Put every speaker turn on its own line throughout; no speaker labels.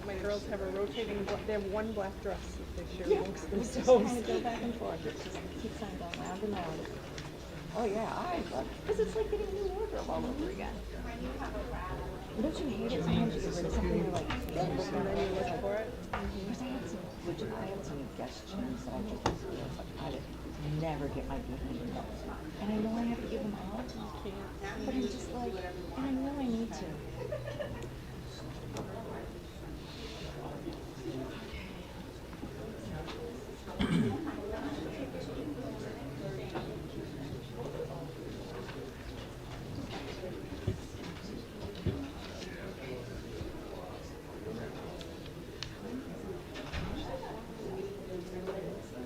My girls have a rotating, they have one black dress that they share amongst
We just
themselves.
kind of go back and forth. It just keeps on going round and round. Oh yeah, I love because it's like getting a new wardrobe all over again. Don't you hate it sometimes you get rid of something you're like,
And then you look for it.
because I had some, I had some guest jeans that I took to school. It's like I would never get my behind in those, and I know I have to give them out, but I'm just like, and I know I need to.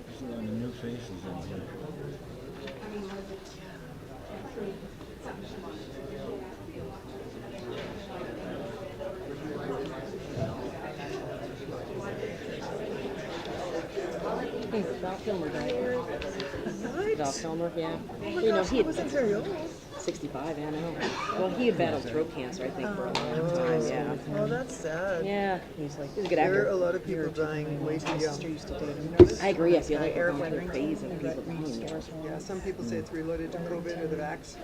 There's a lot of new faces in here.
He's Val Kilmer died. Val Kilmer, yeah.
Oh
You know,
gosh,
he
he
had
wasn't very old.
65, I know. Well, he had battled throat cancer, I think, for a long time, yeah.
Oh, that's sad.
Yeah, he's like, he's a good
There are a
actor.
lot of people dying way too
My sister
young.
used to date him.
I agree, I feel like we're
Eric
going through a
Weatherington,
phase of
who
people
got
dying.
restores home.
Yeah, some people say it's related to COVID or the vax.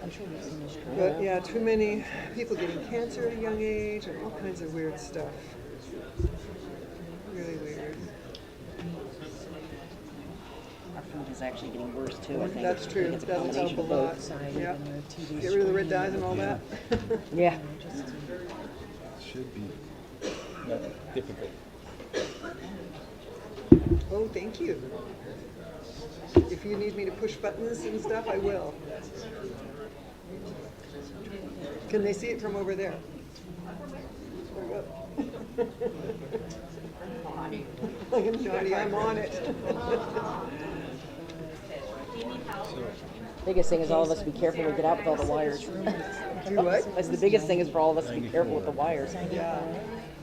I'm sure you've seen this.
But yeah, too many people getting cancer at a young age and all kinds of weird stuff. Really weird.
Our food is actually getting worse too, I think.
That's
I
true.
think it's a
Doesn't help
combination
a
of
lot.
both.
Yeah. Get rid of the red dyes and all that.
Yeah.
Should be not difficult.
Oh, thank you. If you need me to push buttons and stuff, I will. Can they see it from over there? Naughty, I'm on it.
Biggest thing is all of us be careful we get out with all the wires.
Do what?
That's the biggest thing is for all of us to be careful with the wires.
Yeah.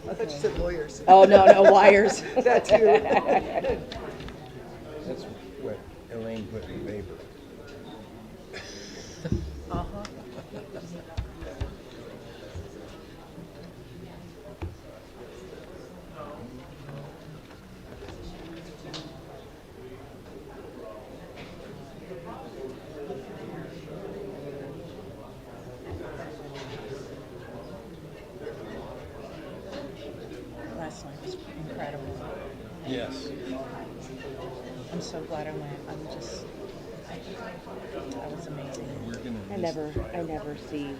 I thought you said lawyers.
Oh, no, wires.
That too.
That's what Elaine put in the paper.
Last night was incredible.
Yes.
I'm so glad I went. That was amazing.
We're gonna
I
miss
never see.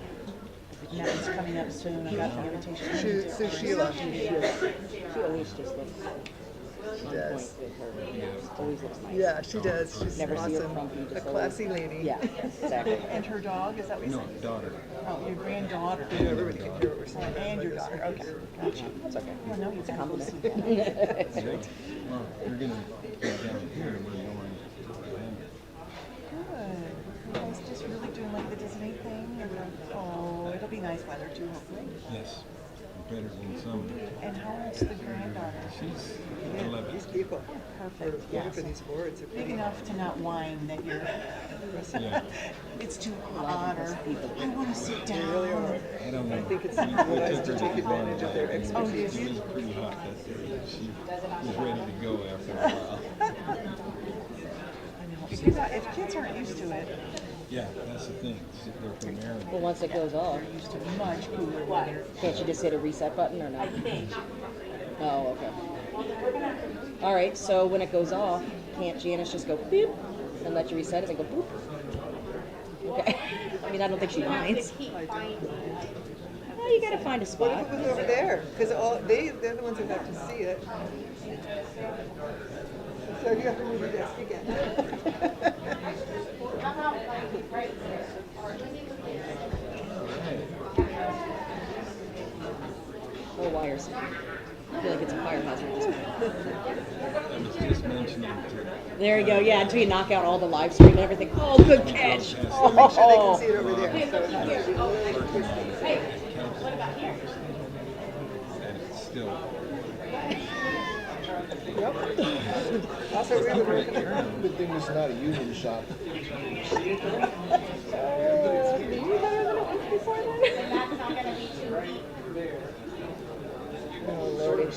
Nevin's coming up soon. I got the invitation.
Sue Sheila.
She always just looks on
does.
point with her. Always looks nice.
Yeah, she does. She's
Never see her
awesome.
frumpy,
A
just
classy lady.
Yeah, exactly.
And her dog, is that what you
No,
said?
daughter.
Oh, your granddaughter.
Everybody can hear what we're
Oh,
saying.
and your daughter. Okay, gotcha.
That's okay.
Well, no, you
It's a
gotta go
compliment.
see that.
Right? Well, you're gonna go down here and we're going to Atlanta.
Good. You guys just really doing like the Disney thing? Oh, it'll be nice weather too, hopefully.
Yes. Better than some.
And how old's the granddaughter?
She's
Yeah,
11.
these people
Perfect.
going
Yeah.
for these boards are
Big
pretty.
enough to not whine that you're.
Yeah.
It's too hot or I want to sit down.
They really are.
I don't know.
I think it's
We
wise
took
to
her
take
to
advantage of their
Bonnie.
expertise.
It was pretty hot that day. She was ready to go after a while.
I know. If kids aren't used to it,
Yeah, that's the thing. They're from Maryland.
Well, once it goes off,
they're used to much cooler weather.
can't you just hit a reset button or not? Oh, okay. All right, so when it goes off, can't Janice just go beep and let you reset it and go boop? Okay. I mean, I don't think she minds. Well, you gotta find a
What
spot.
if it was over there? Because they're the ones who have to see it. So you have to move your desk again.
Or wires. I feel like it's a fire hazard at this point.
I was just mentioning to
There you go. Yeah, until you knock out all the live stream and everything. Oh, good catch.
So make sure they can see it over there. So it has to be really twisty.
and it's still.
Yep. That's what we were working on.
Good thing it's not a union shop.
Did you have it once before then? Oh, Lordy.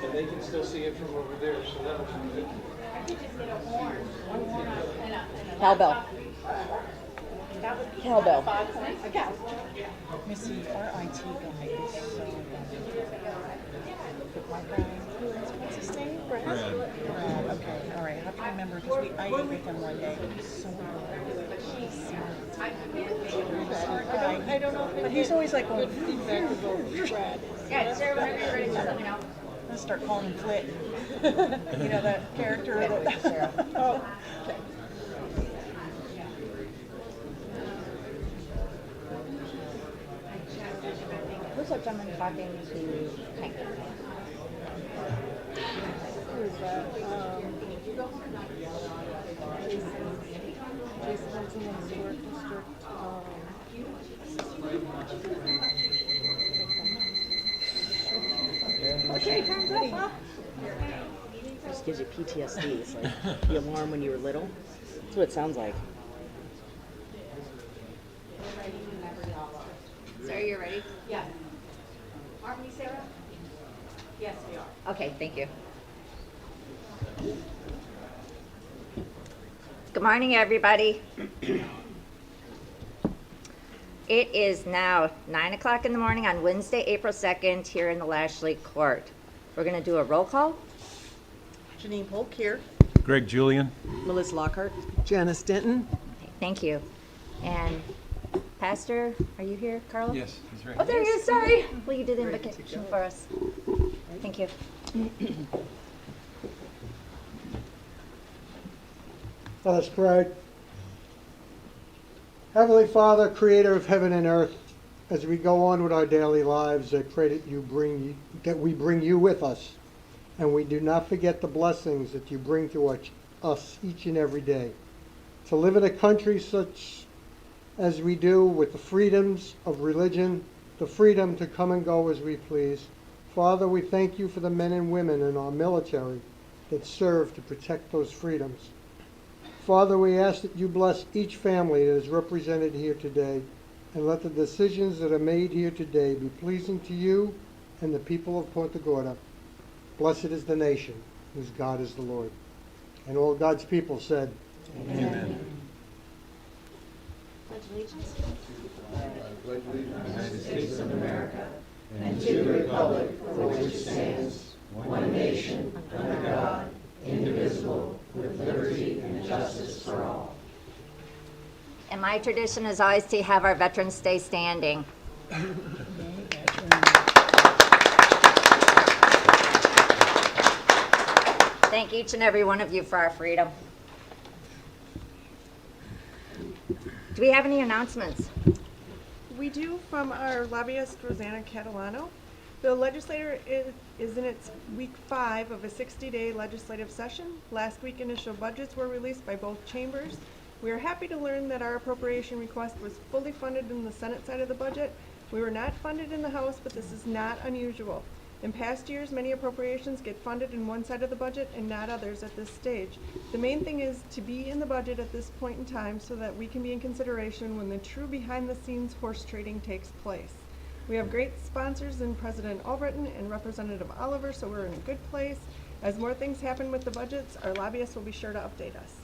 And they can still see it from over there, so that was good.
Cowbell. Cowbell.
Missy, our IT guy is so my guy, what's his name? Brad?
Brad.
Okay, all right, I have to remember, because I ate with him one day. He's so good. I don't know. But he's always like, good feedback about Brad.
Yeah, Sarah, whenever you're ready, just let me know.
I'm gonna start calling him Flit. You know that character that. Oh, okay.
Looks like someone talking to Hank.
Who is that? Jason Hudson, the Historic District. Okay, time's up.
Just gives you PTSD. It's like the alarm when you were little. That's what it sounds like.
Sarah, you're ready? Yeah. Aren't we, Sarah? Yes, we are. Okay, thank you. Good morning, everybody. It is now 9 o'clock in the morning on Wednesday, April 2nd, here in the Lashley Court. We're going to do a roll call.
Janine Polk here.
Greg Julian.
Melissa Lockhart.
Janice Denton.
Okay, thank you. And Pastor, are you here, Carla?
Yes, he's right.
Oh, there he is, sorry. Will you do the invocation for us? Thank you.
Let us pray. Heavenly Father, creator of heaven and earth, as we go on with our daily lives, I pray that we bring you with us, and we do not forget the blessings that you bring to us each and every day. To live in a country such as we do, with the freedoms of religion, the freedom to come and go as we please. Father, we thank you for the men and women in our military that serve to protect those freedoms. Father, we ask that you bless each family that is represented here today, and let the decisions that are made here today be pleasing to you and the people of Punta Gorda. Blessed is the nation whose God is the Lord. And all God's people said,
Amen.
United States of America, and to the republic for which it stands, one nation, under God, indivisible, with liberty and justice for all.
And my tradition is always to have our veterans stay standing. Thank each and every one of you for our freedom. Do we have any announcements?
We do, from our lobbyist, Rosanna Catalano. The legislature is in its week 5 of a 60-day legislative session. Last week, initial budgets were released by both chambers. We are happy to learn that our appropriation request was fully funded in the Senate side of the budget. We were not funded in the House, but this is not unusual. In past years, many appropriations get funded in one side of the budget and not others at this stage. The main thing is to be in the budget at this point in time so that we can be in consideration when the true behind-the-scenes horse trading takes place. We have great sponsors in President Albritton and Representative Oliver, so we're in a good place. As more things happen with the budgets, our lobbyists will be sure to update us.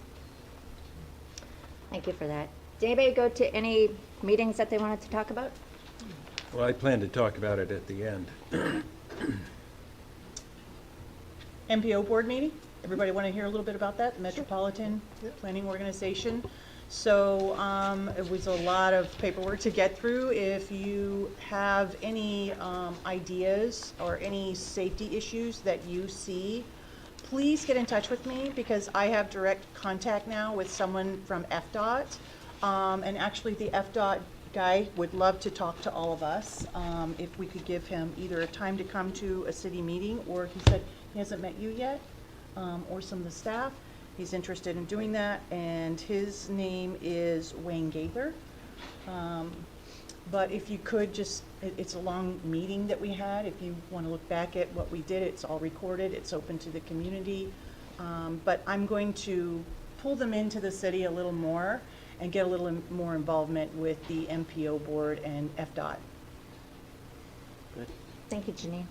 Thank you for that. Did anybody go to any meetings that they wanted to talk about?
Well, I plan to talk about it at the end.
MPO board meeting. Everybody want to hear a little bit about that? Metropolitan Planning Organization. So it was a lot of paperwork to get through. If you have any ideas or any safety issues that you see, please get in touch with me, because I have direct contact now with someone from FDOT. And actually the FDOT guy would love to talk to all of us. If we could give him either a time to come to a city meeting, or he said he hasn't met you yet, or some of the staff. He's interested in doing that, and his name is Wayne Gaither. But if you could just, it's a long meeting that we had. If you want to look back at what we did, it's all recorded. It's open to the community. But I'm going to pull them into the city a little more and get a little more involvement with the MPO board and FDOT.
Thank you, Janine.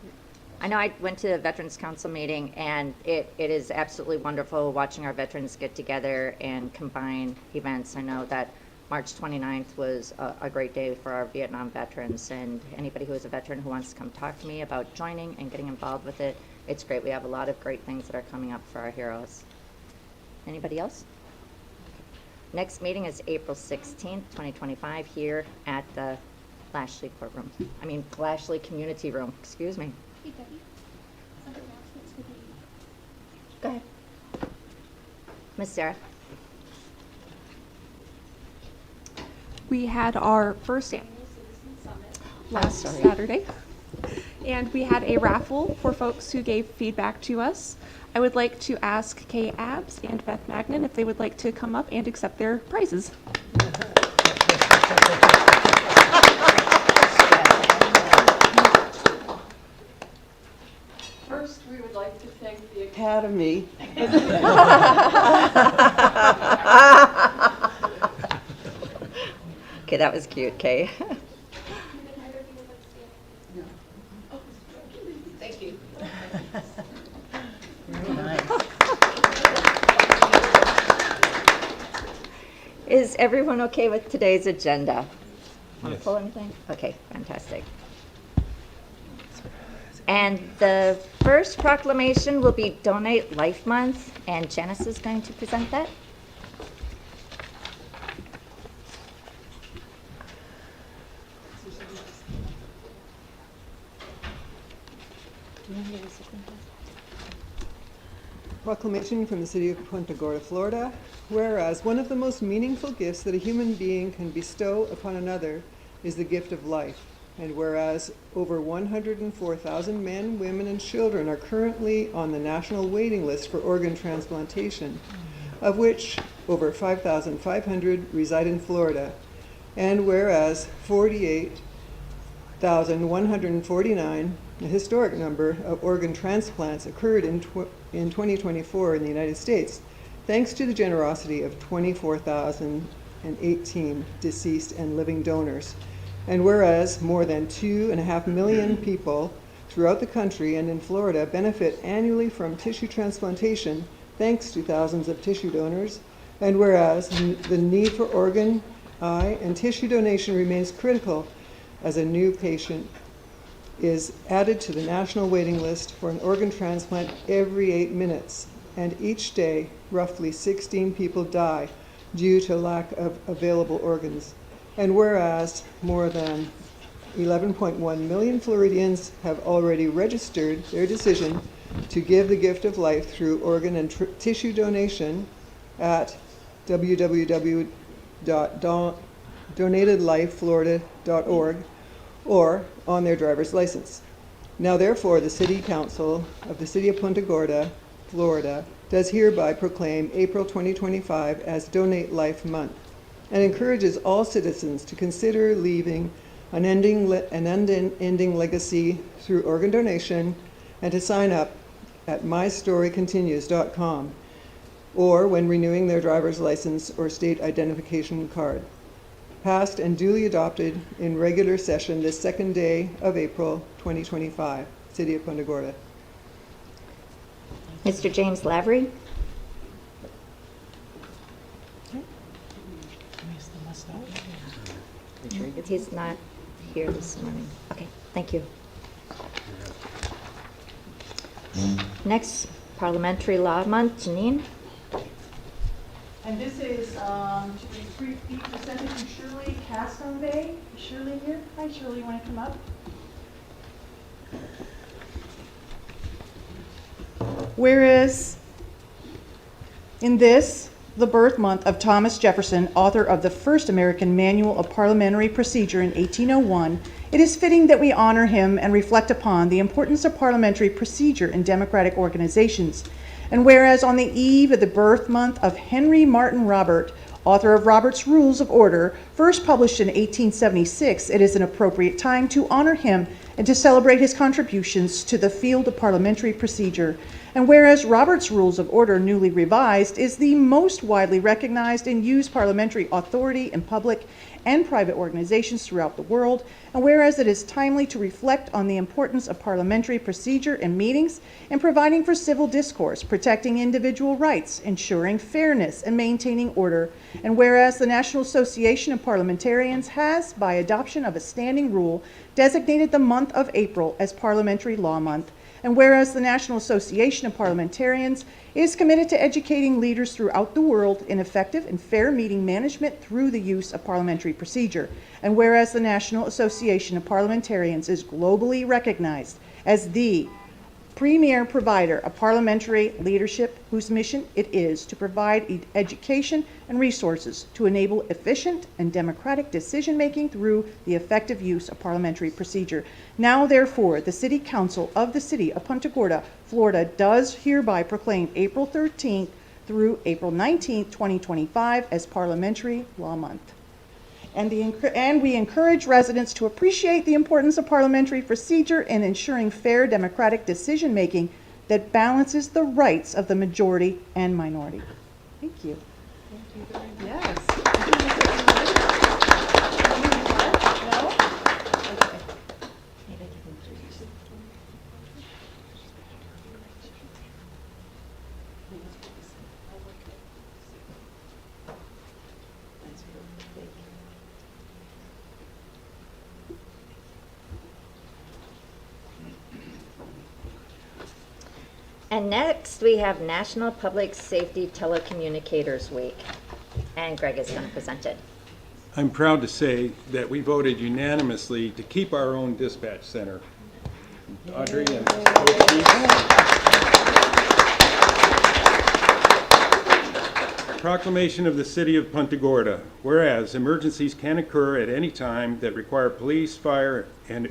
I know I went to the Veterans Council meeting, and it is absolutely wonderful watching our veterans get together and combine events. I know that March 29th was a great day for our Vietnam veterans, and anybody who is a veteran who wants to come talk to me about joining and getting involved with it, it's great. We have a lot of great things that are coming up for our heroes. Anybody else? Next meeting is April 16th, 2025, here at the Lashley Community Room, excuse me.
Hey, Debbie, some announcements for the evening.
Go ahead. Miss Sarah?
We had our first annual Citizen Summit last
sorry.
Saturday, and we had a raffle for folks who gave feedback to us. I would like to ask Kay Abbs and Beth Magnan if they would like to come up and accept their prizes.
First, we would like to thank the Academy.
Okay, that was cute, Kay.
Thank you.
Is everyone okay with today's agenda? Want to
Yes.
pull anything? Okay, fantastic. And the first proclamation will be Donate Life Month, and Janice is going to present that.
Proclamation from the City of Punta Gorda, Florida. Whereas one of the most meaningful gifts that a human being can bestow upon another is the gift of life. And whereas over 104,000 men, women, and children are currently on the national waiting list for organ transplantation, of which over 5,500 reside in Florida. And whereas 48,149, a historic number of organ transplants occurred in 2024 in the United States, thanks to the generosity of 24,018 deceased and living donors. And whereas more than 2.5 million people throughout the country and in Florida benefit annually from tissue transplantation, thanks to thousands of tissue donors. And whereas the need for organ, eye, and tissue donation remains critical as a new patient is added to the national waiting list for an organ transplant every 8 minutes. And each day, roughly 16 people die due to lack of available organs. And whereas more than 11.1 million Floridians have already registered their decision to give the gift of life through organ and tissue donation at www.donatedlifeflorida.org or on their driver's license. Now therefore, the City Council of the City of Punta Gorda, Florida, does hereby proclaim April 2025 as Donate Life Month, and encourages all citizens to consider leaving an unending legacy through organ donation, and to sign up at mystorycontinues.com or when renewing their driver's license or state identification card. Passed and duly adopted in regular session this second day of April 2025, City of Punta Gorda.
Mr. James Lavery? He's not here this morning. Okay, thank you. Next, Parliamentary Law Month, Janine?
And this is to be presented to Shirley Castonvay. Is Shirley here? Hi, Shirley, you want to come up? Whereas in this, the birth month of Thomas Jefferson, author of the first American Manual of Parliamentary Procedure in 1801, it is fitting that we honor him and reflect upon the importance of parliamentary procedure in democratic organizations. And whereas on the eve of the birth month of Henry Martin Robert, author of Robert's Rules of Order, first published in 1876, it is an appropriate time to honor him and to celebrate his contributions to the field of parliamentary procedure. And whereas Robert's Rules of Order, newly revised, is the most widely recognized and used parliamentary authority in public and private organizations throughout the world, and whereas it is timely to reflect on the importance of parliamentary procedure in meetings and providing for civil discourse, protecting individual rights, ensuring fairness, and maintaining order, and whereas the National Association of Parliamentarians has, by adoption of a standing rule, designated the month of April as Parliamentary Law Month, and whereas the National Association of Parliamentarians is committed to educating leaders throughout the world in effective and fair meeting management through the use of parliamentary procedure, and whereas the National Association of Parliamentarians is globally recognized as the premier provider of parliamentary leadership whose mission it is to provide education and resources to enable efficient and democratic decision-making through the effective use of parliamentary procedure. Now, therefore, the City Council of the City of Punta Gorda, Florida, does hereby proclaim April 13th through April 19th, 2025 as Parliamentary Law Month. And we encourage residents to appreciate the importance of parliamentary procedure in ensuring fair democratic decision-making that balances the rights of the majority and minority. Thank you.
Yes.
And next, we have National Public Safety Telecommunicators Week. And Greg is going to present it.
I'm proud to say that we voted unanimously to keep our own dispatch center. Audrey and Proclamation of the City of Punta Gorda. Whereas emergencies can occur at any time that require police, fire,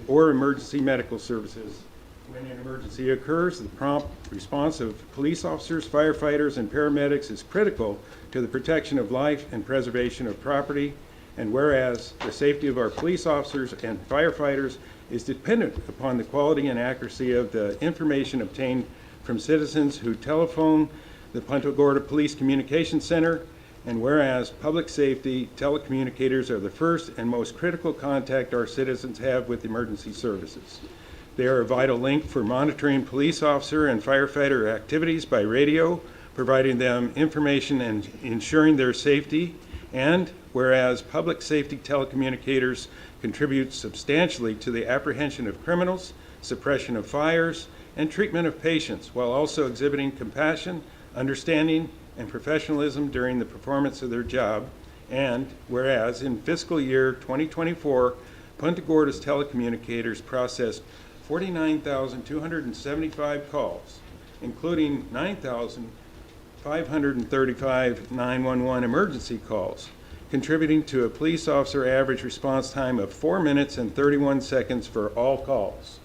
or emergency medical services. When an emergency occurs, the prompt response of police officers, firefighters, and paramedics is critical to the protection of life and preservation of property. And whereas the safety of our police officers and firefighters is dependent upon the quality and accuracy of the information obtained from citizens who telephone the Punta Gorda Police Communication Center, and whereas public safety telecommunicators are the first and most critical contact our citizens have with emergency services. They are a vital link for monitoring police officer and firefighter activities by radio, providing them information and ensuring their safety. And whereas public safety telecommunicators contribute substantially to the apprehension of criminals, suppression of fires, and treatment of patients, while also exhibiting compassion, understanding, and professionalism during the performance of their job. And whereas in fiscal year 2024, Punta Gorda's telecommunicators processed 49,275 calls, including 9,535 911 emergency calls, contributing to a police officer average response time of 4 minutes and 31 seconds for all calls.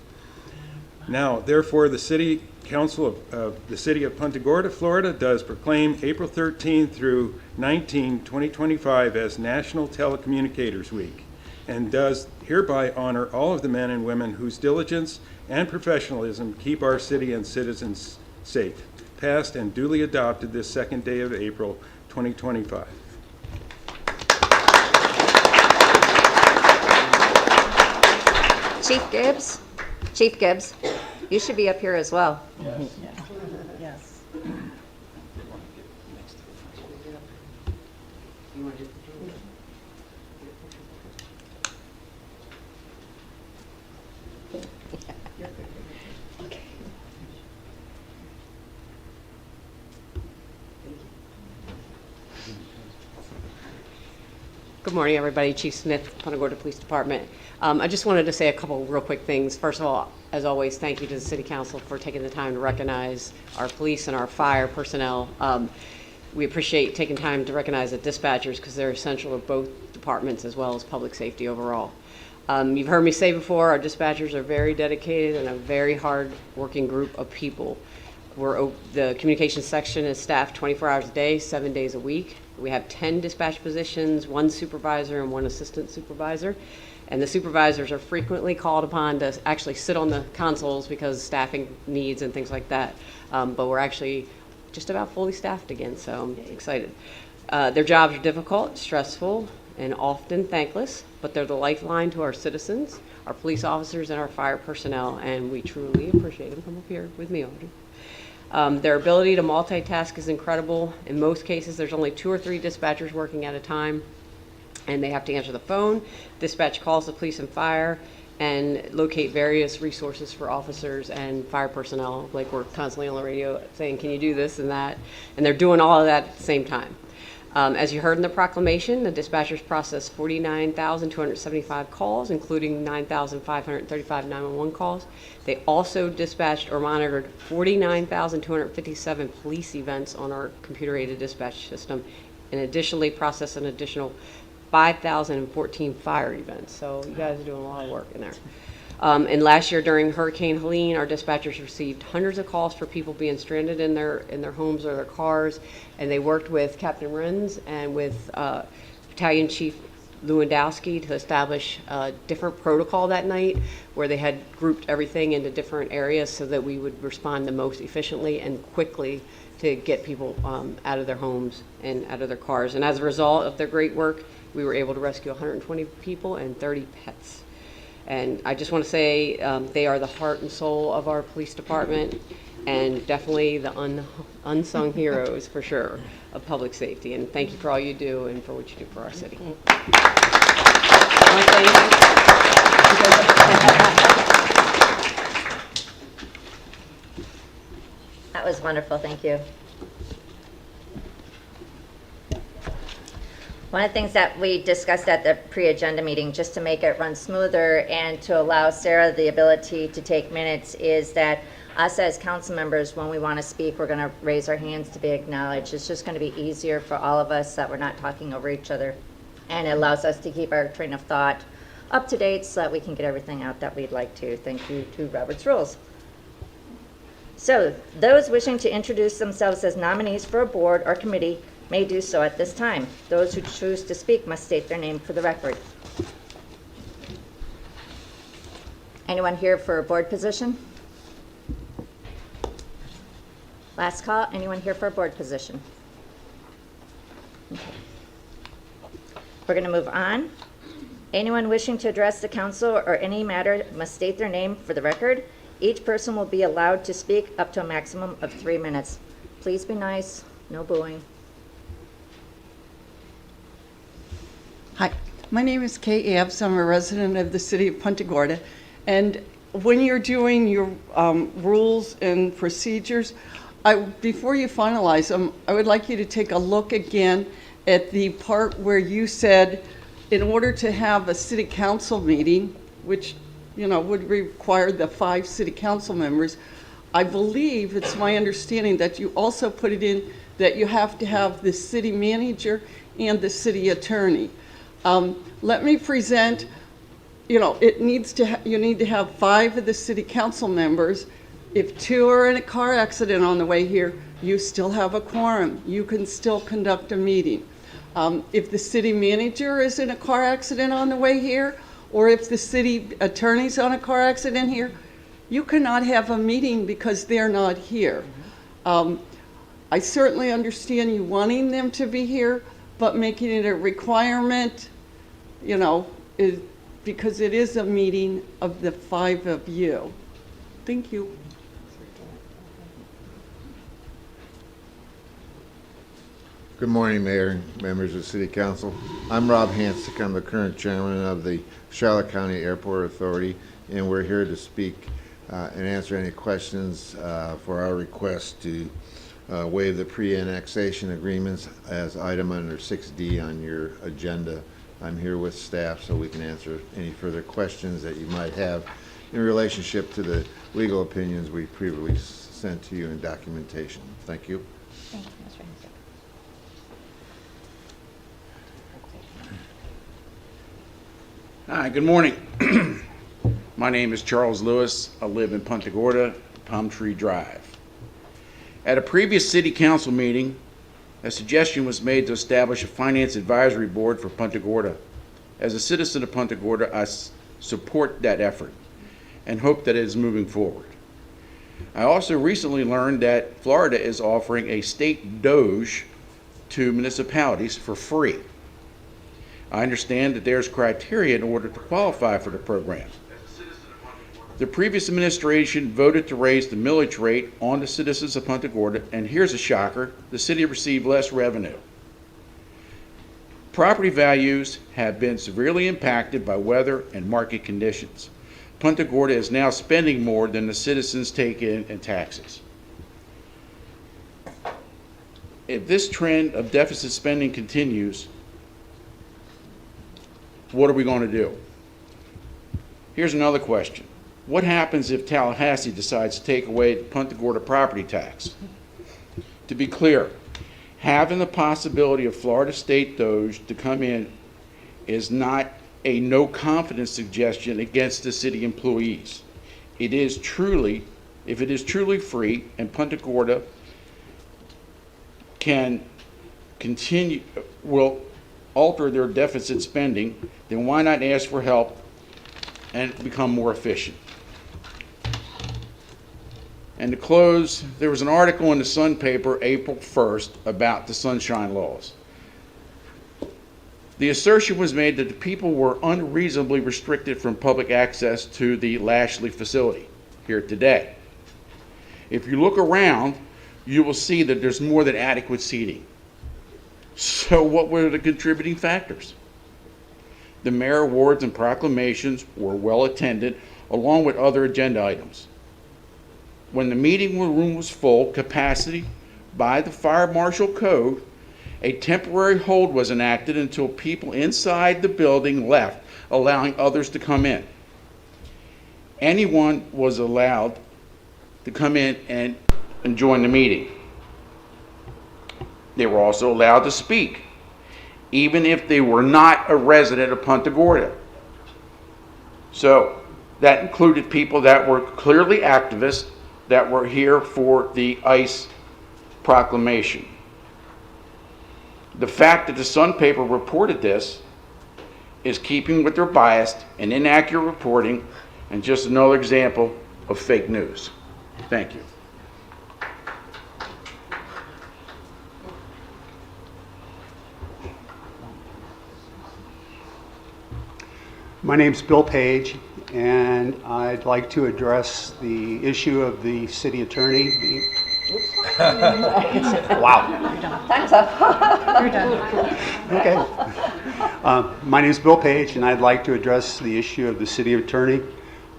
Now, therefore, the City Council of the City of Punta Gorda, Florida, does proclaim April 13 through 19, 2025 as National Telecommunicators Week, and does hereby honor all of the men and women whose diligence and professionalism keep our city and citizens safe, passed and duly adopted this second day of April 2025.
Chief Gibbs, you should be up here as well.
Yes.
Good morning, everybody. Chief Smith, Punta Gorda Police Department. I just wanted to say a couple real quick things. First of all, as always, thank you to the City Council for taking the time to recognize our police and our fire personnel. We appreciate taking time to recognize the dispatchers because they're essential to both departments as well as public safety overall. You've heard me say before, our dispatchers are very dedicated and a very hard-working group of people. The communications section is staffed 24 hours a day, 7 days a week. We have 10 dispatch positions, 1 supervisor and 1 assistant supervisor. And the supervisors are frequently called upon to actually sit on the consoles because staffing needs and things like that. But we're actually just about fully staffed again, so I'm excited. Their jobs are difficult, stressful, and often thankless, but they're the lifeline to our citizens, our police officers, and our fire personnel, and we truly appreciate them. Come up here with me, Audrey. Their ability to multitask is incredible. In most cases, there's only 2 or 3 dispatchers working at a time, and they have to answer the phone, dispatch calls to police and fire, and locate various resources for officers and fire personnel. Like, we're constantly on the radio saying, can you do this and that? And they're doing all of that at the same time. As you heard in the proclamation, the dispatchers processed 49,275 calls, including 9,535 911 calls. They also dispatched or monitored 49,257 police events on our computer-aided dispatch system, and additionally processed an additional 5,014 fire events. So you guys are doing a lot of work in there. And last year during Hurricane Helene, our dispatchers received hundreds of calls for people being stranded in their homes or their cars, and they worked with Captain Renz and with Battalion Chief Lewandowski to establish a different protocol that night, where they had grouped everything into different areas so that we would respond the most efficiently and quickly to get people out of their homes and out of their cars. And as a result of their great work, we were able to rescue 120 people and 30 pets. And I just want to say they are the heart and soul of our police department, and definitely the unsung heroes, for sure, of public safety. And thank you for all you do and for what you do for our city.
That was wonderful, thank you. One of the things that we discussed at the pre-agenda meeting, just to make it run smoother and to allow Sarah the ability to take minutes, is that us as council members, when we want to speak, we're going to raise our hands to be acknowledged. It's just going to be easier for all of us that we're not talking over each other, and it allows us to keep our train of thought up to date so that we can get everything out that we'd like to. Thank you to Robert's Rules. So those wishing to introduce themselves as nominees for a board or committee may do so at this time. Those who choose to speak must state their name for the record. Anyone here for a board position? Last call, anyone here for a board position? Okay. We're going to move on. Anyone wishing to address the council or any matter must state their name for the record. Each person will be allowed to speak up to a maximum of 3 minutes. Please be nice, no booing.
Hi, my name is Kay Abbs. I'm a resident of the city of Punta Gorda. And when you're doing your rules and procedures, before you finalize them, I would like you to take a look again at the part where you said, in order to have a city council meeting, which would require the 5 city council members, I believe, it's my understanding that you also put it in that you have to have the city manager and the city attorney. Let me present, you need to have 5 of the city council members. If 2 are in a car accident on the way here, you still have a quorum. You can still conduct a meeting. If the city manager is in a car accident on the way here, or if the city attorney's on a car accident here, you cannot have a meeting because they're not here. I certainly understand you wanting them to be here, but making it a requirement, because it is a meeting of the 5 of you. Thank you.
Good morning, Mayor and members of the City Council. I'm Rob Hansick. I'm the current chairman of the Charlotte County Airport Authority, and we're here to speak and answer any questions for our request to waive the pre-annexation agreements as item under 6D on your agenda. I'm here with staff so we can answer any further questions that you might have in relationship to the legal opinions we previously sent to you in documentation. Thank you.
Thank you, Mr. Hansick.
Hi, good morning. My name is Charles Lewis. I live in Punta Gorda, Palm Tree Drive. At a previous city council meeting, a suggestion was made to establish a finance advisory board for Punta Gorda. As a citizen of Punta Gorda, I support that effort and hope that it is moving forward. I also recently learned that Florida is offering a state Doge to municipalities for free. I understand that there's criteria in order to qualify for the program. The previous administration voted to raise the millage rate on the citizens of Punta Gorda, and here's a shocker, the city received less revenue. Property values have been severely impacted by weather and market conditions. Punta Gorda is now spending more than the citizens take in taxes. If this trend of deficit spending continues, what are we going to do? Here's another question. What happens if Tallahassee decides to take away the Punta Gorda property tax? To be clear, having the possibility of Florida State Doge to come in is not a no confidence suggestion against the city employees. It is truly, if it is truly free and Punta Gorda can continue, will alter their deficit spending, then why not ask for help and become more efficient? And to close, there was an article in the Sun paper April 1st about the sunshine laws. The assertion was made that the people were unreasonably restricted from public access to the Lashley facility here today. If you look around, you will see that there's more than adequate seating. So what were the contributing factors? The mayor awards and proclamations were well attended, along with other agenda items. When the meeting room was full capacity by the fire marshal code, a temporary hold was enacted until people inside the building left, allowing others to come in. Anyone was allowed to come in and join the meeting. They were also allowed to speak, even if they were not a resident of Punta Gorda. So that included people that were clearly activists that were here for the ICE proclamation. The fact that the Sun paper reported this is keeping with their biased and inaccurate reporting, and just another example of fake news. Thank you.
My name's Bill Page, and I'd like to address the issue of the city attorney being... Wow.
Time's up.
You're done. Okay. My name's Bill Page, and I'd like to address the issue of the city attorney.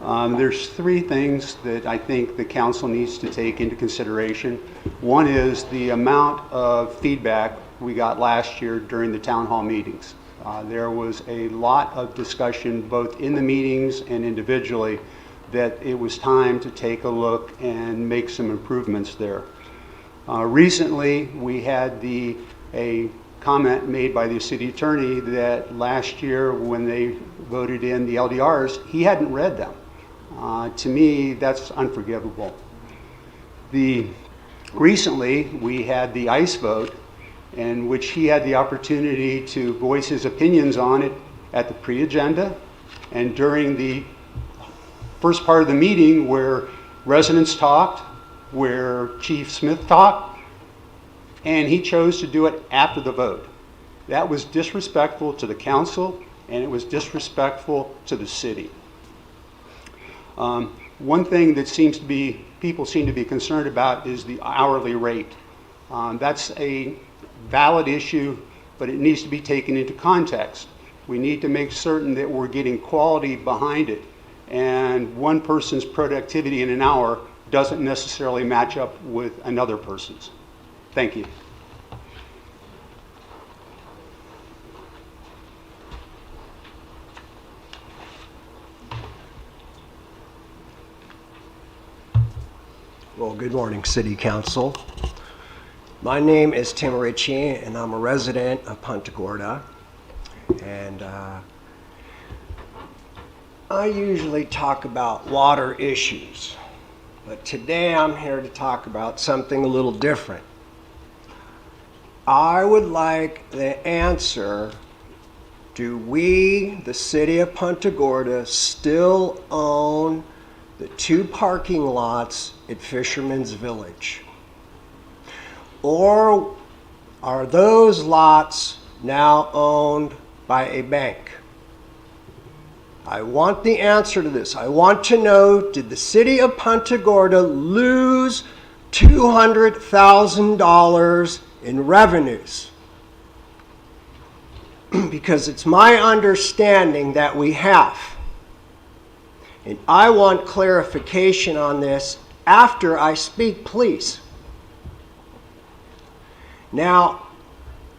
There's three things that I think the council needs to take into consideration. One is the amount of feedback we got last year during the town hall meetings. There was a lot of discussion both in the meetings and individually that it was time to take a look and make some improvements there. Recently, we had a comment made by the city attorney that last year when they voted in the LDRs, he hadn't read them. To me, that's unforgivable. Recently, we had the ICE vote, in which he had the opportunity to voice his opinions on it at the pre-agenda and during the first part of the meeting where residents talked, where Chief Smith talked, and he chose to do it after the vote. That was disrespectful to the council, and it was disrespectful to the city. One thing that people seem to be concerned about is the hourly rate. That's a valid issue, but it needs to be taken into context. We need to make certain that we're getting quality behind it, and one person's productivity in an hour doesn't necessarily match up with another person's. Thank you.
Well, good morning, City Council. My name is Tim Ritchie, and I'm a resident of Punta Gorda. And I usually talk about water issues, but today I'm here to talk about something a little different. I would like the answer, do we, the city of Punta Gorda, still own the 2 parking lots at Fisherman's Village? Or are those lots now owned by a bank. I want the answer to this. I want to know, did the city of Punta Gorda lose $200,000 in revenues? Because it's my understanding that we have. And I want clarification on this after I speak, please. Now,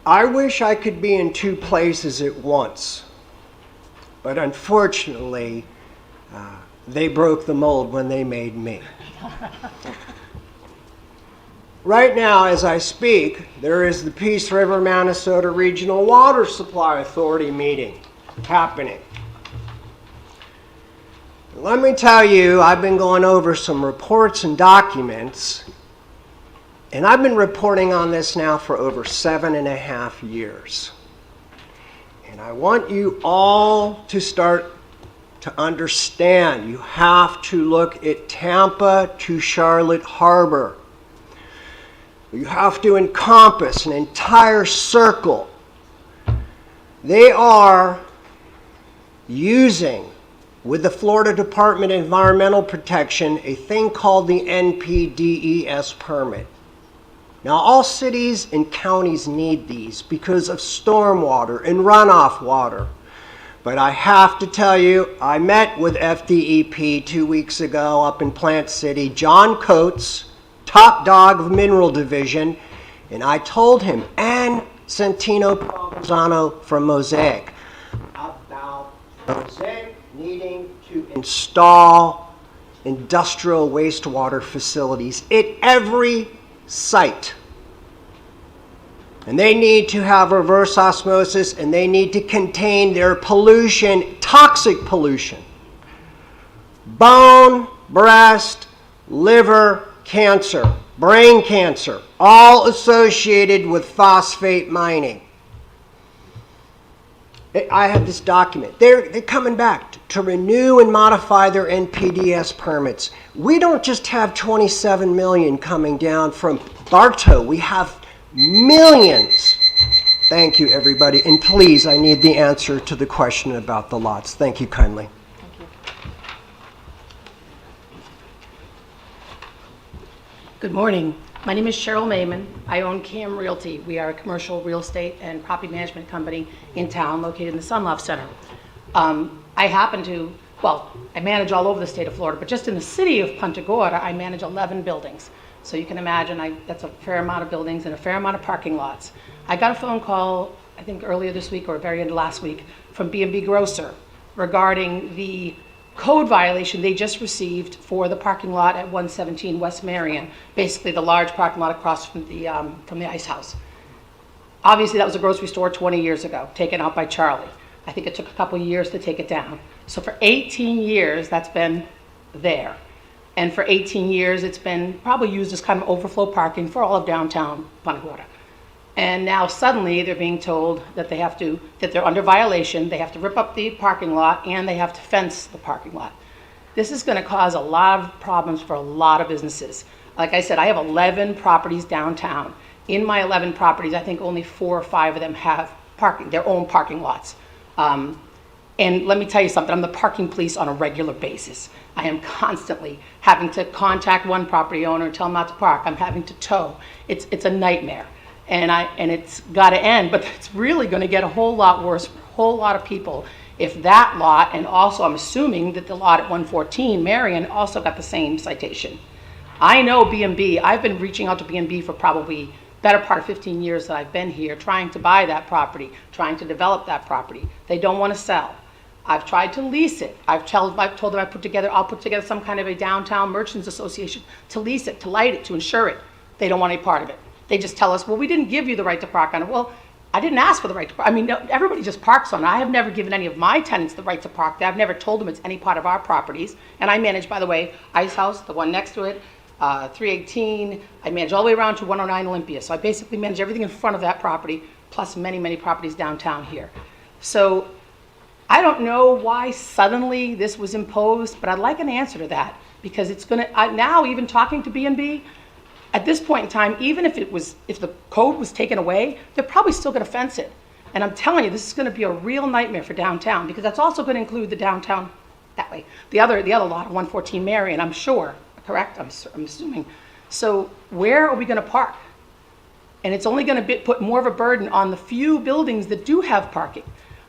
I wish I could be in two places at once, but unfortunately, they broke the mold when they made me. Right now, as I speak, there is the Peace River, Minnesota Regional Water Supply Authority meeting happening. Let me tell you, I've been going over some reports and documents, and I've been reporting on this now for over 7.5 years. And I want you all to start to understand, you have to look at Tampa to Charlotte Harbor. You have to encompass an entire circle. They are using, with the Florida Department of Environmental Protection, a thing called the NPDES permit. Now, all cities and counties need these because of stormwater and runoff water. But I have to tell you, I met with FDEP 2 weeks ago up in Plant City, John Coates, top dog of Mineral Division, and I told him, and Santino Provenzano from Mosaic, about Mosaic needing to install industrial wastewater facilities at every site. And they need to have reverse osmosis, and they need to contain their pollution, toxic pollution. Bone, breast, liver cancer, brain cancer, all associated with phosphate mining. I have this document. They're coming back to renew and modify their NPDES permits. We don't just have 27 million coming down from Bartow. We have millions. Thank you, everybody. And please, I need the answer to the question about the lots. Thank you kindly.
Good morning. My name is Cheryl Mayman. I own CAM Realty. We are a commercial real estate and property management company in town located in the Sun Loft Center. I happen to, well, I manage all over the state of Florida, but just in the city of Punta Gorda, I manage 11 buildings. So you can imagine that's a fair amount of buildings and a fair amount of parking lots. I got a phone call, I think earlier this week or very end of last week, from B&B Grocer regarding the code violation they just received for the parking lot at 117 West Marion, basically the large parking lot across from the Ice House. Obviously that was a grocery store 20 years ago, taken out by Charlie. I think it took a couple years to take it down. So for 18 years that's been there. And for 18 years it's been probably used as kind of overflow parking for all of downtown Punta Gorda. And now suddenly they're being told that that they're under violation, they have to rip up the parking lot and they have to fence the parking lot. This is gonna cause a lot of problems for a lot of businesses. Like I said, I have 11 properties downtown. In my 11 properties, I think only 4 or 5 of them have their own parking lots. And let me tell you something, I'm the parking police on a regular basis. I am constantly having to contact one property owner and tell them not to park. I'm having to tow. It's a nightmare. And it's got to end, but it's really going to get a whole lot worse for a whole lot of people if that lot, and also I'm assuming that the lot at 114 Marion also got the same citation. I know B&B, I've been reaching out to B&B for probably better part of 15 years that I've been here, trying to buy that property, trying to develop that property. They don't want to sell. I've tried to lease it. I've told them I'll put together some kind of a downtown merchants association to lease it, to light it, to insure it. They don't want any part of it. They just tell us, well, we didn't give you the right to park on it. Well, I didn't ask for the right to park. I mean, no, everybody just parks on it. I have never given any of my tenants the right to park there. I've never told them it's any part of our properties. And I manage, by the way, Ice House, the one next to it, 318. I manage all the way around to 109 Olympia. So I basically manage everything in front of that property, plus many, many properties downtown here. So I don't know why suddenly this was imposed, but I'd like an answer to that, because it's going to, now even talking to B&B, at this point in time, even if the code was taken away, they're probably still going to fence it. And I'm telling you, this is going to be a real nightmare for downtown, because that's also going to include the downtown that way. The other lot of 114 Marion, I'm sure, correct? I'm assuming. So where are we going to park? And it's only going to put more of a burden on the few buildings that do have parking.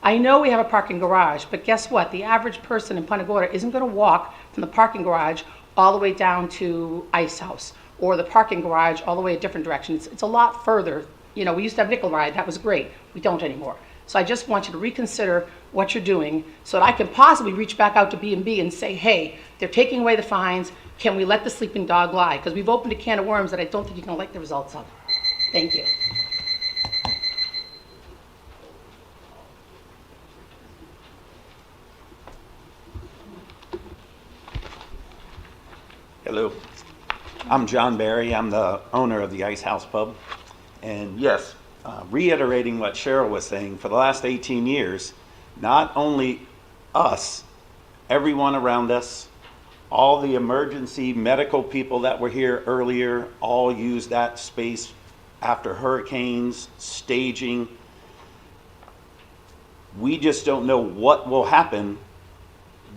I know we have a parking garage, but guess what? The average person in Punta Gorda isn't going to walk from the parking garage all the way down to Ice House, or the parking garage all the way a different direction. It's a lot further. You know, we used to have nickel ride. That was great. We don't anymore. So I just want you to reconsider what you're doing so that I can possibly reach back out to B&B and say, hey, they're taking away the fines. Can we let the sleeping dog lie? Because we've opened a can of worms that I don't think you're going to like the results of. Thank you.
Hello, I'm John Barry. I'm the owner of the Ice House Pub. And yes, reiterating what Cheryl was saying, for the last 18 years, not only us, everyone around us, all the emergency medical people that were here earlier, all used that space after hurricanes, staging. We just don't know what will happen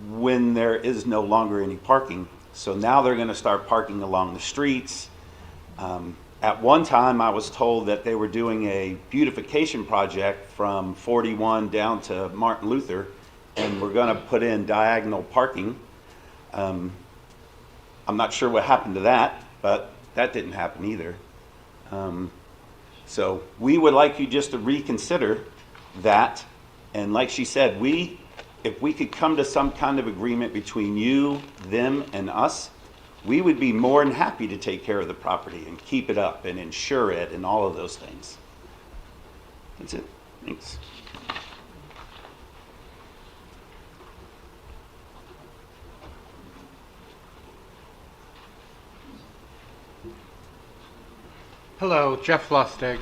when there is no longer any parking. So now they're going to start parking along the streets. At one time, I was told that they were doing a beautification project from 41 down to Martin Luther, and we're going to put in diagonal parking. I'm not sure what happened to that, but that didn't happen either. So we would like you just to reconsider that. And like she said, if we could come to some kind of agreement between you, them, and us, we would be more than happy to take care of the property and keep it up and insure it and all of those things. That's it. Thanks.
Hello, Jeff Lustig.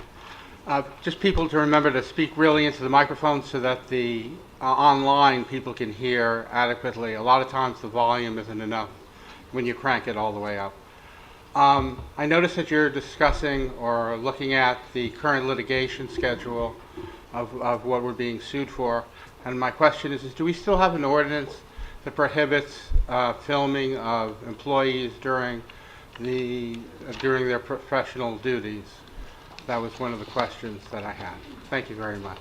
Just people to remember to speak really into the microphone so that the online people can hear adequately. A lot of times the volume isn't enough when you crank it all the way up. I noticed that you're discussing or looking at the current litigation schedule of what we're being sued for. And my question is do we still have an ordinance that prohibits filming of employees during their professional duties? That was one of the questions that I had. Thank you very much.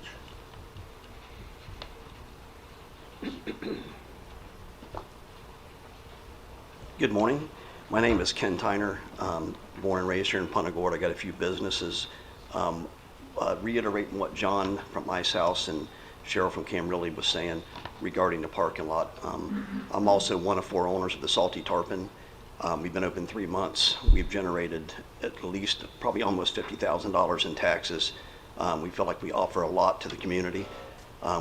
Good morning. My name is Ken Tyner. Born and raised here in Punta Gorda. I got a few businesses. Reiterating what John from Ice House and Cheryl from Camarillo was saying regarding the parking lot. I'm also one of 4 owners of the Salty Tarpon. We've been open 3 months. We've generated at least probably almost $50,000 in taxes. We feel like we offer a lot to the community.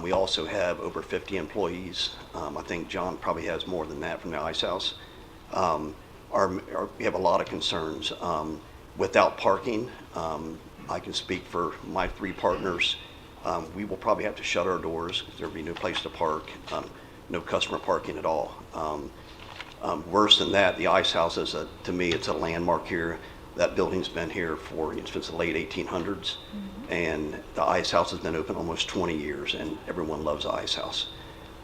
We also have over 50 employees. I think John probably has more than that from the Ice House. We have a lot of concerns. Without parking, I can speak for my 3 partners. We will probably have to shut our doors. There'll be no place to park, no customer parking at all. Worse than that, the Ice House is, to me, it's a landmark here. That building's been here since the late 1800s, and the Ice House has been open almost 20 years, and everyone loves the Ice House.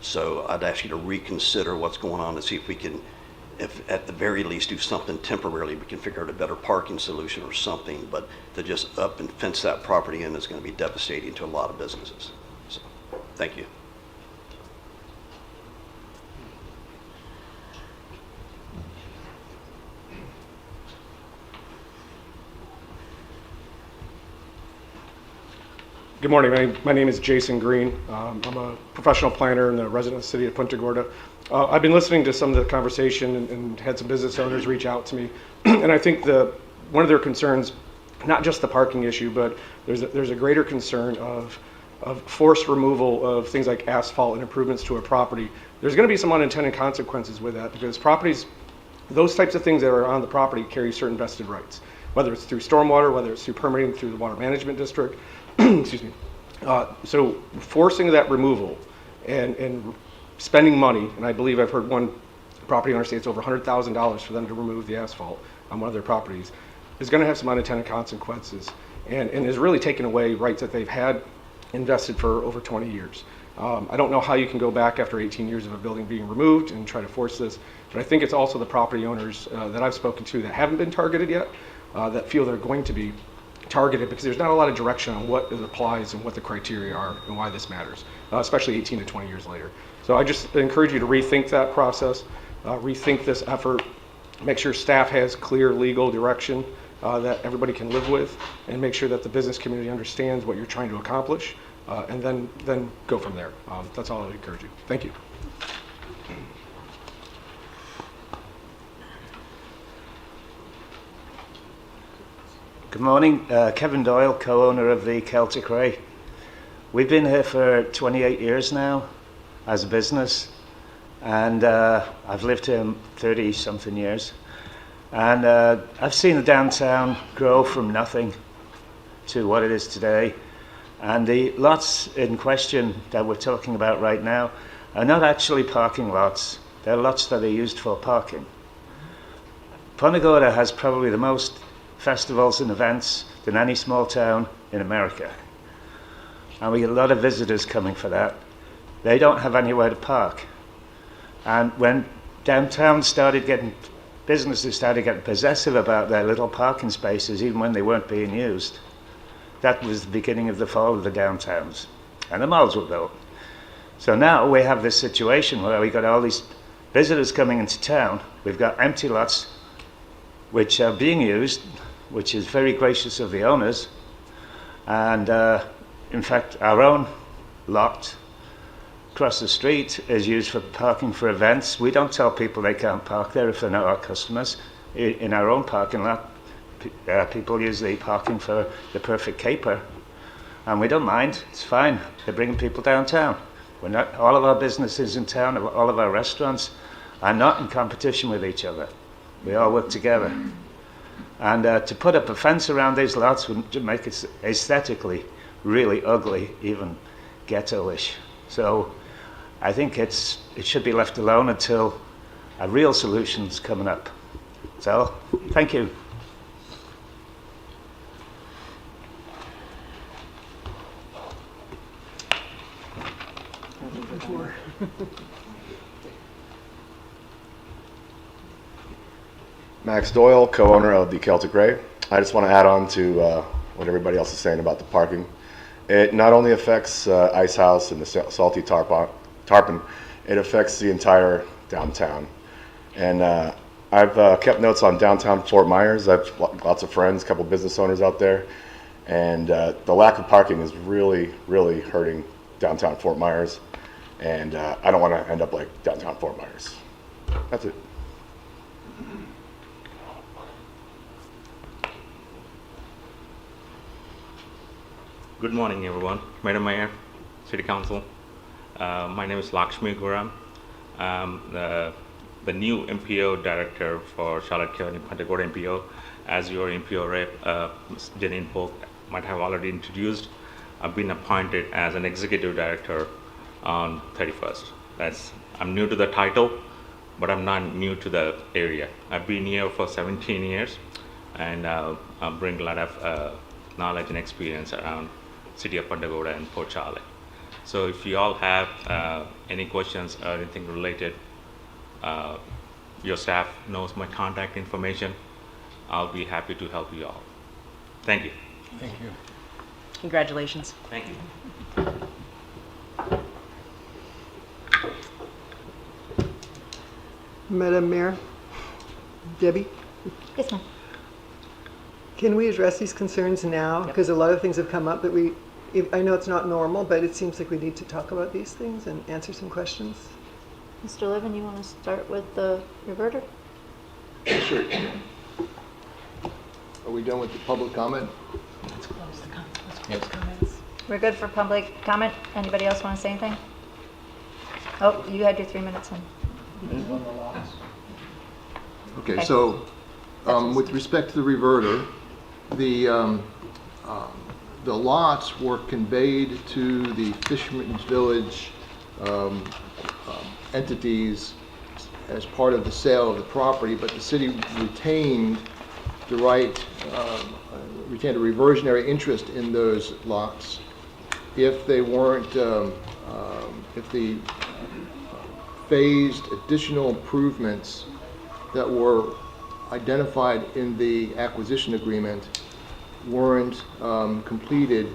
So I'd ask you to reconsider what's going on to see if we can, if at the very least do something temporarily, we can figure out a better parking solution or something, but to just up and fence that property in is going to be devastating to a lot of businesses. So, thank you.
Good morning. My name is Jason Green. I'm a professional planner and a resident of the city of Punta Gorda. I've been listening to some of the conversation and had some business owners reach out to me. And I think one of their concerns, not just the parking issue, but there's a greater concern of forced removal of things like asphalt and improvements to a property. There's going to be some unintended consequences with that because properties, those types of things that are on the property carry certain vested rights, whether it's through stormwater, whether it's through permitting through the water management district. Excuse me. So forcing that removal and spending money, and I believe I've heard one property owner say it's over $100,000 for them to remove the asphalt on one of their properties, is going to have some unintended consequences and is really taking away rights that they've had invested for over 20 years. I don't know how you can go back after 18 years of a building being removed and try to force this, but I think it's also the property owners that I've spoken to that haven't been targeted yet, that feel they're going to be targeted because there's not a lot of direction on what it applies and what the criteria are and why this matters, especially 18 to 20 years later. So I just encourage you to rethink that process, rethink this effort, make sure staff has clear legal direction that everybody can live with, and make sure that the business community understands what you're trying to accomplish, and then go from there. That's all I would encourage you. Thank you.
Good morning, Kevin Doyle, co-owner of the Celtic Ray. We've been here for 28 years now as a business, and I've lived here 30-something years. And I've seen the downtown grow from nothing to what it is today. And the lots in question that we're talking about right now are not actually parking lots. They're lots that are used for parking. Punta Gorda has probably the most festivals and events than any small town in America. And we get a lot of visitors coming for that. They don't have anywhere to park. And when downtown businesses started getting possessive about their little parking spaces, even when they weren't being used, that was the beginning of the fall of the downtowns. And the malls were built. So now we have this situation where we've got all these visitors coming into town. We've got empty lots which are being used, which is very gracious of the owners. And in fact, our own lot across the street is used for parking for events. We don't tell people they can't park there if they're not our customers. In our own parking lot, people use the parking for the perfect caper, and we don't mind. It's fine. They're bringing people downtown. We're not. All of our businesses in town, all of our restaurants, are not in competition with each other. We all work together. And to put up a fence around these lots would make it aesthetically really ugly, even ghetto-ish. So I think it should be left alone until a real solution's coming up. So, thank you.
Max Doyle, co-owner of the Celtic Ray. I just want to add on to what everybody else is saying about the parking. It not only affects Ice House and the Salty Tarpon, it affects the entire downtown. And I've kept notes on downtown Fort Myers. I've lots of friends, a couple business owners out there, and the lack of parking is really, really hurting downtown Fort Myers. And I don't want to end up like downtown Fort Myers. That's it.
Good morning, everyone. Madam Mayor, City Council. My name is Lakshmi Guram. I'm the new MPO director for Charlotte County Punta Gorda MPO. As your MPO rep, Ms. Janine Polk might have already introduced, I've been appointed as an executive director on 31st. I'm new to the title, but I'm not new to the area. I've been here for 17 years, and I bring a lot of knowledge and experience around City of Punta Gorda and Port Charlotte. So if you all have any questions or anything related, your staff knows my contact information. I'll be happy to help you all. Thank you.
Thank you. Congratulations.
Thank you.
Madam Mayor, Debbie?
Yes, ma'am.
Can we address these concerns now? Because a lot of things have come up that I know it's not normal, but it seems like we need to talk about these things and answer some questions.
Mr. Levin, you want to start with the reverter?
Sure. Are we done with the public comment?
Let's close the comments. We're good for public comment. Anybody else want to say anything? Oh, you had your 3 minutes in.
Okay, so with respect to the reverter, the lots were conveyed to the Fisherman's Village entities as part of the sale of the property, but the city retained the right, retained a reversionary interest in those lots. if they weren't, if the phased additional improvements that were identified in the acquisition agreement weren't completed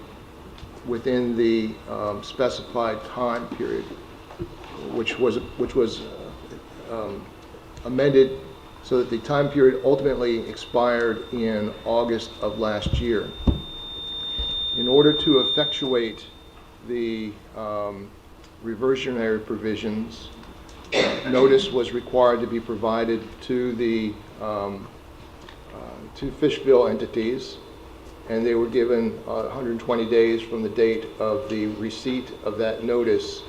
within the specified time period, which was amended so that the time period ultimately expired in August of last year. In order to effectuate the reversionary provisions, notice was required to be provided to the to Fishville entities, and they were given 120 days from the date of the receipt of that notice,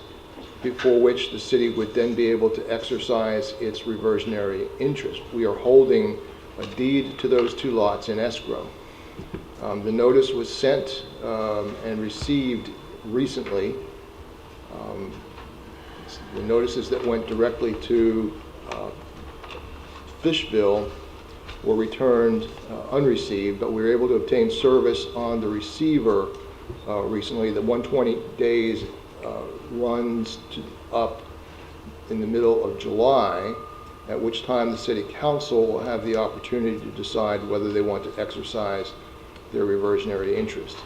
before which the city would then be able to exercise its reversionary interest. We are holding a deed to those 2 lots in escrow. The notice was sent and received recently. The notices that went directly to Fishville were returned unreceived, but we were able to obtain service on the receiver recently. The 120 days runs up in the middle of July, at which time the City Council will have the opportunity to decide whether they want to exercise their reversionary interest.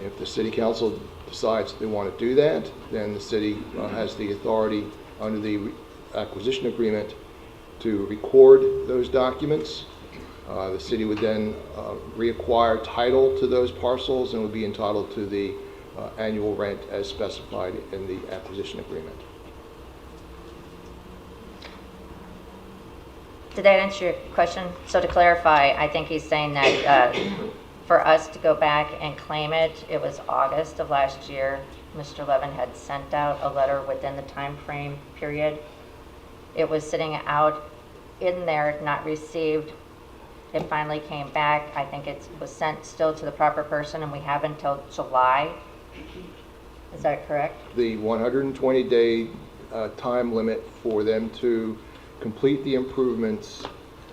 If the City Council decides they want to do that, then the city has the authority under the acquisition agreement to record those documents. The city would then reacquire title to those parcels and would be entitled to the annual rent as specified in the acquisition agreement.
Did that answer your question? So to clarify, I think he's saying that for us to go back and claim it, it was August of last year. Mr. Levin had sent out a letter within the time frame period. It was sitting out in there, not received. It finally came back. I think it was sent still to the proper person, and we have until July. Is that correct?
The 120-day time limit for them to complete the improvements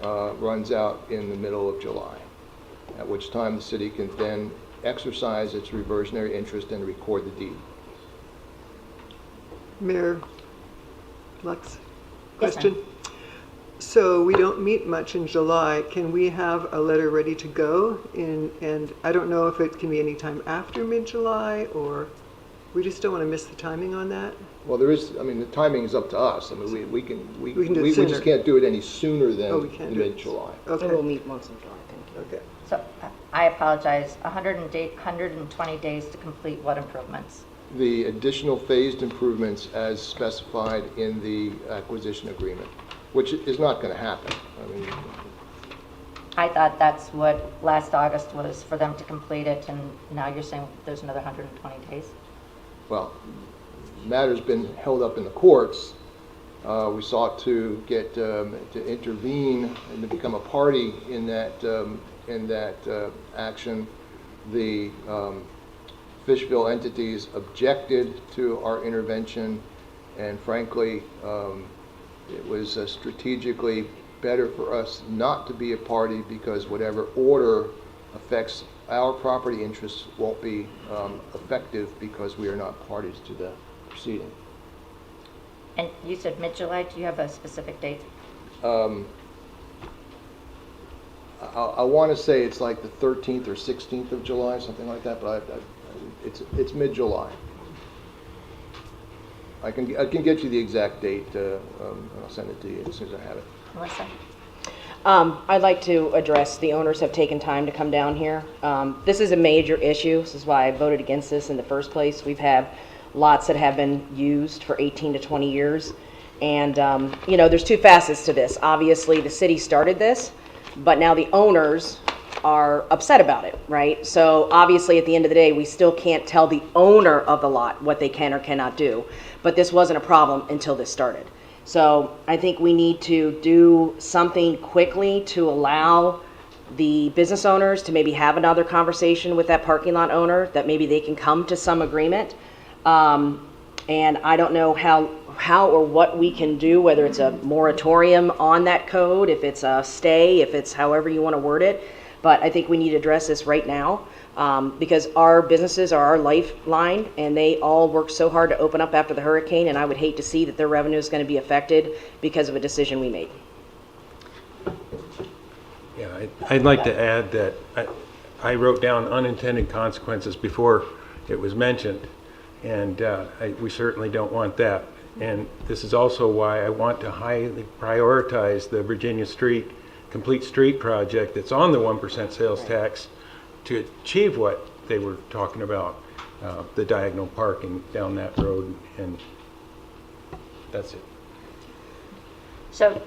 runs out in the middle of July, at which time the city can then exercise its reversionary interest and record the deed.
Mayor Lux, question? So we don't meet much in July. Can we have a letter ready to go? And I don't know if it can be any time after mid-July, or we just don't want to miss the timing on that.
Well, there is, I mean, the timing is up to us. I mean, we
do it
we
sooner.
just can't do it any sooner than
We can't do it.
mid-July.
Okay.
We'll meet once in July, thank you.
Okay.
So I apologize, 120 days to complete what improvements?
The additional phased improvements as specified in the acquisition agreement, which is not going to happen. I mean,
I thought that's what last August was, for them to complete it, and now you're saying there's another 120 days?
well, the matter's been held up in the courts. We sought to get to intervene and to become a party in that action. The Fishville entities objected to our intervention, and frankly, it was strategically better for us not to be a party, because whatever order affects our property interests won't be effective because we are not parties to the proceeding.
And you said mid-July. Do you have a specific date?
I want to say it's like the 13th or 16th of July, something like that, but it's mid-July. I can get you the exact date, and I'll send it to you as soon as I have it.
Melissa?
I'd like to address, the owners have taken time to come down here. This is a major issue. This is why I voted against this in the first place. We've had lots that have been used for 18 to 20 years. And, you know, there's two facets to this. Obviously, the city started this, but now the owners are upset about it, right? So obviously, at the end of the day, we still can't tell the owner of the lot what they can or cannot do. But this wasn't a problem until this started. So I think we need to do something quickly to allow the business owners to maybe have another conversation with that parking lot owner, that maybe they can come to some agreement. And I don't know how or what we can do, whether it's a moratorium on that code, if it's a stay, if it's however you want to word it. But I think we need to address this right now. because our businesses are our lifeline, and they all worked so hard to open up after the hurricane, and I would hate to see that their revenue is going to be affected because of a decision we made.
Yeah, I'd like to add that I wrote down unintended consequences before it was mentioned, and we certainly don't want that. And this is also why I want to highly prioritize the Virginia Street Complete Street project that's on the 1% sales tax to achieve what they were talking about, the diagonal parking down that road, and that's it.
So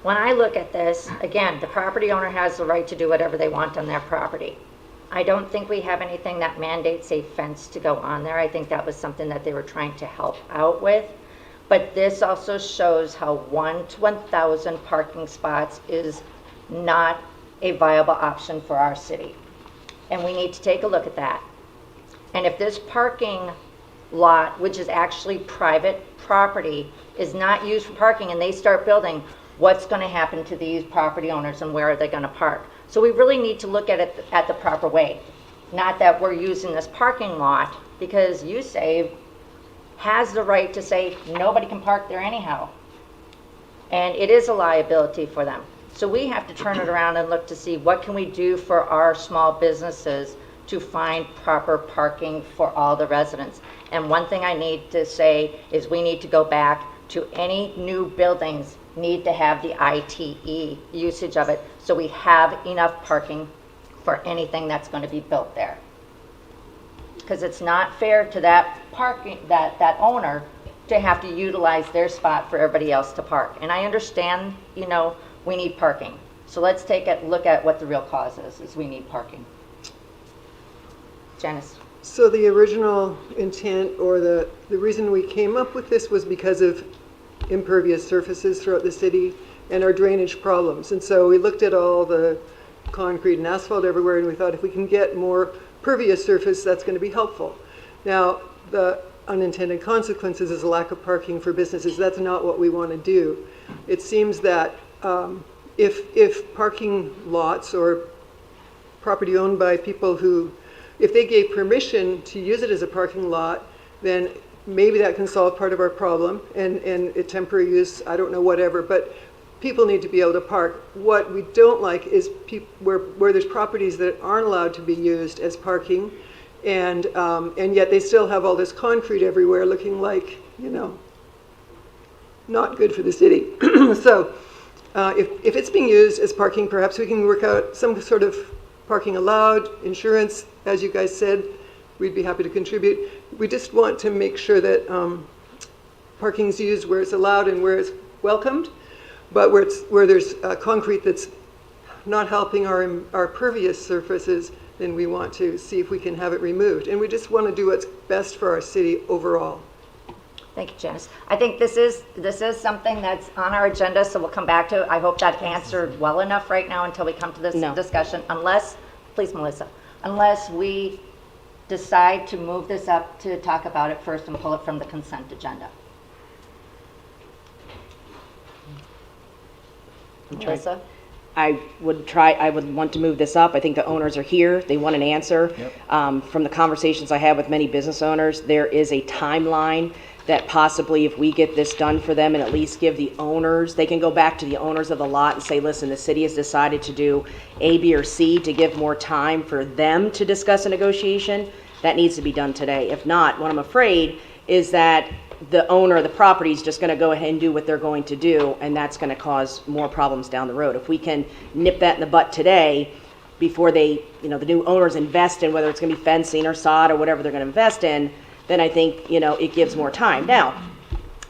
when I look at this, again, the property owner has the right to do whatever they want on their property. I don't think we have anything that mandates a fence to go on there. I think that was something that they were trying to help out with. But this also shows how 1 to 1,000 parking spots is not a viable option for our city. And we need to take a look at that. And if this parking lot, which is actually private property, is not used for parking and they start building, what's going to happen to these property owners and where are they going to park? So we really need to look at it at the proper way. Not that we're using this parking lot, because USAVE has the right to say nobody can park there anyhow. And it is a liability for them. So we have to turn it around and look to see what can we do for our small businesses to find proper parking for all the residents. And one thing I need to say is we need to go back to any new buildings need to have the ITE usage of it, so we have enough parking for anything that's going to be built there. Because it's not fair to that parking, that owner to have to utilize their spot for everybody else to park. And I understand, you know, we need parking. So let's take a look at what the real cause is we need parking. Janice.
So the original intent, or the reason we came up with this, was because of impervious surfaces throughout the city and our drainage problems. And so we looked at all the concrete and asphalt everywhere, and we thought if we can get more pervious surface, that's going to be helpful. Now, the unintended consequences is a lack of parking for businesses. That's not what we want to do. It seems that if parking lots or property owned by people who, if they gave permission to use it as a parking lot, then maybe that can solve part of our problem, and a temporary use, I don't know, whatever, but people need to be able to park. What we don't like is where there's properties that aren't allowed to be used as parking, and yet they still have all this concrete everywhere looking like, you know, not good for the city. So if it's being used as parking, perhaps we can work out some sort of parking allowed, insurance, as you guys said, we'd be happy to contribute. We just want to make sure that parking's used where it's allowed and where it's welcomed, but where there's concrete that's not helping our pervious surfaces, then we want to see if we can have it removed. And we just want to do what's best for our city overall.
Thank you, Janice. I think this is something that's on our agenda, so we'll come back to it. I hope that answered well enough right now until we come to this discussion. Unless, please, Melissa, unless we decide to move this up to talk about it first and pull it from the consent agenda. Melissa?
I would want to move this up. I think the owners are here. They want an answer. Yep. From the conversations I had with many business owners, there is a timeline that possibly if we get this done for them and at least give the owners, they can go back to the owners of the lot and say, listen, the city has decided to do A, B, or C to give more time for them to discuss a negotiation. That needs to be done today. If not, what I'm afraid is that the owner of the property is just going to go ahead and do what they're going to do, and that's going to cause more problems down the road. If we can nip that in the butt today before they, you know, the new owners invest in whether it's going to be fencing or sod or whatever they're going to invest in, then I think, you know, it gives more time. Now,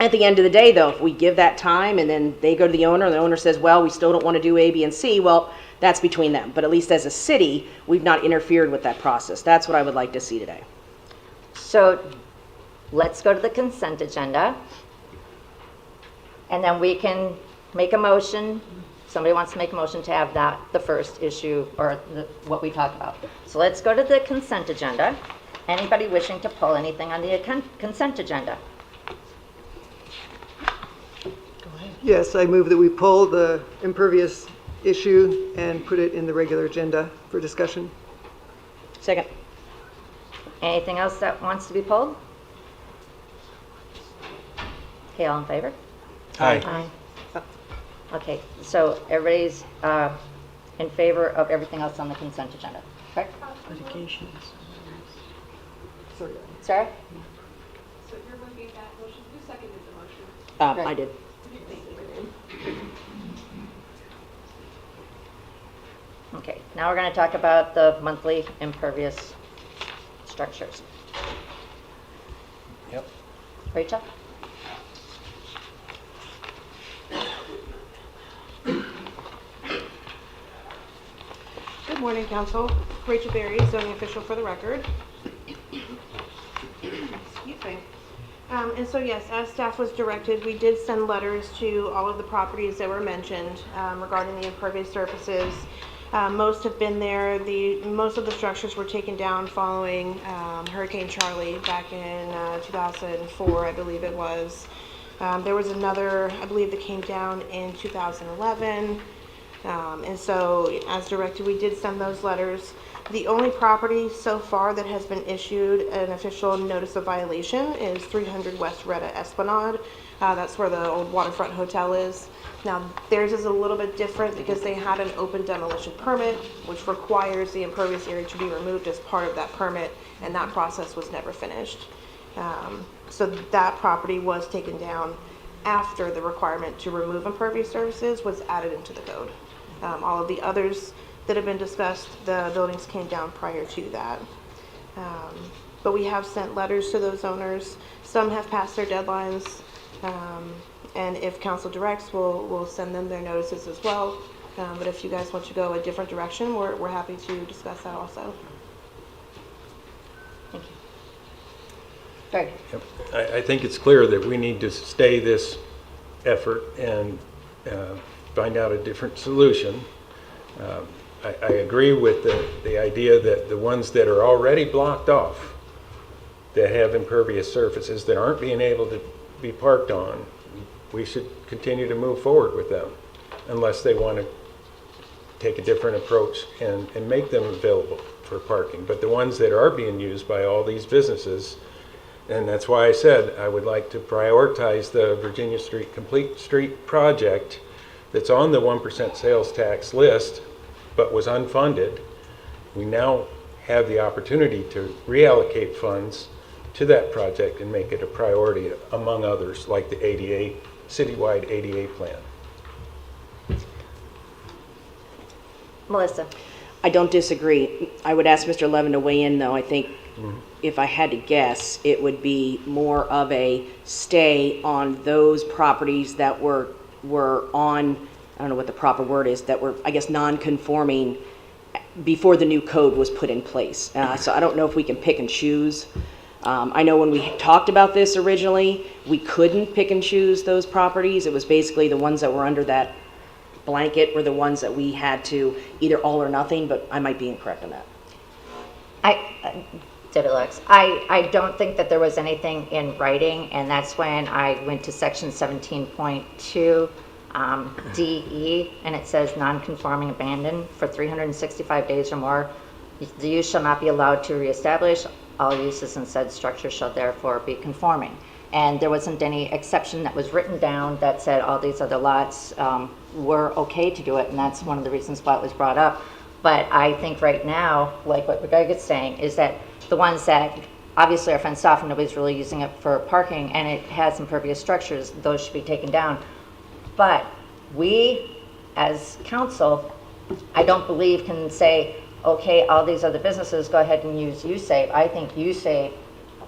at the end of the day, though, if we give that time and then they go to the owner and the owner says, well, we still don't want to do A, B, and C, well, that's between them. But at least as a city, we've not interfered with that process. That's what I would like to see today.
So let's go to the consent agenda, and then we can make a motion. Somebody wants to make a motion to have that the first issue or what we talked about. So let's go to the consent agenda. Anybody wishing to pull anything on the consent agenda?
Yes, I move that we pull the impervious issue and put it in the regular agenda for discussion.
Second.
Anything else that wants to be pulled? Okay, all in favor?
Aye.
Okay, so everybody's in favor of everything else on the consent agenda, correct?
Litigation.
Sarah?
So you're looking at that motion, who seconded the motion?
I did.
Okay, now we're going to talk about the monthly impervious structures.
Yep.
Rachel?
Good morning, council. Rachel Berry, zoning official for the record. Excuse me. And so yes, as staff was directed, we did send letters to all of the properties that were mentioned regarding the impervious surfaces. Most have been there. Most of the structures were taken down following Hurricane Charlie back in 2004, I believe it was. There was another, I believe, that came down in 2011. And so, as directed, we did send those letters. The only property so far that has been issued an official notice of violation is 300 West Retta Esplanade. That's where the old waterfront hotel is. Now, theirs is a little bit different because they had an open demolition permit, which requires the impervious area to be removed as part of that permit, and that process was never finished. So that property was taken down after the requirement to remove impervious surfaces was added into the code. All of the others that have been discussed, the buildings came down prior to that. But we have sent letters to those owners. Some have passed their deadlines. And if council directs, we'll send them their notices as well. But if you guys want to go a different direction, we're happy to discuss that also.
Thank you. Greg?
Yep. I think it's clear that we need to stay this effort and find out a different solution. I agree with the idea that the ones that are already blocked off, that have impervious surfaces that aren't being able to be parked on, we should continue to move forward with them unless they want to take a different approach and make them available for parking. But the ones that are being used by all these businesses, and that's why I said I would like to prioritize the Virginia Street Complete Street project that's on the 1% sales tax list but was unfunded. We now have the opportunity to reallocate funds to that project and make it a priority among others, like the ADA, citywide ADA plan.
Melissa?
I don't disagree. I would ask Mr. Levin to weigh in, though. I think if I had to guess, it would be more of a stay on those properties that were on, I don't know what the proper word is, that were, I guess, non-conforming before the new code was put in place. So I don't know if we can pick and choose. I know when we talked about this originally, we couldn't pick and choose those properties. It was basically the ones that were under that blanket were the ones that we had to either all or nothing, but I might be incorrect on that.
Debbie Lux, I don't think that there was anything in writing, and that's when I went to section 17.2 DE, and it says non-conforming abandoned for 365 days or more. The use shall not be allowed to reestablish. All uses in said structure shall therefore be conforming. And there wasn't any exception that was written down that said all these other lots were okay to do it, and that's one of the reasons why it was brought up. But I think right now, like what Greg is saying, is that the ones that obviously are fenced off and nobody's really using it for parking and it has impervious structures, those should be taken down. But we, as council, I don't believe can say, okay, all these other businesses, go ahead and use USAVE. I think USAVE,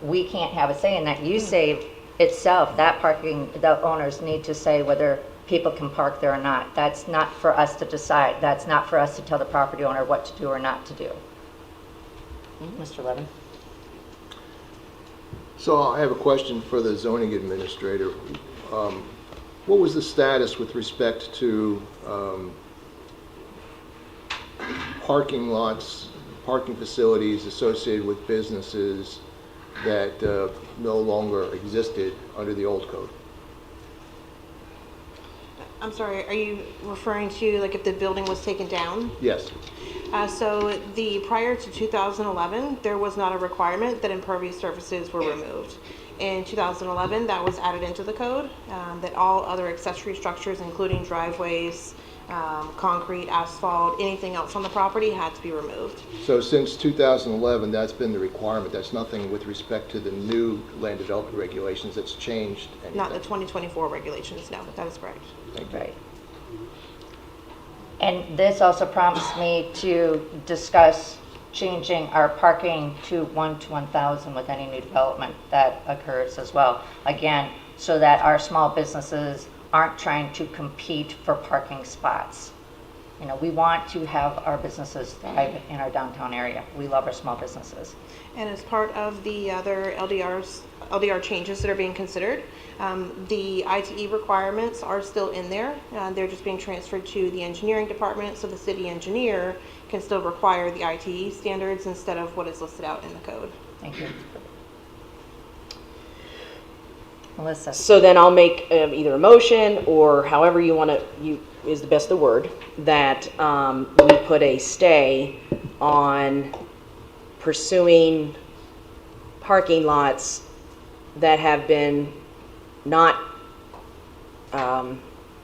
we can't have a say in that. USAVE itself, that parking, the owners need to say whether people can park there or not. That's not for us to decide. That's not for us to tell the property owner what to do or not to do. Mr. Levin?
So I have a question for the zoning administrator. What was the status with respect to parking lots, parking facilities associated with businesses that no longer existed under the old code?
I'm sorry, are you referring to like if the building was taken down?
Yes.
So prior to 2011, there was not a requirement that impervious surfaces were removed. In 2011, that was added into the code, that all other accessory structures, including driveways, concrete, asphalt, anything else on the property had to be removed.
So since 2011, that's been the requirement. That's nothing with respect to the new land development regulations that's changed anything?
Not the 2024 regulations, no, that is correct.
Thank you.
Right. And this also prompts me to discuss changing our parking to 1 to 1,000 with any new development that occurs as well. Again, so that our small businesses aren't trying to compete for parking spots. You know, we want to have our businesses thrive in our downtown area. We love our small businesses.
And as part of the other LDR changes that are being considered, the ITE requirements are still in there. They're just being transferred to the engineering department, so the city engineer can still require the ITE standards instead of what is listed out in the code.
Thank you. Melissa.
So then I'll make either a motion or however you want to, is the best the word, that we put a stay on pursuing parking lots that have been not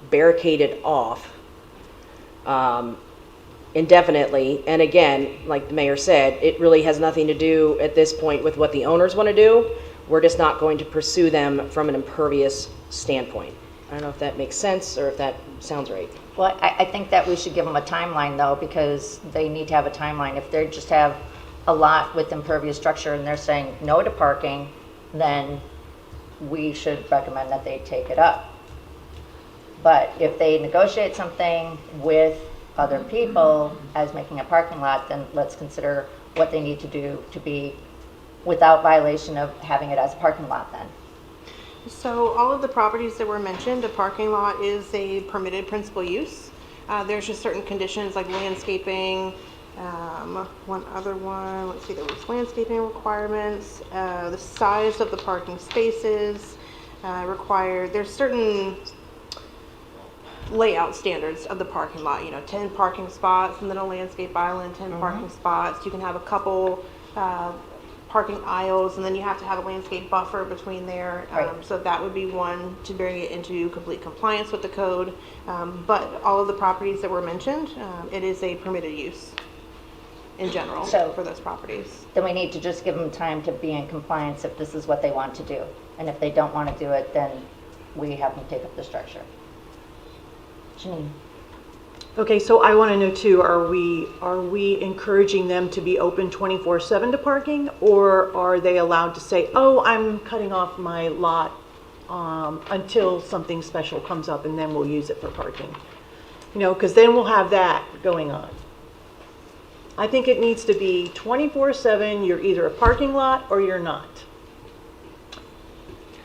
barricaded off indefinitely. And again, like the mayor said, it really has nothing to do at this point with what the owners want to do. We're just not going to pursue them from an impervious standpoint. I don't know if that makes sense or if that sounds right.
Well, I think that we should give them a timeline though, because they need to have a timeline. If they just have a lot with impervious structure and they're saying no to parking, then we should recommend that they take it up. But if they negotiate something with other people as making a parking lot, then let's consider what they need to do to be without violation of having it as a parking lot then.
So all of the properties that were mentioned, a parking lot is a permitted principal use. There's just certain conditions like landscaping, one other one, let's see, there was landscaping requirements, the size of the parking spaces required, there's certain layout standards of the parking lot, 10 parking spots and then a landscape island, 10 parking spots. You can have a couple parking aisles, and then you have to have a landscape buffer between there. So that would be one to bring it into complete compliance with the code. But all of the properties that were mentioned, it is a permitted use in general for those properties.
Then we need to just give them time to be in compliance if this is what they want to do. And if they don't want to do it, then we have them take up the structure. Janine.
Okay, so I want to know too, are we encouraging them to be open 24/7 to parking, or are they allowed to say, oh, I'm cutting off my lot until something special comes up and then we'll use it for parking? Because then we'll have that going on. I think it needs to be 24/7, you're either a parking lot or you're not.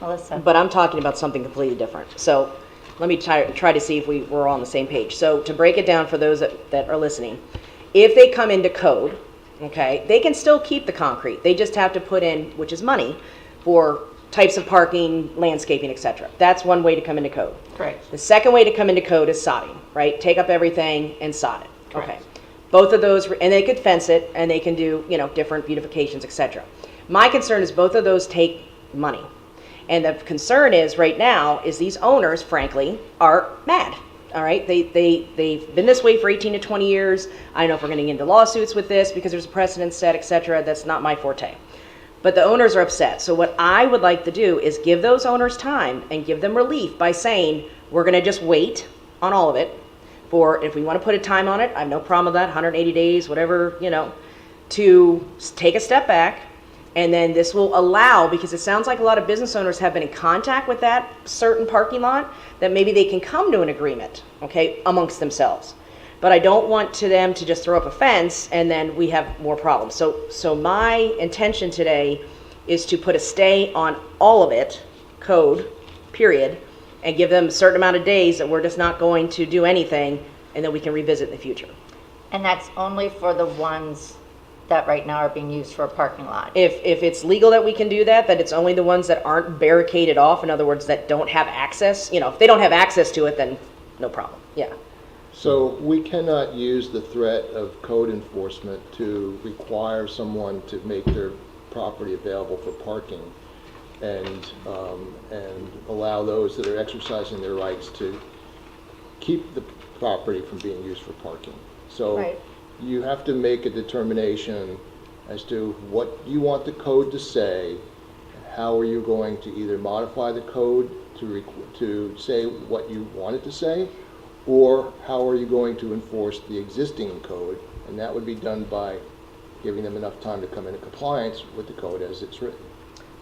Melissa.
But I'm talking about something completely different. So let me try to see if we're all on the same page. So to break it down for those that are listening, if they come into code, okay, they can still keep the concrete. They just have to put in, which is money, for types of parking, landscaping, etc. That's one way to come into code.
Correct.
The second way to come into code is sodding, right? Take up everything and sod it.
Correct.
Okay. Both of those, and they could fence it, and they can do, different beautifications, etc. My concern is both of those take money. And the concern is right now is these owners, frankly, are mad. All right, they've been this way for 18 to 20 years. I don't know if we're going to get into lawsuits with this because there's a precedent set, etc. That's not my forte. But the owners are upset. So what I would like to do is give those owners time and give them relief by saying we're going to just wait on all of it. For if we want to put a time on it, I have no problem with that, 180 days, whatever, to take a step back. And then this will allow, because it sounds like a lot of business owners have been in contact with that certain parking lot, that maybe they can come to an agreement, okay, amongst themselves. But I don't want them to just throw up a fence and then we have more problems. So my intention today is to put a stay on all of it, code, period, and give them a certain amount of days that we're just not going to do anything, and then we can revisit in the future.
And that's only for the ones that right now are being used for a parking lot.
If it's legal that we can do that it's only the ones that aren't barricaded off, in other words, that don't have access, if they don't have access to it, then no problem, yeah.
So we cannot use the threat of code enforcement to require someone to make their property available for parking and allow those that are exercising their rights to keep the property from being used for parking. So
Right.
you have to make a determination as to what you want the code to say. How are you going to either modify the code to say what you want it to say, or how are you going to enforce the existing code? And that would be done by giving them enough time to come into compliance with the code as it's written.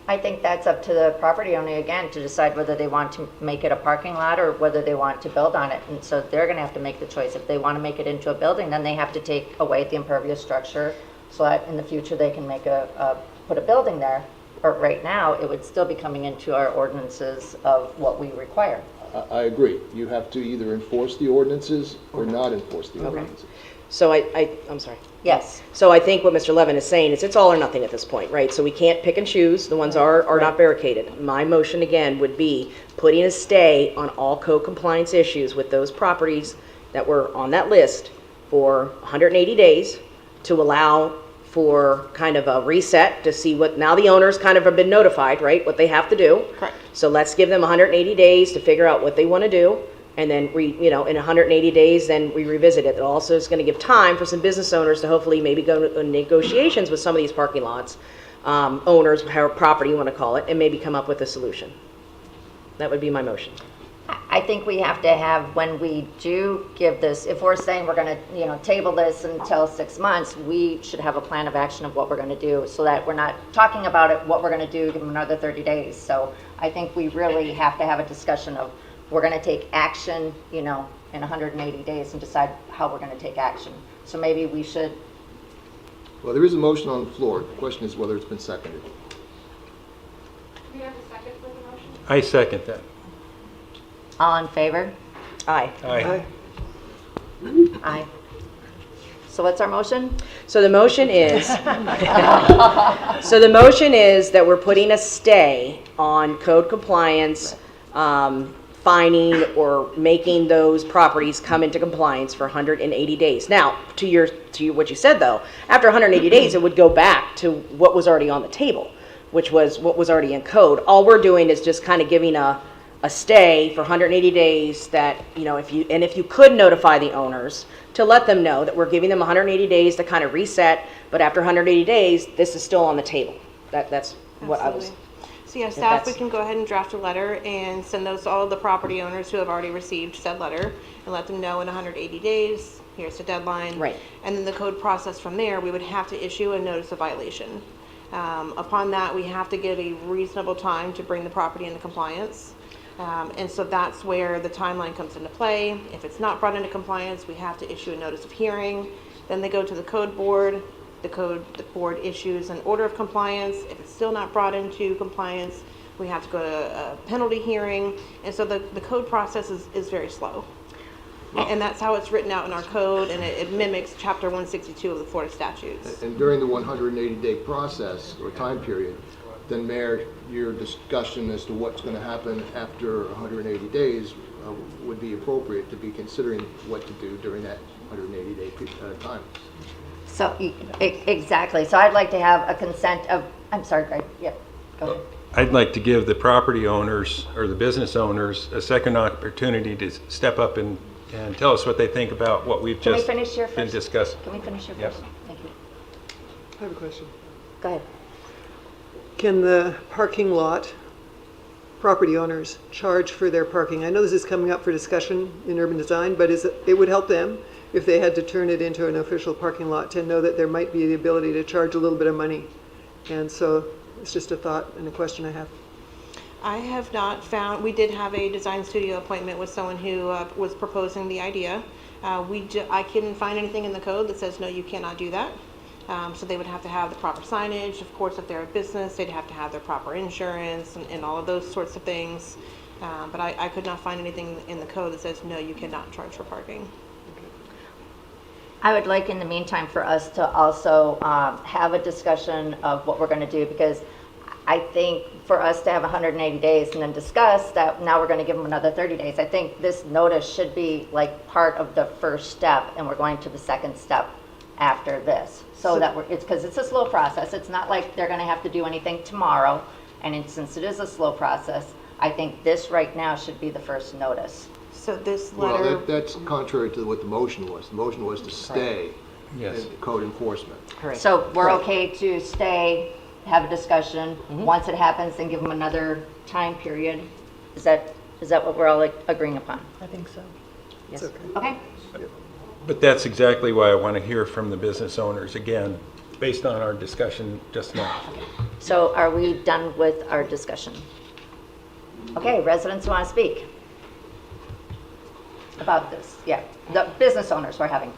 I think that's up to the property owner again to decide whether they want to make it a parking lot or whether they want to build on it. And so they're going to have to make the choice. If they want to make it into a building, then they have to take away the impervious structure so that in the future they can make put a building there. But right now, it would still be coming into our ordinances of what we require.
I agree. You have to either enforce the ordinances or not enforce the ordinances.
So I'm sorry.
Yes.
So I think what Mr. Levin is saying is it's all or nothing at this point, right? So we can't pick and choose. The ones are not barricaded. My motion again would be putting a stay on all code compliance issues with those properties that were on that list for 180 days to allow for kind of a reset to see what, now the owners kind of have been notified, right, what they have to do.
Correct.
So let's give them 180 days to figure out what they want to do. And then in 180 days, then we revisit it. It also is going to give time for some business owners to hopefully maybe go to negotiations with some of these parking lots, owners, however property you want to call it, and maybe come up with a solution. That would be my motion.
I think we have to have, when we do give this, if we're saying we're going to, table this until 6 months, we should have a plan of action of what we're going to do so that we're not talking about it, what we're going to do, give them another 30 days. So I think we really have to have a discussion of, we're going to take action, in 180 days and decide how we're going to take action. So maybe we should.
Well, there is a motion on the floor. The question is whether it's been seconded.
Do we have a second for the motion?
I second that.
All in favor?
Aye.
Aye.
Aye. So what's our motion?
So the motion is, that we're putting a stay on code compliance, finding or making those properties come into compliance for 180 days. Now, to what you said though, after 180 days, it would go back to what was already on the table, which was what was already in code. All we're doing is just kind of giving a stay for 180 days that, if you could notify the owners to let them know that we're giving them 180 days to kind of reset, but after 180 days, this is still on the table. That's what I was.
Absolutely. So yeah, staff, we can go ahead and draft a letter and send those to all of the property owners who have already received said letter and let them know in 180 days, here's the deadline.
Right.
And then the code process from there, we would have to issue a notice of violation. Upon that, we have to give a reasonable time to bring the property into compliance. And so that's where the timeline comes into play. If it's not brought into compliance, we have to issue a notice of hearing. Then they go to the code board. The board issues an order of compliance. If it's still not brought into compliance, we have to go to a penalty hearing. And so the code process is very slow. And that's how it's written out in our code, and it mimics Chapter 162 of the Florida statutes.
And during the 180-day process or time period, then Mayor, your discussion as to what's going to happen after 180 days would be appropriate to be considering what to do during that 180-day time.
So, exactly. So I'd like to have a consent of, I'm sorry, Greg. Yep, go ahead.
I'd like to give the property owners or the business owners a second opportunity to step up and tell us what they think about what we've just been discussing.
Can we finish your
Yep.
first? Thank you.
I have a question.
Go ahead.
Can the parking lot property owners charge for their parking? I know this is coming up for discussion in urban design, but it would help them if they had to turn it into an official parking lot to know that there might be the ability to charge a little bit of money. And so it's just a thought and a question I have.
I have not found, we did have a design studio appointment with someone who was proposing the idea. I couldn't find anything in the code that says, no, you cannot do that. So they would have to have the proper signage. Of course, if they're a business, they'd have to have their proper insurance and all of those sorts of things. But I could not find anything in the code that says, no, you cannot charge for parking.
I would like in the meantime for us to also have a discussion of what we're going to do, because I think for us to have 180 days and then discuss that now we're going to give them another 30 days, I think this notice should be like part of the first step, and we're going to the second step after this. So that it's because it's a slow process. It's not like they're going to have to do anything tomorrow. And since it is a slow process, I think this right now should be the first notice.
So this
Well,
letter,
that's contrary to what the motion was. The motion was to stay in code enforcement.
So we're okay to stay, have a discussion. Once it happens, then give them another time period. Is that what we're all agreeing upon?
I think so.
Yes. Okay.
But that's exactly why I want to hear from the business owners again, based on our discussion just now.
So are we done with our discussion? Okay, residents who want to speak about this. Yeah, the business owners we're having.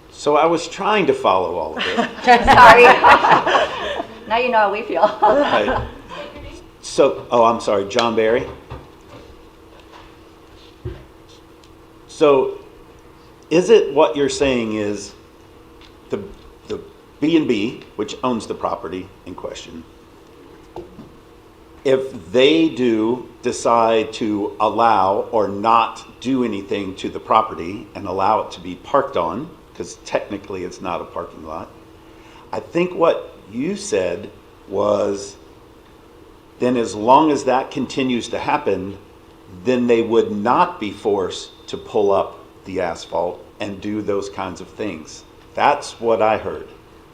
So I was trying to follow all of it.
Sorry. Now you know how we feel.
Right. So, I'm sorry, John Barry. So, is it what you're saying is the B&B, which owns the property in question, if they do decide to allow or not do anything to the property and allow it to be parked on, because technically it's not a parking lot, I think what you said was then as long as that continues to happen, then they would not be forced to pull up the asphalt and do those kinds of things. That's what I heard.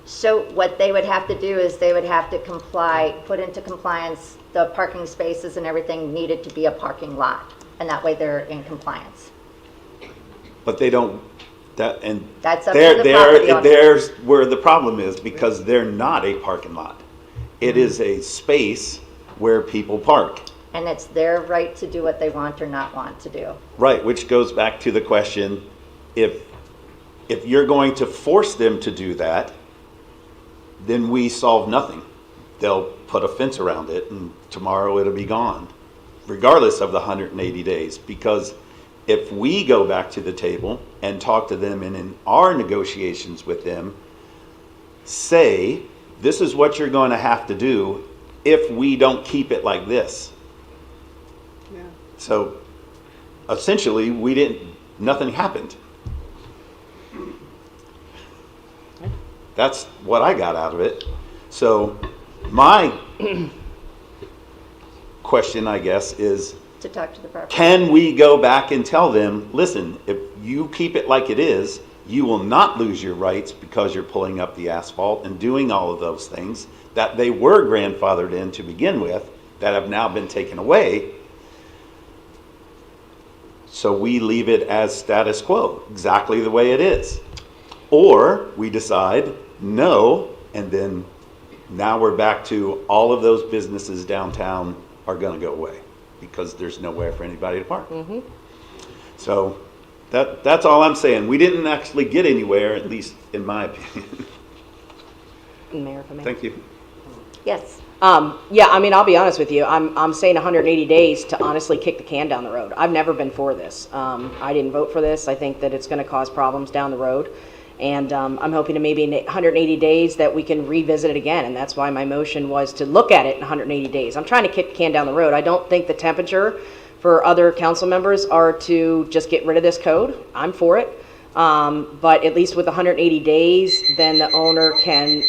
So what they would have to do is they would have to put into compliance the parking spaces and everything needed to be a parking lot. And that way they're in compliance.
But they don't, that's
up to the property owner.
there's where the problem is, because they're not a parking lot. It is a space where people park.
And it's their right to do what they want or not want to do.
Right, which goes back to the question, if you're going to force them to do that, then we solve nothing. They'll put a fence around it and tomorrow it'll be gone, regardless of the 180 days. Because if we go back to the table and talk to them and in our negotiations with them, say, this is what you're going to have to do if we don't keep it like this.
Yeah.
So essentially, nothing happened. That's what I got out of it. So my question, I guess, is
To talk to the property.
can we go back and tell them, listen, if you keep it like it is, you will not lose your rights because you're pulling up the asphalt and doing all of those things that they were grandfathered in to begin with that have now been taken away. So we leave it as status quo, exactly the way it is. Or we decide no, and then now we're back to all of those businesses downtown are going to go away because there's nowhere for anybody to park. So that's all I'm saying. We didn't actually get anywhere, at least in my opinion.
Mayor, if I may.
Thank you.
Yes.
Yeah, I mean, I'll be honest with you. I'm saying 180 days to honestly kick the can down the road. I've never been for this. I didn't vote for this. I think that it's going to cause problems down the road. And I'm hoping to maybe in 180 days that we can revisit it again. And that's why my motion was to look at it in 180 days. I'm trying to kick the can down the road. I don't think the temperature for other council members are to just get rid of this code. I'm for it. But at least with 180 days, then the owner can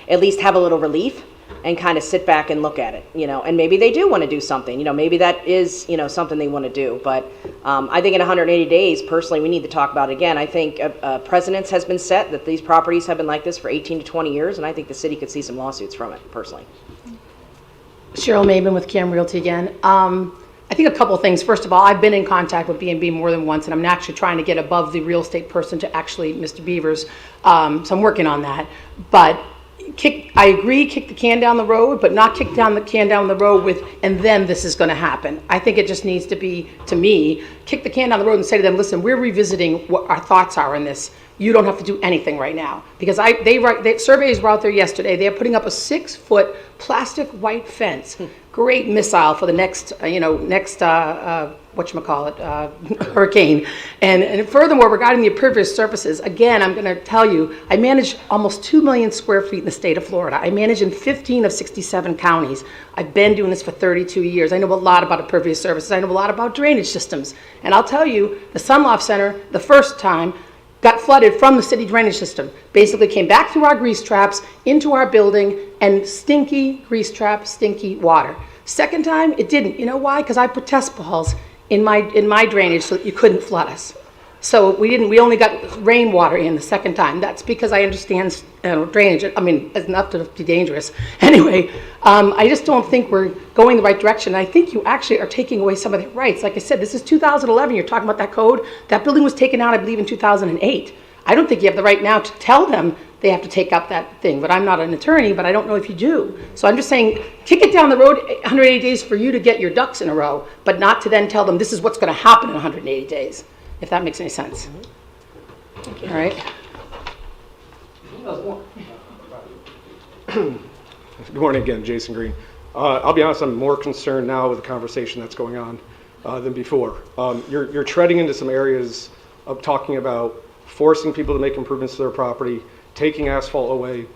at least have a little relief and kind of sit back and look at it, and maybe they do want to do something, maybe that is, something they want to do. But I think in 180 days, personally, we need to talk about it again. I think precedence has been set that these properties have been like this for 18 to 20 years, and I think the city could see some lawsuits from it, personally.
Cheryl Maben with Cam Realty again. I think a couple of things. First of all, I've been in contact with B&B more than once, and I'm actually trying to get above the real estate person to actually Mr. Beavers. So I'm working on that. But I agree, kick the can down the road, but not kick down the can down the road with, and then this is going to happen. I think it just needs to be, to me, kick the can down the road and say to them, listen, we're revisiting what our thoughts are in this. You don't have to do anything right now. Because surveys were out there yesterday. They're putting up a 6-foot plastic white fence. Great missile for the next hurricane. And furthermore, regarding the impervious surfaces, again, I'm going to tell you, I manage almost 2 million square feet in the state of Florida. I manage in 15 of 67 counties. I've been doing this for 32 years. I know a lot about impervious surfaces. I know a lot about drainage systems. And I'll tell you, the Sunloft Center, the first time, got flooded from the city drainage system. Basically came back through our grease traps into our building, and stinky grease trap, stinky water. Second time, it didn't. You know why? Because I put test balls in my drainage so that you couldn't flood us. So we only got rainwater in the second time. That's because I understand drainage. I mean, it's enough to be dangerous. Anyway, I just don't think we're going the right direction. I think you actually are taking away some of their rights. Like I said, this is 2011. You're talking about that code. That building was taken out, I believe, in 2008. I don't think you have the right now to tell them they have to take up that thing. But I'm not an attorney, but I don't know if you do. So I'm just saying, kick it down the road 180 days for you to get your ducks in a row, but not to then tell them this is what's going to happen in 180 days, if that makes any sense. All right.
Good morning again, Jason Green. I'll be honest, I'm more concerned now with the conversation that's going on than before. You're treading into some areas of talking about forcing people to make improvements to their property, taking asphalt away.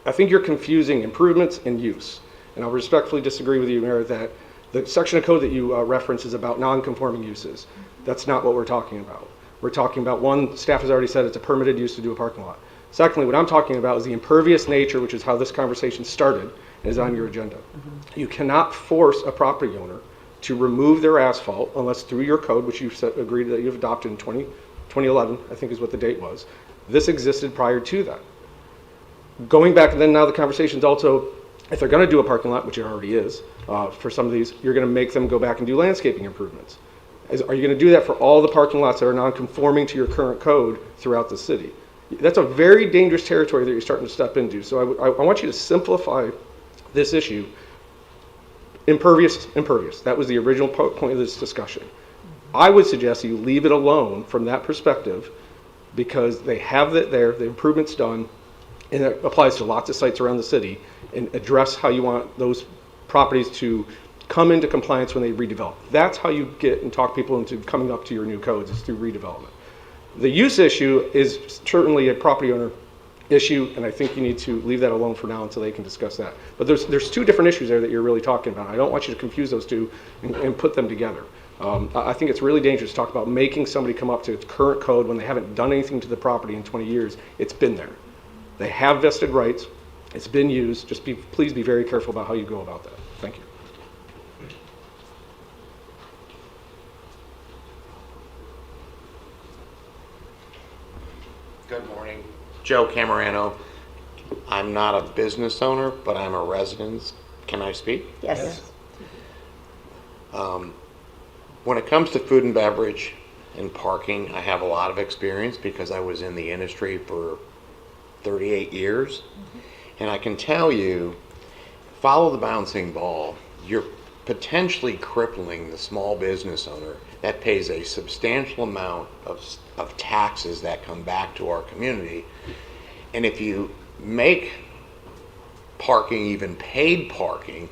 I think you're confusing improvements and use. And I'll respectfully disagree with you, Mayor, that the section of code that you reference is about non-conforming uses. That's not what we're talking about. We're talking about, one, staff has already said it's a permitted use to do a parking lot. Secondly, what I'm talking about is the impervious nature, which is how this conversation started, and is on your agenda. You cannot force a property owner to remove their asphalt unless through your code, which you've agreed that you've adopted in 2011, I think is what the date was. This existed prior to that. Going back, and then now the conversation's also, if they're going to do a parking lot, which it already is, for some of these, you're going to make them go back and do landscaping improvements. Are you going to do that for all the parking lots that are non-conforming to your current code throughout the city? That's a very dangerous territory that you're starting to step into. So I want you to simplify this issue. Impervious. That was the original point of this discussion. I would suggest you leave it alone from that perspective, because they have it there, the improvement's done, and it applies to lots of sites around the city, and address how you want those properties to come into compliance when they redevelop. That's how you get and talk people into coming up to your new codes, is through redevelopment. The use issue is certainly a property owner issue, and I think you need to leave that alone for now until they can discuss that. But there's two different issues there that you're really talking about. I don't want you to confuse those two and put them together. I think it's really dangerous to talk about making somebody come up to its current code when they haven't done anything to the property in 20 years. It's been there. They have vested rights. It's been used. Just please be very careful about how you go about that. Thank you.
Good morning. Joe Camerano. I'm not a business owner, but I'm a resident. Can I speak?
Yes.
When it comes to food and beverage and parking, I have a lot of experience because I was in the industry for 38 years. And I can tell you, follow the bouncing ball. You're potentially crippling the small business owner that pays a substantial amount of taxes that come back to our community. And if you make parking, even paid parking,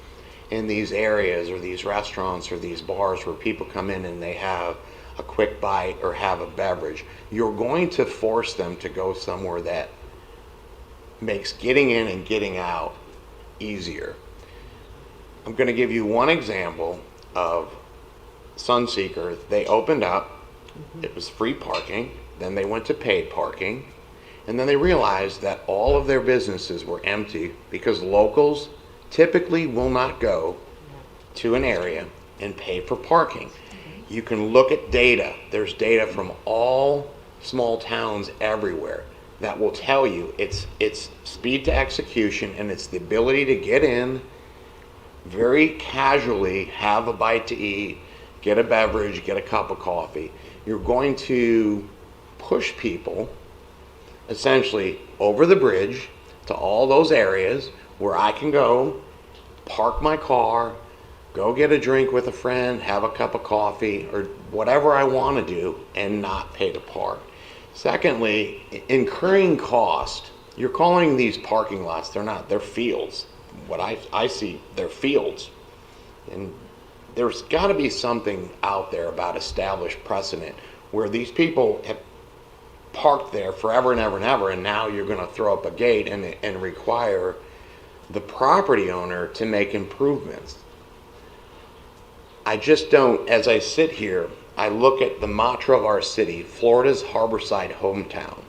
in these areas or these restaurants or these bars where people come in and they have a quick bite or have a beverage, you're going to force them to go somewhere that makes getting in and getting out easier. I'm going to give you one example of Sunseeker. They opened up, it was free parking, then they went to paid parking, and then they realized that all of their businesses were empty because locals typically will not go to an area and pay for parking. You can look at data. There's data from all small towns everywhere that will tell you it's speed to execution, and it's the ability to get in very casually, have a bite to eat, get a beverage, get a cup of coffee. You're going to push people essentially over the bridge to all those areas where I can go, park my car, go get a drink with a friend, have a cup of coffee, or whatever I want to do, and not pay to park. Secondly, incurring cost. You're calling these parking lots, they're not, they're fields. What I see, they're fields. And there's got to be something out there about established precedent where these people have parked there forever and ever and ever, and now you're going to throw up a gate and require the property owner to make improvements. I just don't, as I sit here, I look at the mantra of our city, Florida's Harborside hometown.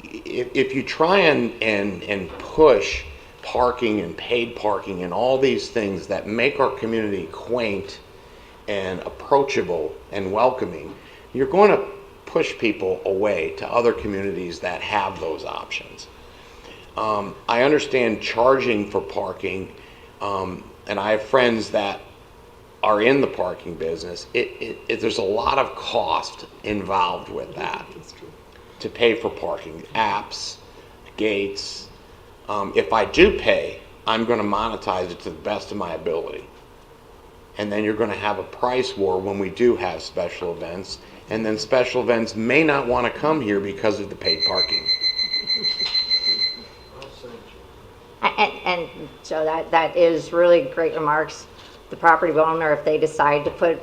If you try and push parking and paid parking and all these things that make our community quaint and approachable and welcoming, you're going to push people away to other communities that have those options. I understand charging for parking, and I have friends that are in the parking business. There's a lot of cost involved with that to pay for parking, apps, gates. If I do pay, I'm going to monetize it to the best of my ability. And then you're going to have a price war when we do have special events, and then special events may not want to come here because of the paid parking.
And so that is really great remarks. The property owner, if they decide to put,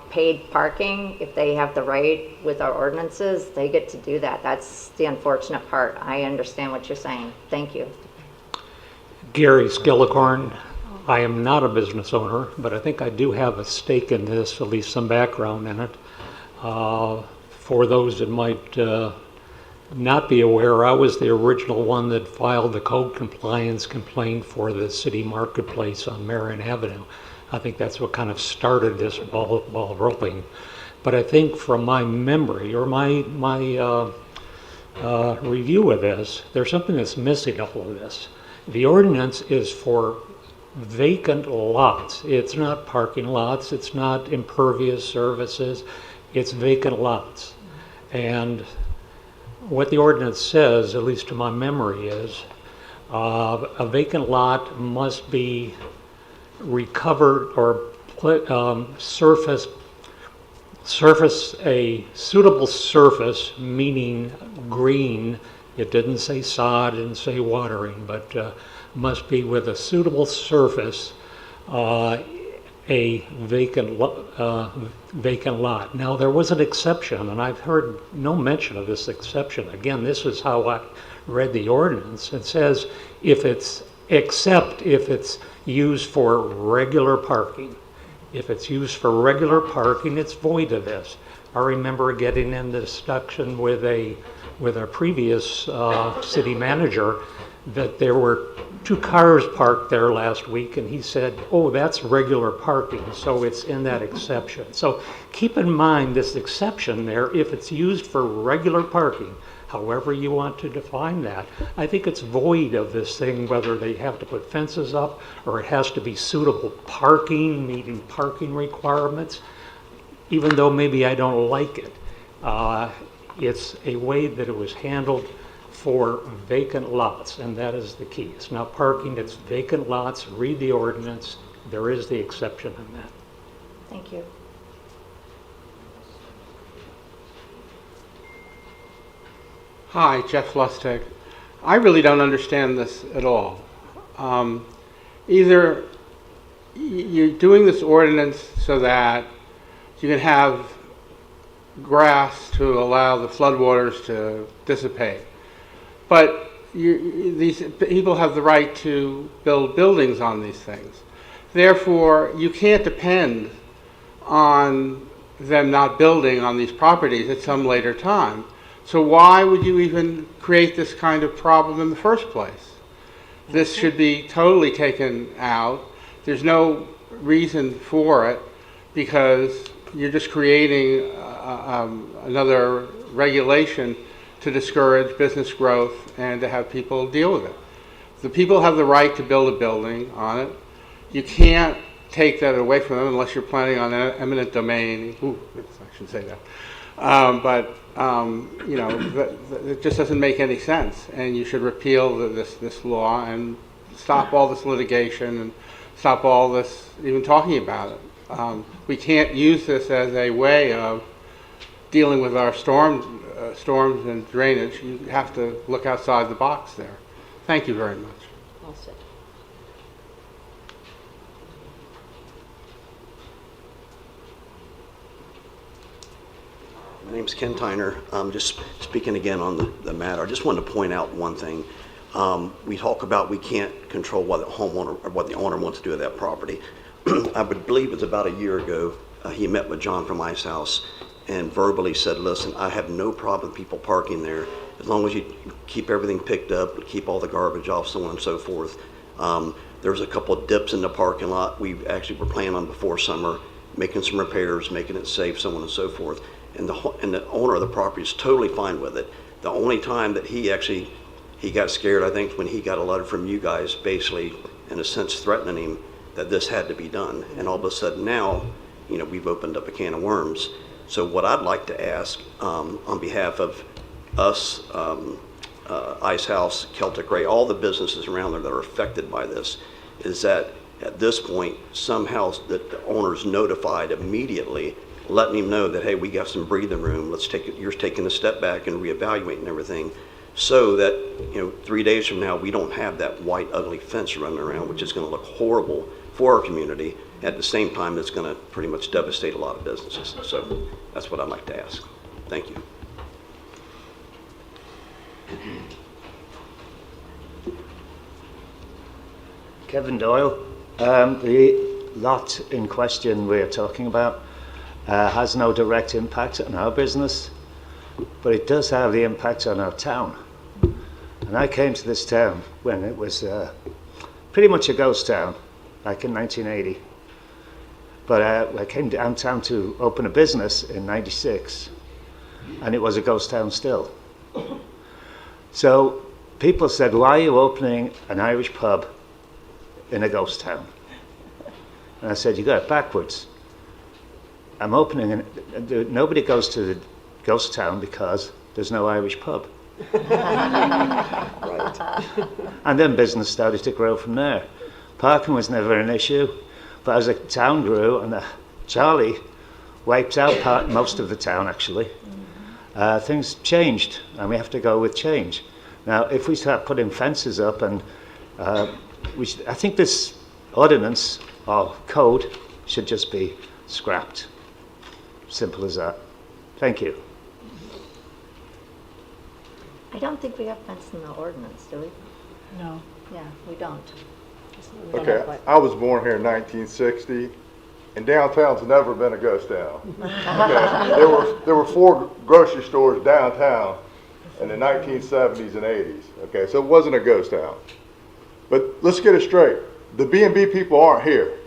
paid parking, if they have the right with our ordinances, they get to do that. That's the unfortunate part. I understand what you're saying. Thank you.
Gary Skillicorn. I am not a business owner, but I think I do have a stake in this, at least some background in it. For those that might not be aware, I was the original one that filed the code compliance complaint for the city marketplace on Marion Avenue. I think that's what kind of started this ball rolling. But I think from my memory or my review of this, there's something that's missing in all of this. The ordinance is for vacant lots. It's not parking lots. It's not impervious surfaces. It's vacant lots. And what the ordinance says, at least to my memory, is a vacant lot must be recovered or surface a suitable surface, meaning green. It didn't say sod, didn't say watering, but must be with a suitable surface, a vacant lot. Now there was an exception, and I've heard no mention of this exception. Again, this is how I read the ordinance. It says except if it's used for regular parking. If it's used for regular parking, it's void of this. I remember getting in discussion with a previous city manager that there were 2 cars parked there last week, and he said, oh, that's regular parking, so it's in that exception. So keep in mind this exception there, if it's used for regular parking, however you want to define that. I think it's void of this thing, whether they have to put fences up or it has to be suitable parking, meeting parking requirements, even though maybe I don't like it. It's a way that it was handled for vacant lots, and that is the key. It's not parking, it's vacant lots. Read the ordinance. There is the exception in that.
Thank you.
Hi, Jeff Lustig. I really don't understand this at all. Either you're doing this ordinance so that you can have grass to allow the floodwaters to dissipate, but these people have the right to build buildings on these things. Therefore, you can't depend on them not building on these properties at some later time. So why would you even create this kind of problem in the first place? This should be totally taken out. There's no reason for it because you're just creating another regulation to discourage business growth and to have people deal with it. The people have the right to build a building on it. You can't take that away from them unless you're planning on eminent domain. Ooh, I shouldn't say that. It just doesn't make any sense, and you should repeal this law and stop all this litigation and stop all this even talking about it. We can't use this as a way of dealing with our storms and drainage. You have to look outside the box there. Thank you very much.
Well said.
My name's Ken Tyner. Just speaking again on the matter, I just wanted to point out one thing. We talk about we can't control what the homeowner or what the owner wants to do with that property. I would believe it was about a year ago, he met with John from Ice House and verbally said, listen, I have no problem with people parking there as long as you keep everything picked up, keep all the garbage off, so on and so forth. There was a couple of dips in the parking lot. We actually were planning on before summer, making some repairs, making it safe, so on and so forth. And the owner of the property is totally fine with it. The only time that he got scared, I think, when he got a letter from you guys basically, in a sense, threatening him that this had to be done. And all of a sudden now, you know, we've opened up a can of worms. So what I'd like to ask on behalf of us, Ice House, Celtic Ray, all the businesses around there that are affected by this, is that at this point, somehow that the owner's notified immediately, letting him know that, hey, we got some breathing room. Let's take it. You're taking a step back and reevaluating everything, so that, you know, 3 days from now we don't have that white ugly fence running around, which is going to look horrible for our community. At the same time, it's going to pretty much devastate a lot of businesses. So that's what I'd like to ask. Thank you.
Kevin Doyle. The lot in question we're talking about has no direct impact on our business, but it does have the impact on our town. And I came to this town when it was pretty much a ghost town, back in 1980. But I came downtown to open a business in 96, and it was a ghost town still. So people said, why are you opening an Irish pub in a ghost town? And I said, you got it backwards. I'm opening, nobody goes to the ghost town because there's no Irish pub.
Right.
And then business started to grow from there. Parking was never an issue, but as the town grew, and Charlie wiped out most of the town actually, things changed, and we have to go with change. Now, if we start putting fences up, and I think this ordinance or code should just be scrapped. Simple as that. Thank you.
I don't think we have fence in the ordinance, do we?
No.
Yeah, we don't.
Okay, I was born here in 1960, and downtown's never been a ghost town. Okay, there were 4 grocery stores downtown in the 1970s and 80s. Okay, so it wasn't a ghost town. But let's get it straight. The B&B people aren't here.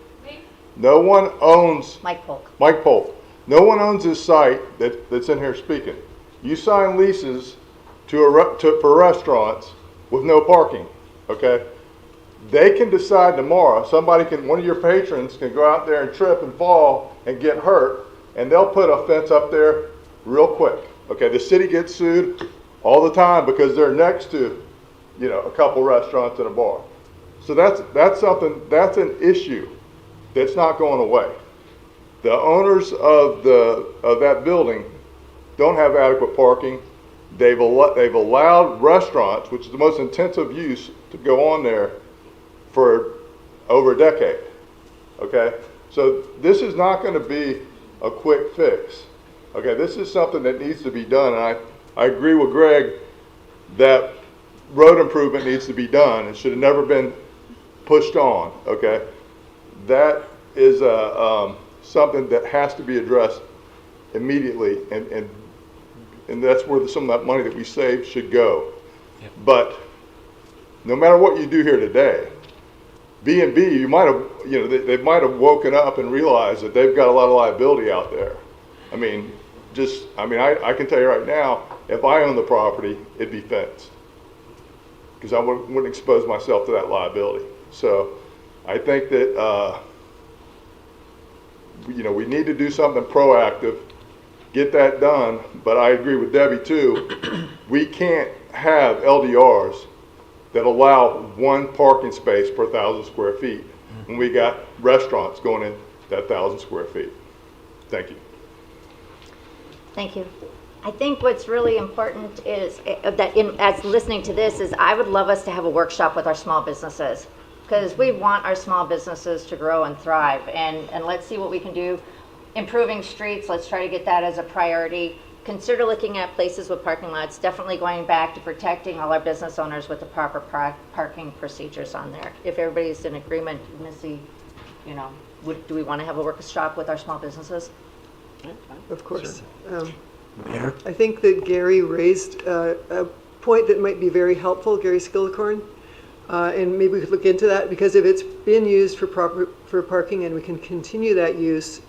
No one owns
Mike Polk.
Mike Polk. No one owns this site that's in here speaking. You sign leases for restaurants with no parking. Okay. They can decide tomorrow, one of your patrons can go out there and trip and fall and get hurt, and they'll put a fence up there real quick. Okay, the city gets sued all the time because they're next to, you know, a couple restaurants and a bar. So that's an issue that's not going away. The owners of that building don't have adequate parking. They've allowed restaurants, which is the most intensive use, to go on there for over a decade. Okay, so this is not going to be a quick fix. Okay, this is something that needs to be done, and I agree with Greg that road improvement needs to be done. It should have never been pushed on. Okay, that is something that has to be addressed immediately, and that's where some of that money that we saved should go. Yep. But no matter what you do here today, B&B, you might have, you know, they might have woken up and realized that they've got a lot of liability out there. I mean, I can tell you right now, if I owned the property, it'd be fenced, because I wouldn't expose myself to that liability. So I think that, you know, we need to do something proactive, get that done. But I agree with Debbie too. We can't have LDRs that allow 1 parking space per 1,000 square feet when we got restaurants going in that 1,000 square feet. Thank you.
Thank you. I think what's really important is that as listening to this is I would love us to have a workshop with our small businesses, because we want our small businesses to grow and thrive, and let's see what we can do improving streets, let's try to get that as a priority. Consider looking at places with parking lots, definitely going back to protecting all our business owners with the proper parking procedures on there. If everybody's in agreement, Missy, you know, do we want to have a workshop with our small businesses?
Of course.
Mayor?
I think that Gary raised a point that might be very helpful, Gary Skillicorn, and maybe we could look into that, because if it's been used for parking and we can continue that use,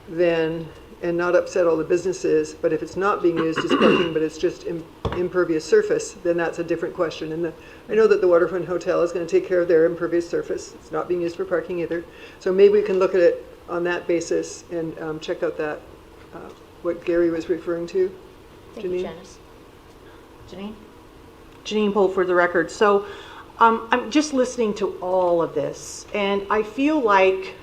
then, and not upset all the businesses, but if it's not being used as parking, but it's just impervious surface, then that's a different question. And I know that the Waterfront Hotel is going to take care of their impervious surface. It's not being used for parking either. So maybe we can look at it on that basis and check out that, what Gary was referring to.
Thank you, Janice. Janine?
Janine Pohl for the record. So I'm just listening to all of this, and I feel like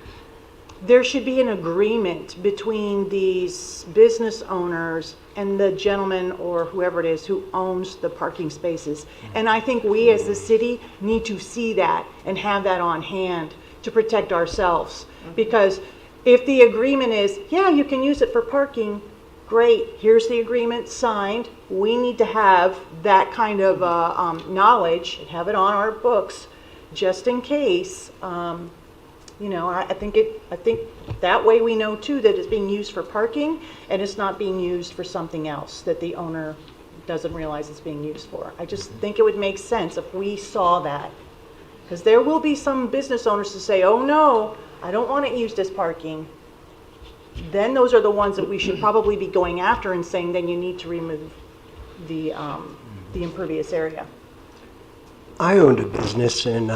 there should be an agreement between these business owners and the gentleman or whoever it is who owns the parking spaces. And I think we as the city need to see that and have that on hand to protect ourselves. Because if the agreement is, yeah, you can use it for parking, great, here's the agreement signed. We need to have that kind of knowledge, have it on our books, just in case. You know, I think that way we know too that it's being used for parking and it's not being used for something else that the owner doesn't realize it's being used for. I just think it would make sense if we saw that, because there will be some business owners to say, oh no, I don't want it used as parking. Then those are the ones that we should probably be going after and saying, then you need to remove the impervious area.
I owned a business in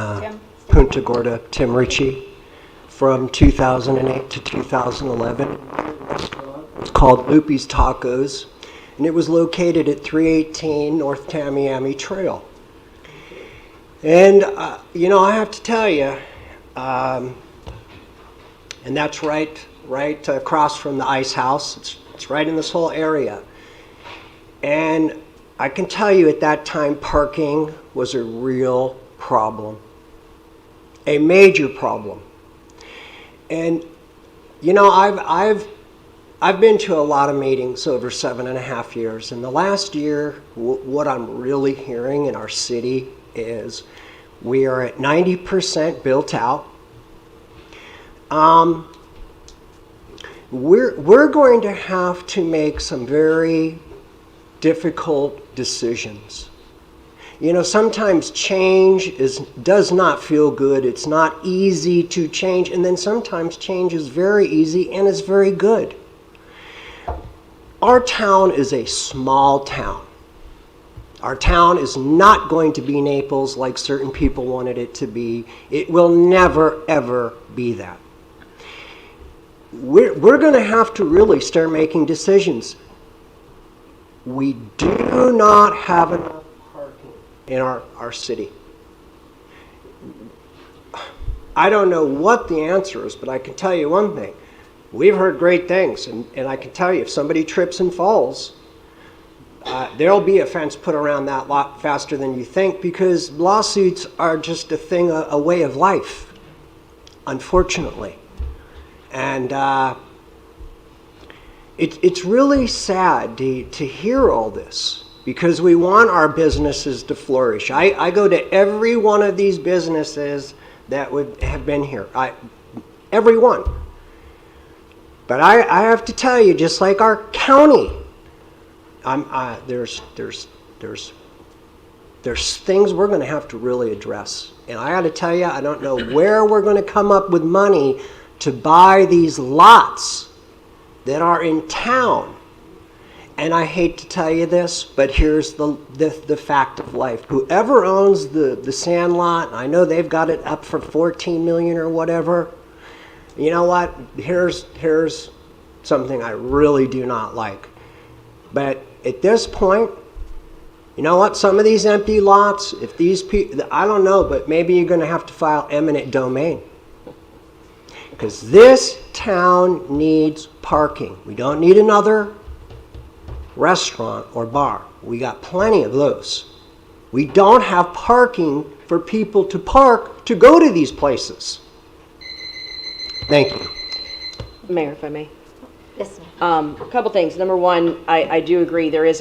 Punta Gorda, Tim Ritchie, from 2008 to 2011. It's called Loopy's Tacos, and it was located at 318 North Tamiami Trail. And, you know, I have to tell you, and that's right across from the Ice House. It's right in this whole area. And I can tell you at that time, parking was a real problem, a major problem. And, you know, I've been to a lot of meetings over 7.5 years. And the last year, what I'm really hearing in our city is we are at 90% built out. We're going to have to make some very difficult decisions. You know, sometimes change does not feel good. It's not easy to change. And then sometimes change is very easy and is very good. Our town is a small town. Our town is not going to be Naples like certain people wanted it to be. It will never, ever be that. We're going to have to really start making decisions. We do not have enough parking in our city. I don't know what the answer is, but I can tell you one thing. We've heard great things, and I can tell you if somebody trips and falls, there'll be a fence put around that lot faster than you think, because lawsuits are just a way of life, unfortunately. And it's really sad to hear all this, because we want our businesses to flourish. I go to every one of these businesses that would have been here, every one. But I have to tell you, just like our county, there's things we're going to have to really address. And I got to tell you, I don't know where we're going to come up with money to buy these lots that are in town. And I hate to tell you this, but here's the fact of life. Whoever owns the sand lot, I know they've got it up for $14 million or whatever. You know what? Here's something I really do not like. But at this point, you know what? Some of these empty lots, if these people, I don't know, but maybe you're going to have to file eminent domain. Because this town needs parking. We don't need another restaurant or bar. We got plenty of those. We don't have parking for people to park to go to these places. Thank you.
Mayor, if I may.
Yes.
A couple things. Number one, I do agree, there is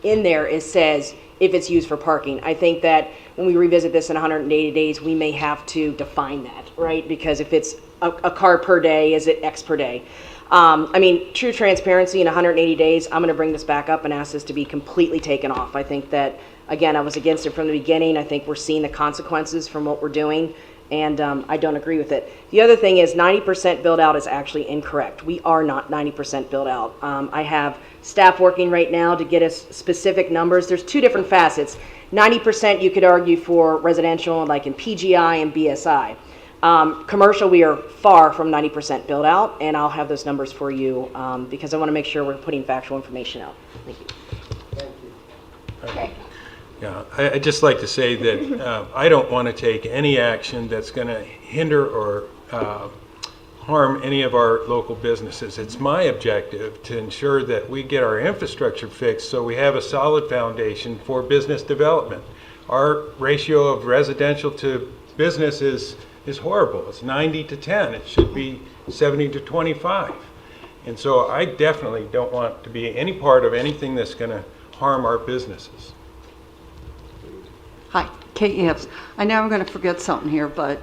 in there, it says if it's used for parking. I think that when we revisit this in 180 days, we may have to define that, right? Because if it's a car per day, is it X per day? I mean, true transparency in 180 days, I'm going to bring this back up and ask this to be completely taken off. I think that, again, I was against it from the beginning. I think we're seeing the consequences from what we're doing, and I don't agree with it. The other thing is 90% build out is actually incorrect. We are not 90% build out. I have staff working right now to get us specific numbers. There's two different facets. 90% you could argue for residential, like in PGI and BSI. Commercial, we are far from 90% build out, and I'll have those numbers for you because I want to make sure we're putting factual information out. Thank you.
Okay.
Yeah, I'd just like to say that I don't want to take any action that's going to hinder or harm any of our local businesses. It's my objective to ensure that we get our infrastructure fixed so we have a solid foundation for business development. Our ratio of residential to business is horrible. It's 90 to 10. It should be 70 to 25. And so I definitely don't want to be any part of anything that's going to harm our businesses.
Hi, Kate Epps. I know I'm going to forget something here, but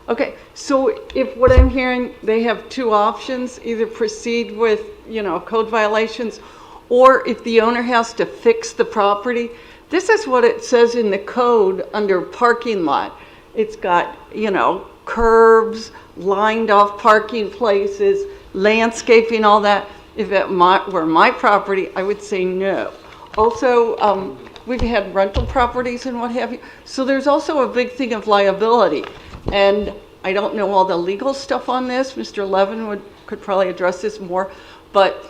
okay. So if what I'm hearing, they have two options: either proceed with, code violations, or if the owner has to fix the property. This is what it says in the code under parking lot. It's got, curbs, lined off parking places, landscaping, all that. If it were my property, I would say no. Also, we've had rental properties and what have you. So there's also a big thing of liability. And I don't know all the legal stuff on this. Mr. Levin could probably address this more. But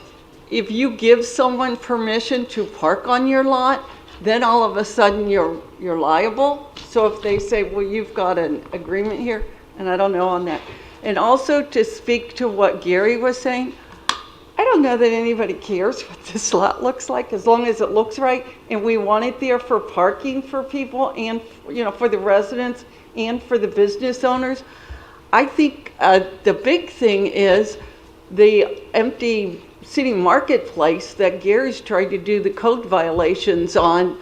if you give someone permission to park on your lot, then all of a sudden you're liable. So if they say, well, you've got an agreement here, and I don't know on that. And also to speak to what Gary was saying, I don't know that anybody cares what this lot looks like as long as it looks right, and we want it there for parking for people and, for the residents and for the business owners. I think the big thing is the empty city marketplace that Gary's tried to do the code violations on,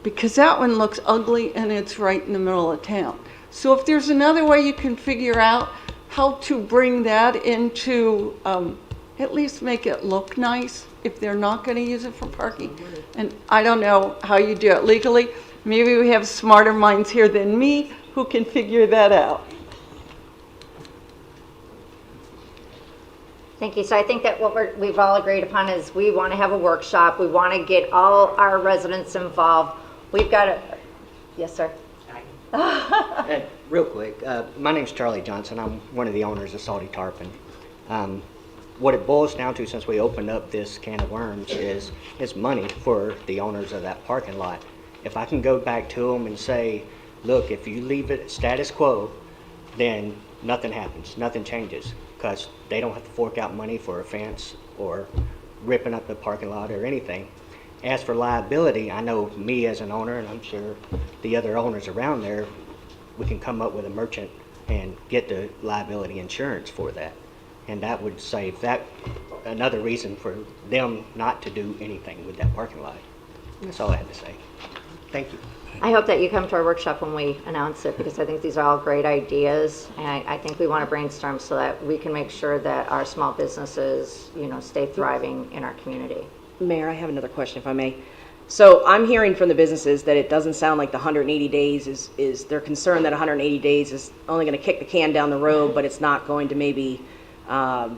because that one looks ugly and it's right in the middle of town. So if there's another way you can figure out how to bring that into, at least make it look nice if they're not going to use it for parking. And I don't know how you do it legally. Maybe we have smarter minds here than me who can figure that out.
Thank you. So I think that what we've all agreed upon is we want to have a workshop. We want to get all our residents involved. We've got to, yes, sir.
Real quick, my name's Charlie Johnson. I'm one of the owners of Salty Tarpon. What it boils down to, since we opened up this can of worms, is money for the owners of that parking lot. If I can go back to them and say, look, if you leave it status quo, then nothing happens, nothing changes, because they don't have to fork out money for a fence or ripping up the parking lot or anything. As for liability, I know me as an owner, and I'm sure the other owners around there, we can come up with a merchant and get the liability insurance for that. And that would save that, another reason for them not to do anything with that parking lot. That's all I had to say. Thank you.
I hope that you come to our workshop when we announce it, because I think these are all great ideas. And I think we want to brainstorm so that we can make sure that our small businesses, stay thriving in our community.
Mayor, I have another question, if I may. So I'm hearing from the businesses that it doesn't sound like the 180 days is they're concerned that 180 days is only going to kick the can down the road, but it's not going to maybe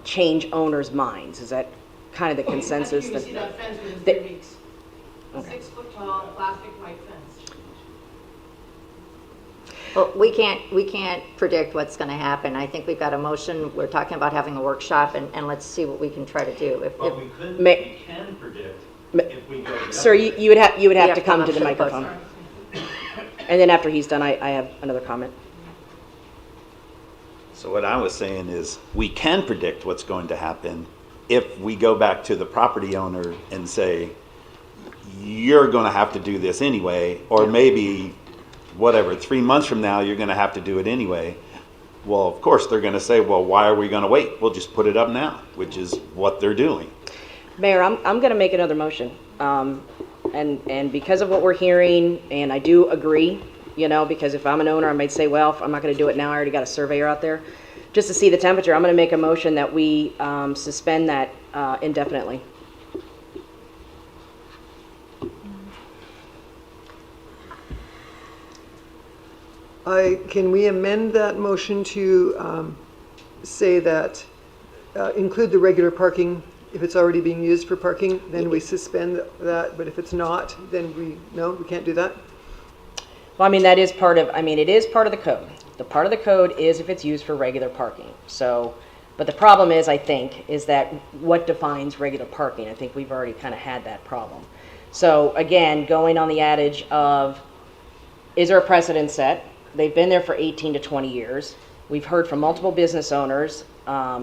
change owners' minds. Is that kind of the consensus?
I think you see that fence within 3 weeks. A 6-foot tall plastic white fence.
Well, we can't predict what's going to happen. I think we've got a motion. We're talking about having a workshop, and let's see what we can try to do.
We can predict if we go.
Sir, you would have to come to the microphone. And then after he's done, I have another comment.
So what I was saying is we can predict what's going to happen if we go back to the property owner and say, you're going to have to do this anyway, or maybe whatever, 3 months from now, you're going to have to do it anyway. Well, of course, they're going to say, well, why are we going to wait? We'll just put it up now, which is what they're doing.
Mayor, I'm going to make another motion. And because of what we're hearing, and I do agree, you know, because if I'm an owner, I might say, well, if I'm not going to do it now, I already got a surveyor out there. Just to see the temperature, I'm going to make a motion that we suspend that indefinitely.
Can we amend that motion to say that, include the regular parking, if it's already being used for parking, then we suspend that, but if it's not, then we can't do that?
Well, I mean, that is part of, it is part of the code. The part of the code is if it's used for regular parking. So, but the problem is, I think, is that what defines regular parking? I think we've already kind of had that problem. So again, going on the adage of, is there a precedent set? They've been there for 18 to 20 years. We've heard from multiple business owners.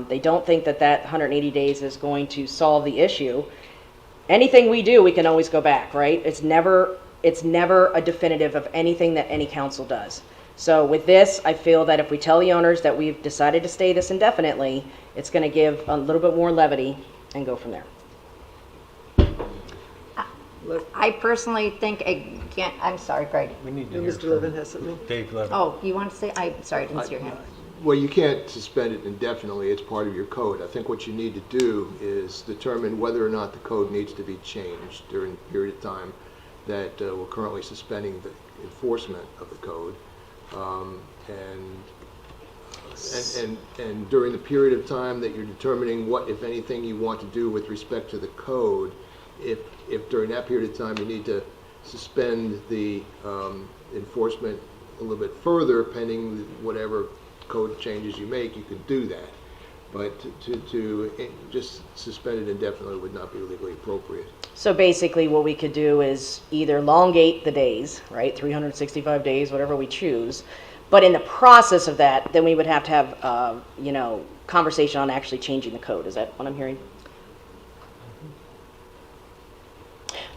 They don't think that 180 days is going to solve the issue. Anything we do, we can always go back, right? It's never a definitive of anything that any council does. So with this, I feel that if we tell the owners that we've decided to stay this indefinitely, it's going to give a little bit more levity and go from there.
I personally think, again, I'm sorry, Greg.
We need
Mr. Levin has something.
Dave Levin.
Oh, you want to say? I'm sorry, I didn't see your hand.
Well, you can't suspend it indefinitely. It's part of your code. I think what you need to do is determine whether or not the code needs to be changed during the period of time that we're currently suspending the enforcement of the code. And during the period of time that you're determining what, if anything, you want to do with respect to the code, if during that period of time you need to suspend the enforcement a little bit further, pending whatever code changes you make, you could do that. But to just suspend it indefinitely would not be legally appropriate.
So basically what we could do is either elongate the days, right, 365 days, whatever we choose, but in the process of that, then we would have to have, conversation on actually changing the code. Is that what I'm hearing?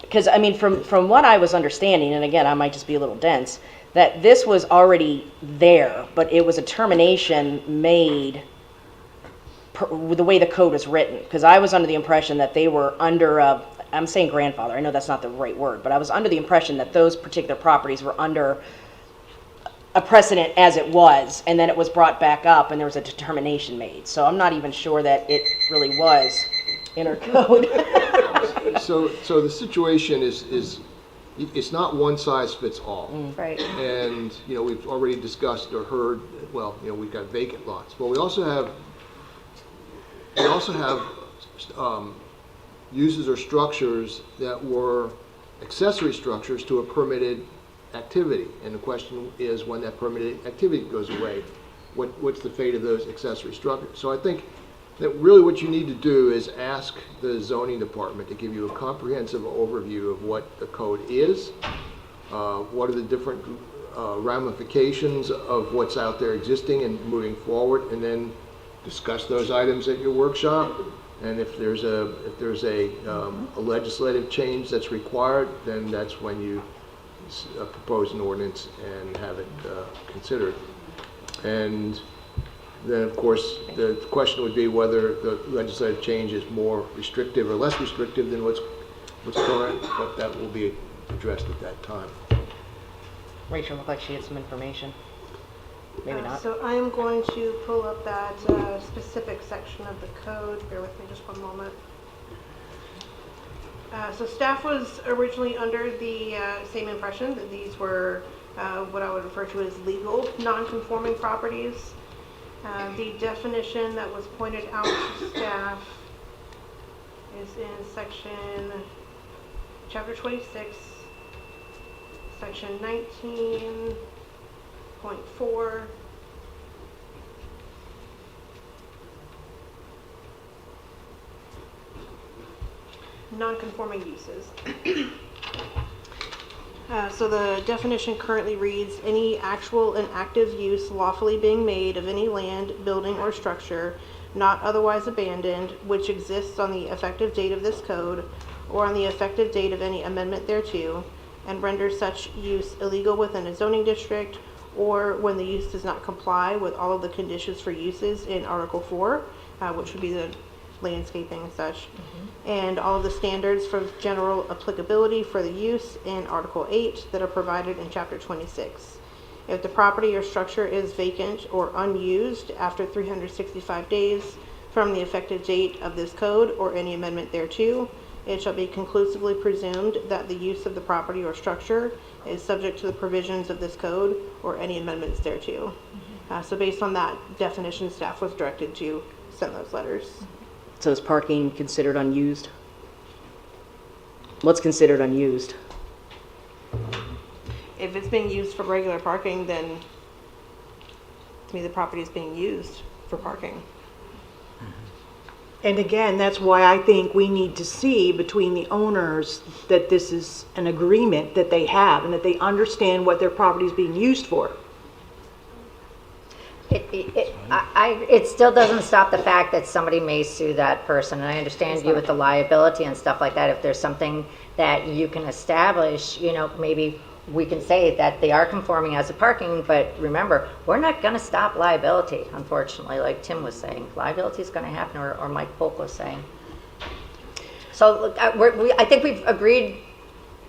Because, from what I was understanding, and again, I might just be a little dense, that this was already there, but it was a termination made the way the code is written. Because I was under the impression that they were under I'm saying grandfather, I know that's not the right word, but I was under the impression that those particular properties were under a precedent as it was, and then it was brought back up and there was a determination made. So I'm not even sure that it really was in our code.
So the situation is it's not one size fits all.
Right.
And we've already discussed or heard, we've got vacant lots. Well, we also have uses or structures that were accessory structures to a permitted activity. And the question is, when that permitted activity goes away, what's the fate of those accessory structures? So I think that really what you need to do is ask the zoning department to give you a comprehensive overview of what the code is, what are the different ramifications of what's out there existing and moving forward, and then discuss those items at your workshop. And if there's a legislative change that's required, then that's when you propose an ordinance and have it considered. And then, of course, the question would be whether the legislative change is more restrictive or less restrictive than what's current, but that will be addressed at that time.
Rachel looked like she had some information. Maybe not.
So I am going to pull up that specific section of the code. Bear with me just one moment. So staff was originally under the same impression that these were what I would refer to as legal non-conforming properties. The definition that was pointed out to staff is in chapter 26, section 19.4. Non-conforming uses. So the definition currently reads, any actual and active use lawfully being made of any land, building, or structure not otherwise abandoned, which exists on the effective date of this code or on the effective date of any amendment thereto, and renders such use illegal within a zoning district or when the use does not comply with all of the conditions for uses in Article 4, which would be the landscaping and such, and all of the standards for general applicability for the use in Article 8 that are provided in Chapter 26. If the property or structure is vacant or unused after 365 days from the effective date of this code or any amendment thereto, it shall be conclusively presumed that the use of the property or structure is subject to the provisions of this code or any amendments thereto. So based on that definition, staff was directed to send those letters.
So is parking considered unused? What's considered unused?
If it's being used for regular parking, then to me the property is being used for parking.
And again, that's why I think we need to see between the owners that this is an agreement that they have and that they understand what their property is being used for.
It still doesn't stop the fact that somebody may sue that person, and I understand you with the liability and stuff like that. If there's something that you can establish, you know, maybe we can say that they are conforming as a parking, but remember, we're not going to stop liability, unfortunately, like Tim was saying. Liability is going to happen, or Mike Polk was saying. So look, I think we've agreed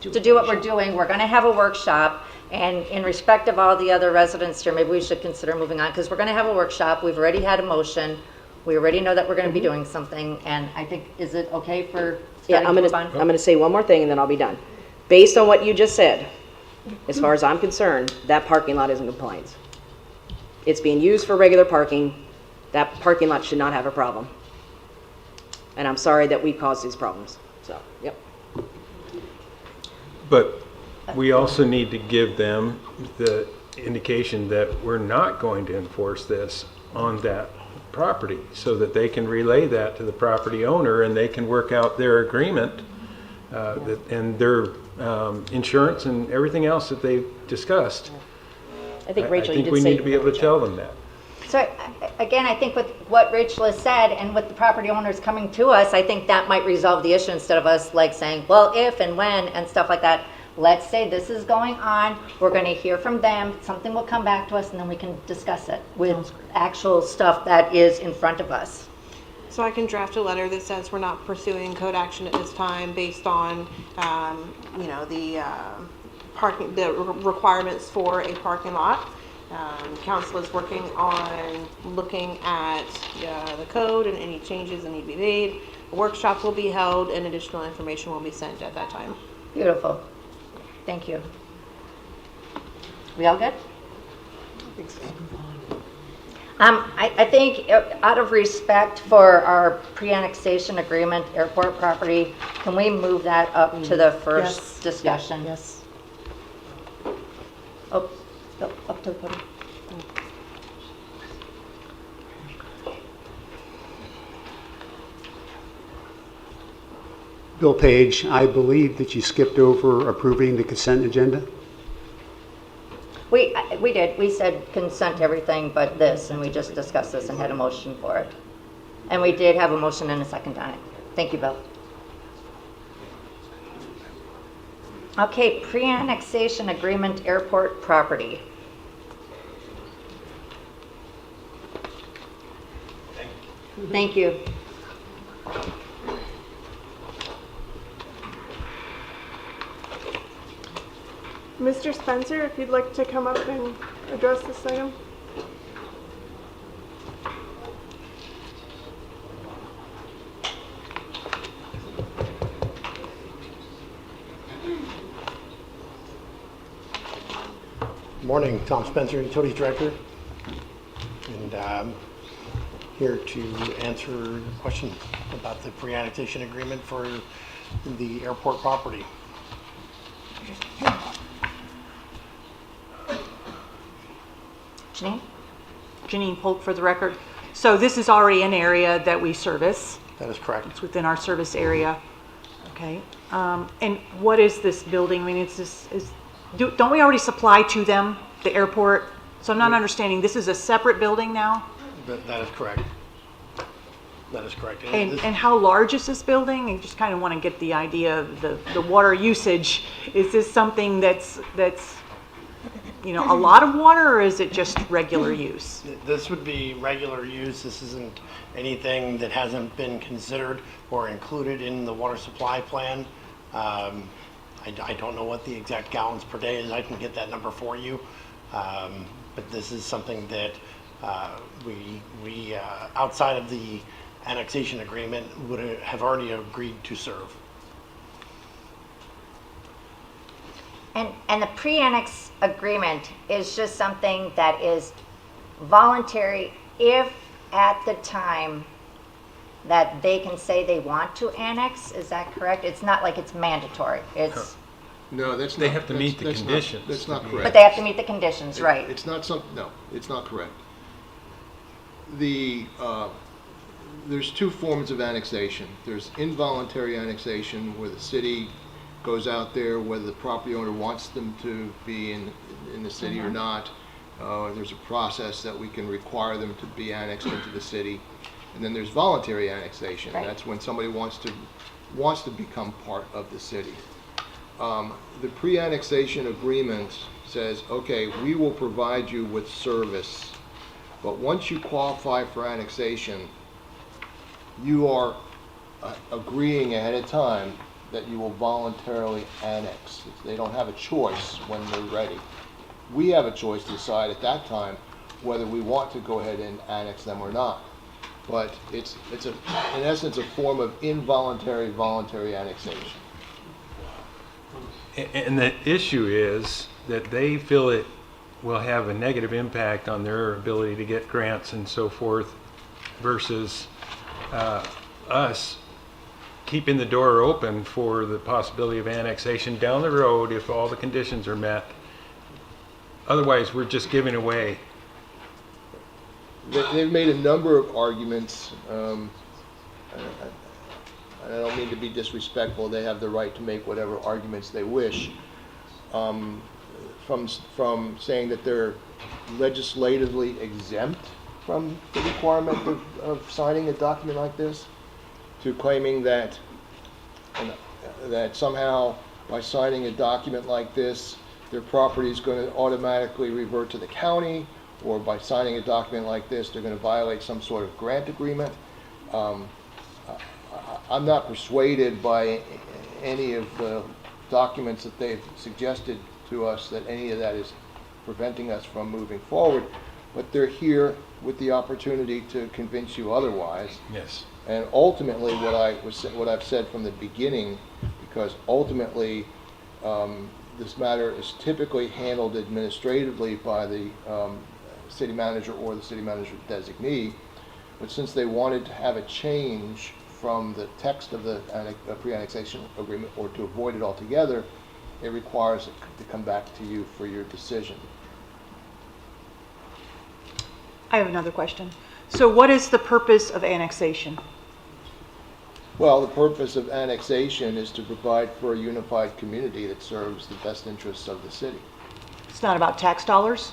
to do what we're doing. We're going to have a workshop, and in respect of all the other residents here, maybe we should consider moving on, because we're going to have a workshop. We've already had a motion. We already know that we're going to be doing something, and I think, is it okay for
Yeah, I'm gonna say one more thing and then I'll be done. Based on what you just said, as far as I'm concerned, that parking lot is in compliance. It's being used for regular parking. That parking lot should not have a problem. And I'm sorry that we caused these problems. So, yep.
But we also need to give them the indication that we're not going to enforce this on that property so that they can relay that to the property owner and they can work out their agreement and their insurance and everything else that they've discussed.
I think, Rachel,
I think we need to be able to tell them that.
So again, I think with what Rachel has said and with the property owners coming to us, I think that might resolve the issue instead of us like saying, well, if and when and stuff like that. Let's say this is going on, we're going to hear from them, something will come back to us, and then we can discuss it with actual stuff that is in front of us.
So I can draft a letter that says we're not pursuing code action at this time based on, you know, the parking, the requirements for a parking lot. Council is working on looking at the code and any changes that need to be made. A workshop will be held and additional information will be sent at that time.
Beautiful. Thank you. We all good?
I think so.
I think out of respect for our pre-annexation agreement, airport property, can we move that up to the first discussion?
Yes.
Oh, up to the podium.
Bill Page, I believe that you skipped over approving the consent agenda.
We did. We said consent everything but this, and we just discussed this and had a motion for it. And we did have a motion and a second on it. Thank you, Bill. Okay, pre-annexation agreement, airport property. Thank you.
Mr. Spencer, if you'd like to come up and address this item.
Morning, Tom Spencer, Utilities Director, and I'm here to answer your question about the pre-annexation agreement for the airport property.
Janine? Janine Polk for the record. So this is already an area that we service.
That is correct.
It's within our service area. Okay. And what is this building? I mean, it's this, don't we already supply to them, the airport? So I'm not understanding, this is a separate building now?
That is correct. That is correct.
And how large is this building? I just kind of want to get the idea of the water usage. Is this something that's you know, a lot of water, or is it just regular use?
This would be regular use. This isn't anything that hasn't been considered or included in the water supply plan. I don't know what the exact gallons per day is. I can get that number for you. But this is something that we outside of the annexation agreement would have already agreed to serve.
And the pre-annex agreement is just something that is voluntary if at the time that they can say they want to annex. Is that correct? It's not like it's mandatory. It's
No, that's not.
They have to meet the
that's not-
conditions
That's not
to be-
correct.
but they have to meet the conditions, right?
It's not no, it's not correct. There's two forms of annexation. There's involuntary annexation, where the city goes out there, whether the property owner wants them to be in the city or not. There's a process that we can require them to be annexed into the city. And then there's voluntary annexation.
Right.
That's when somebody wants to become part of the city. The pre-annexation agreement says, okay, we will provide you with service, but once you qualify for annexation, you are agreeing ahead of time that you will voluntarily annex. They don't have a choice when they're ready. We have a choice to decide at that time whether we want to go ahead and annex them or not. But it's in essence a form of involuntary voluntary annexation.
And the issue is that they feel it will have a negative impact on their ability to get grants and so forth versus us keeping the door open for the possibility of annexation down the road if all the conditions are met. Otherwise, we're just giving away.
They've made a number of arguments. I don't mean to be disrespectful. They have the right to make whatever arguments they wish. From saying that they're legislatively exempt from the requirement of signing a document like this, to claiming that somehow by signing a document like this, their property is going to automatically revert to the county, or by signing a document like this, they're going to violate some sort of grant agreement. I'm not persuaded by any of the documents that they've suggested to us that any of that is preventing us from moving forward, but they're here with the opportunity to convince you otherwise.
Yes.
And ultimately, what I've said from the beginning, because ultimately this matter is typically handled administratively by the city manager or the city manager designee, but since they wanted to have a change from the text of the pre-annexation agreement, or to avoid it altogether, it requires it to come back to you for your decision.
I have another question. So what is the purpose of annexation?
Well, the purpose of annexation is to provide for a unified community that serves the best interests of the city.
It's not about tax dollars?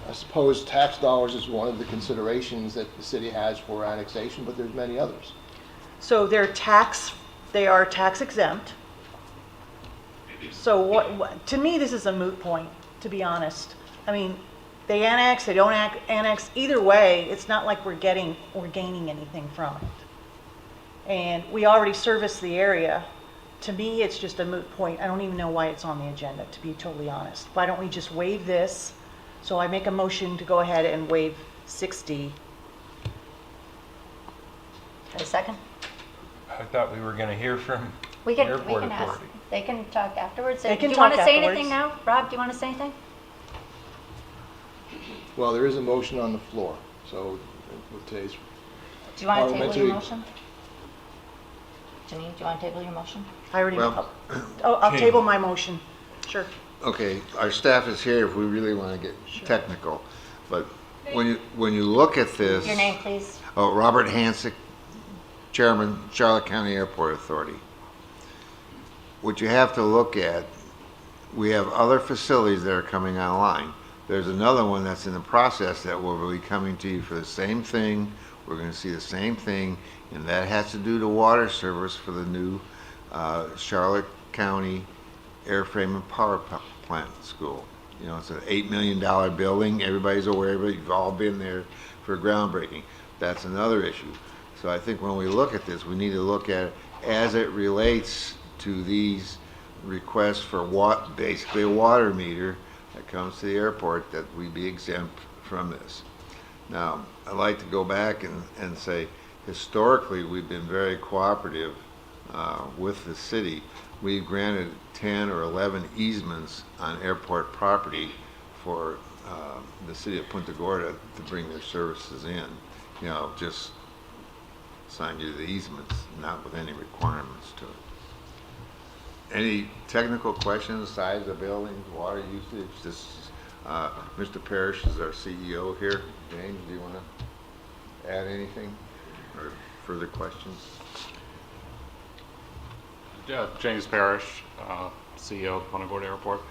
I suppose tax dollars is one of the considerations that the city has for annexation, but there's many others.
So they are tax exempt. So what, to me, this is a moot point, to be honest. I mean, they annex, they don't annex, either way, it's not like we're gaining anything from it. And we already service the area. To me, it's just a moot point. I don't even know why it's on the agenda, to be totally honest. Why don't we just waive this? So I make a motion to go ahead and waive 6D.
A second?
I thought we were going to hear from
We
the
can
airport
ask.
authority.
They can talk afterwards.
They can
do you want to
talk
say
afterwards.
anything now? Rob, do you want to say anything?
Well, there is a motion on the floor, so with today's
Do you want to table
parliamentary-
your motion? Janine, do you want to table your motion?
I already,
Well,
I'll
okay.
table my motion. Sure.
Okay, our staff is here if we really want to get technical, but when you look at this.
Your name, please.
Oh, Robert Hansick, Chairman, Charlotte County Airport Authority. What you have to look at, we have other facilities that are coming online. There's another one that's in the process that will be coming to you for the same thing. We're going to see the same thing, and that has to do to water service for the new Charlotte County Airframe and Power Plant School. You know, it's an $8 million building. Everybody's aware of it. You've all been there for groundbreaking. That's another issue. So I think when we look at this, we need to look at it as it relates to these requests for basically a water meter that comes to the airport, that we be exempt from this. Now, I'd like to go back and say, historically, we've been very cooperative with the city. We've granted 10 or 11 easements on airport property for the city of Punta Gorda to bring their services in. You know, just signed you the easements, not with any requirements to it. Any technical questions, size of buildings, water usage? This, Mr. Parrish is our CEO here. James, do you want to add anything or further questions?
Yeah, James Parrish, CEO of Punta Gorda Airport.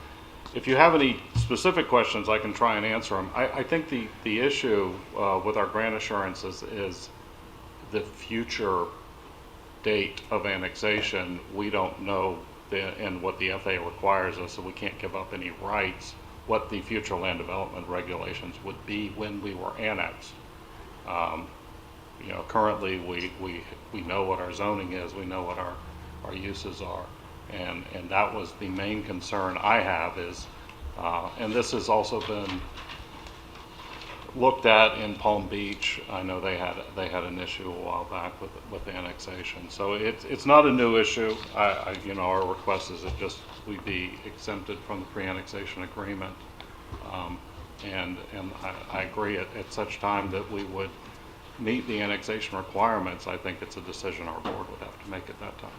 If you have any specific questions, I can try and answer them. I think the issue with our grant assurances is the future date of annexation. We don't know and what the FAA requires us, so we can't give up any rights, what the future land development regulations would be when we were annexed. You know, currently we know what our zoning is, we know what our uses are, and that was the main concern I have is, and this has also been looked at in Palm Beach. I know they had an issue a while back with annexation, so it's not a new issue. You know, our request is that just we be exempted from the pre-annexation agreement, and I agree at such time that we would meet the annexation requirements. I think it's a decision our board would have to make at that time.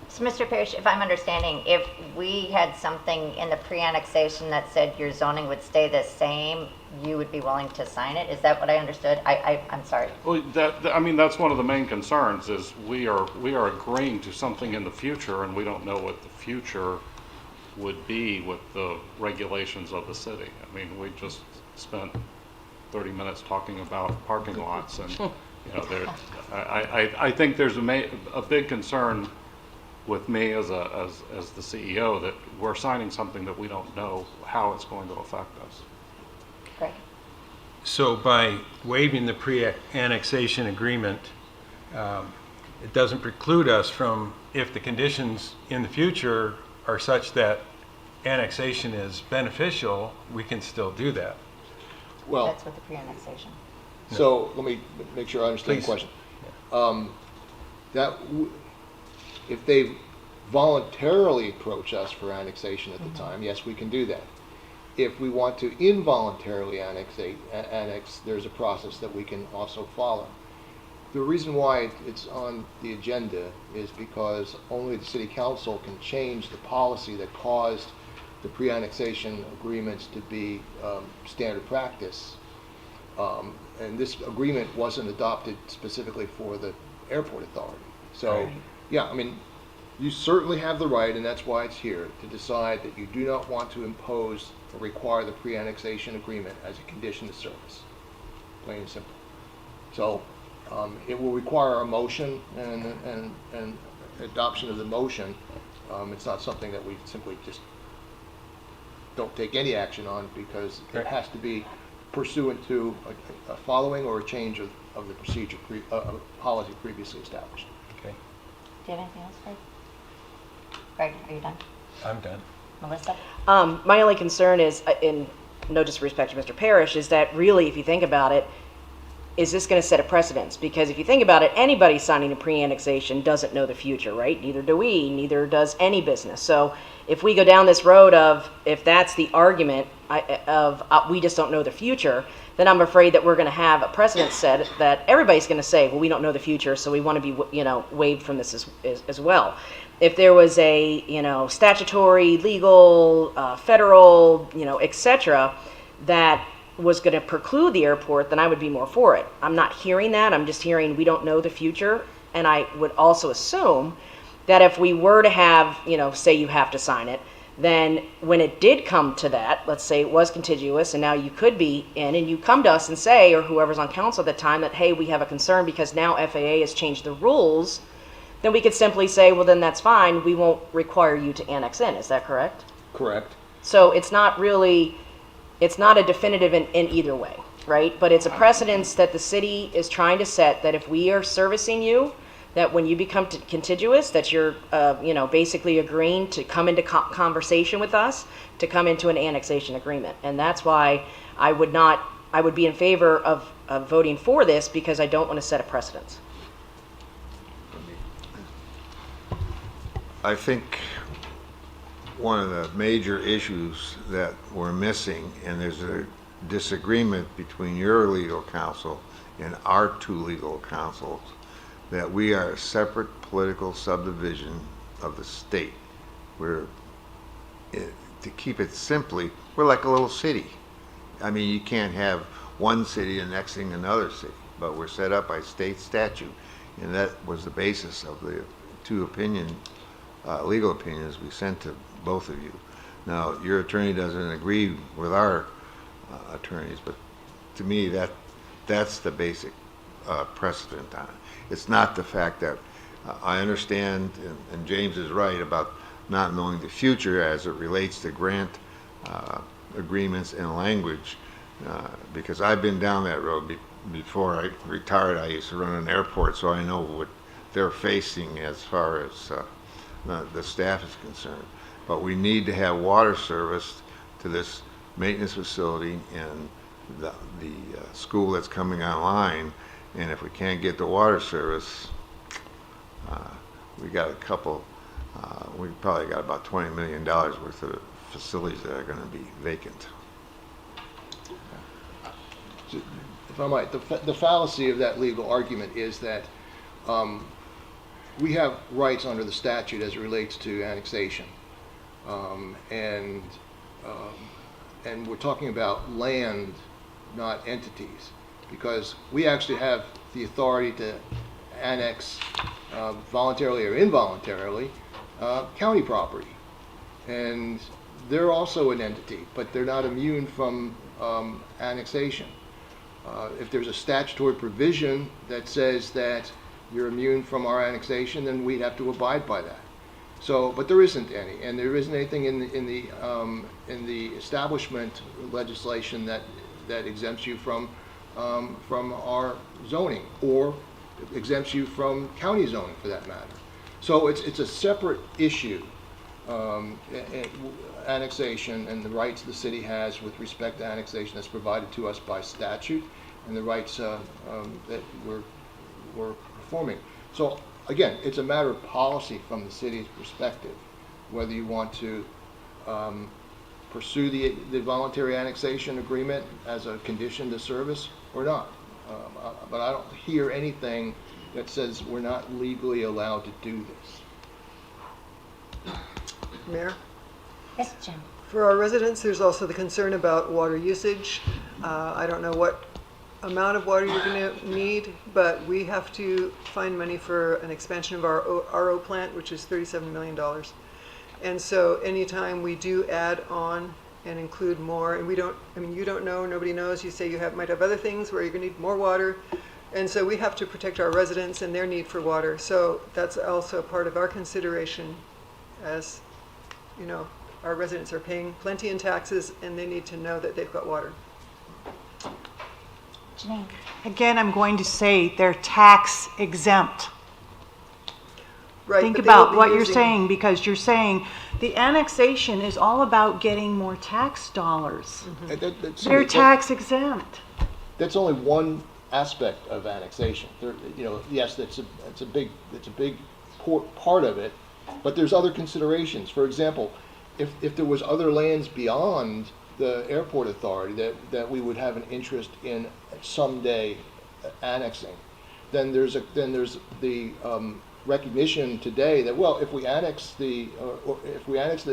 So, Mr. Parrish, if I'm understanding, if we had something in the pre-annexation that said your zoning would stay the same, you would be willing to sign it? Is that what I understood? I'm sorry.
Well, I mean, that's one of the main concerns is we are agreeing to something in the future, and we don't know what the future would be with the regulations of the city. I mean, we just spent 30 minutes talking about parking lots, and you know, I think there's a big concern with me as the CEO that we're signing something that we don't know how it's going to affect us.
Great.
So by waiving the pre-annexation agreement, it doesn't preclude us from, if the conditions in the future are such that annexation is beneficial, we can still do that.
Well,
that's with the pre-annexation.
So let me make sure I understand the question. If they voluntarily approach us for annexation at the time, yes, we can do that. If we want to involuntarily annex, there's a process that we can also follow. The reason why it's on the agenda is because only the City Council can change the policy that caused the pre-annexation agreements to be standard practice. And this agreement wasn't adopted specifically for the airport authority. So, yeah, I mean, you certainly have the right, and that's why it's here, to decide that you do not want to impose or require the pre-annexation agreement as a condition of service. Plain and simple. So it will require a motion and adoption of the motion. It's not something that we simply just don't take any action on, because it has to be pursuant to a following or a change of the procedure, policy previously established.
Okay.
Do you have anything else, Greg? Greg, are you done?
I'm done.
Melissa?
My only concern is, in no disrespect to Mr. Parrish, is that really, if you think about it, is this going to set a precedence? Because if you think about it, anybody signing a pre-annexation doesn't know the future, right? Neither do we, neither does any business. So if we go down this road of, if that's the argument we just don't know the future, then I'm afraid that we're going to have a precedent set that everybody's going to say, well, we don't know the future, so we want to be, waived from this as well. If there was a, statutory, legal, federal, et cetera, that was going to preclude the airport, then I would be more for it. I'm not hearing that. I'm just hearing we don't know the future. And I would also assume that if we were to have, say you have to sign it, then when it did come to that, let's say it was contiguous and now you could be in, and you come to us and say, or whoever's on council at the time, that, hey, we have a concern because now FAA has changed the rules, then we could simply say, well, then that's fine. We won't require you to annex in. Is that correct?
Correct.
So it's not really, it's not a definitive in either way, right? But it's a precedence that the city is trying to set, that if we are servicing you, that when you become contiguous, that you're, basically agreeing to come into conversation with us, to come into an annexation agreement. And that's why I would be in favor of voting for this, because I don't want to set a precedence.
I think one of the major issues that we're missing, and there's a disagreement between your legal counsel and our two legal counsels, that we are a separate political subdivision of the state. To keep it simply, we're like a little city. I mean, you can't have one city annexing another city, but we're set up by state statute, and that was the basis of the two legal opinions we sent to both of you. Now, your attorney doesn't agree with our attorneys, but to me, that's the basic precedent on it. It's not the fact that I understand, and James is right about not knowing the future as it relates to grant agreements and language, because I've been down that road before I retired. I used to run an airport, so I know what they're facing as far as the staff is concerned. But we need to have water service to this maintenance facility and the school that's coming online. And if we can't get the water service, we got we probably got about $20 million worth of facilities that are going to be vacant.
If I might, the fallacy of that legal argument is that we have rights under the statute as it relates to annexation. And we're talking about land, not entities, because we actually have the authority to annex voluntarily or involuntarily county property. And they're also an entity, but they're not immune from annexation. If there's a statutory provision that says that you're immune from our annexation, then we'd have to abide by that. So, but there isn't any, and there isn't anything in the establishment legislation that exempts you from our zoning, or exempts you from county zoning for that matter. So it's a separate issue, annexation and the rights the city has with respect to annexation that's provided to us by statute, and the rights that we're performing. So again, it's a matter of policy from the city's perspective, whether you want to pursue the voluntary annexation agreement as a condition to service or not. But I don't hear anything that says we're not legally allowed to do this.
Mayor?
Yes, Jim.
For our residents, there's also the concern about water usage. I don't know what amount of water you're going to need, but we have to find money for an expansion of our RO plant, which is $37 million. And so anytime we do add on and include more, and you don't know, nobody knows, you say you might have other things where you're going to need more water. And so we have to protect our residents and their need for water. So that's also part of our consideration, as you know, our residents are paying plenty in taxes and they need to know that they've got water.
Janine.
Again, I'm going to say they're tax exempt.
Right,
Think
but they will
about
be
what you're
using-
saying, because you're saying the annexation is all about getting more tax dollars. They're tax exempt.
That's only one aspect of annexation. Yes, it's a big part of it, but there's other considerations. For example, if there was other lands beyond the airport authority that we would have an interest in someday annexing, then there's the recognition today that, well, if we annex the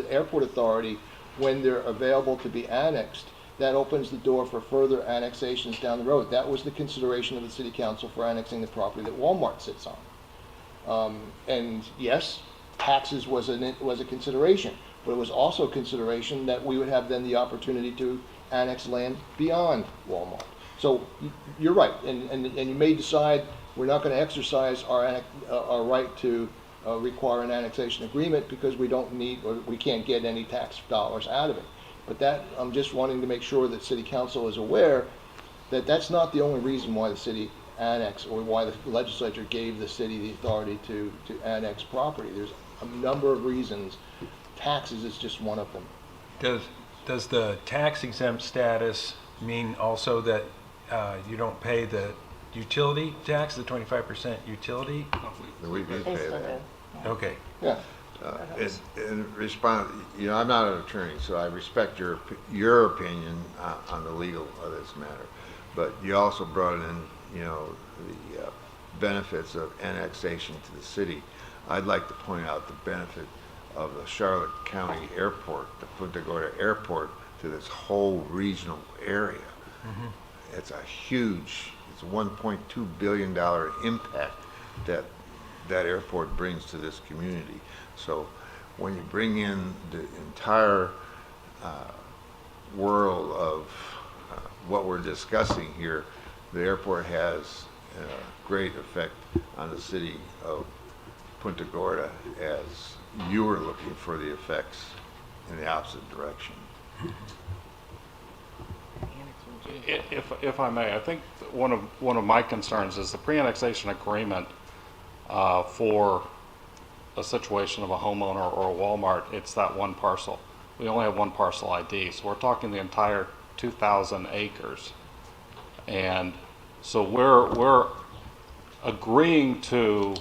airport authority when they're available to be annexed, that opens the door for further annexations down the road. That was the consideration of the city council for annexing the property that Walmart sits on. And yes, taxes was a consideration, but it was also a consideration that we would have then the opportunity to annex land beyond Walmart. So you're right, and you may decide we're not going to exercise our right to require an annexation agreement because we don't need, or we can't get any tax dollars out of it. But that, I'm just wanting to make sure that City Council is aware that that's not the only reason why the city annexed, or why the legislature gave the city the authority to annex property. There's a number of reasons. Taxes is just one of them.
Does the tax exempt status mean also that you don't pay the utility tax, the 25% utility?
We do pay that.
Okay.
Yeah.
In response, I'm not an attorney, so I respect your opinion on the legal of this matter. But you also brought in, the benefits of annexation to the city. I'd like to point out the benefit of the Charlotte County Airport, the Punta Gorda Airport, to this whole regional area. It's a huge, it's a $1.2 billion impact that airport brings to this community. So when you bring in the entire world of what we're discussing here, the airport has a great effect on the city of Punta Gorda, as you were looking for the effects in the opposite direction.
If I may, I think one of my concerns is the pre-annexation agreement for a situation of a homeowner or a Walmart. It's that one parcel. We only have one parcel ID, so we're talking the entire 2,000 acres, and so we're agreeing to.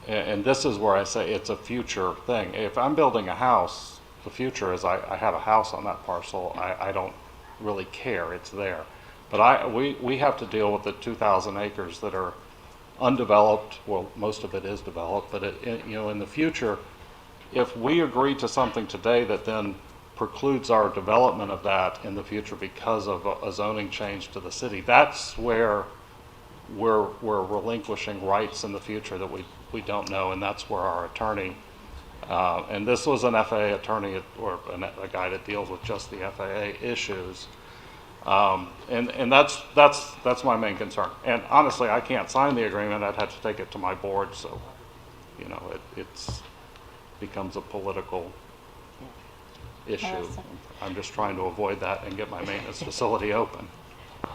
And this is where I say it's a future thing. If I'm building a house, the future is I have a house on that parcel. I don't really care, it's there. But we have to deal with the 2,000 acres that are undeveloped. Well, most of it is developed, but in the future, if we agree to something today that then precludes our development of that in the future because of a zoning change to the city, that's where we're relinquishing rights in the future that we don't know, and that's where our attorney, and this was an FAA attorney or a guy that deals with just the FAA issues, and that's my main concern. And honestly, I can't sign the agreement. I'd have to take it to my board, so it's becomes a political issue. I'm just trying to avoid that and get my maintenance facility open.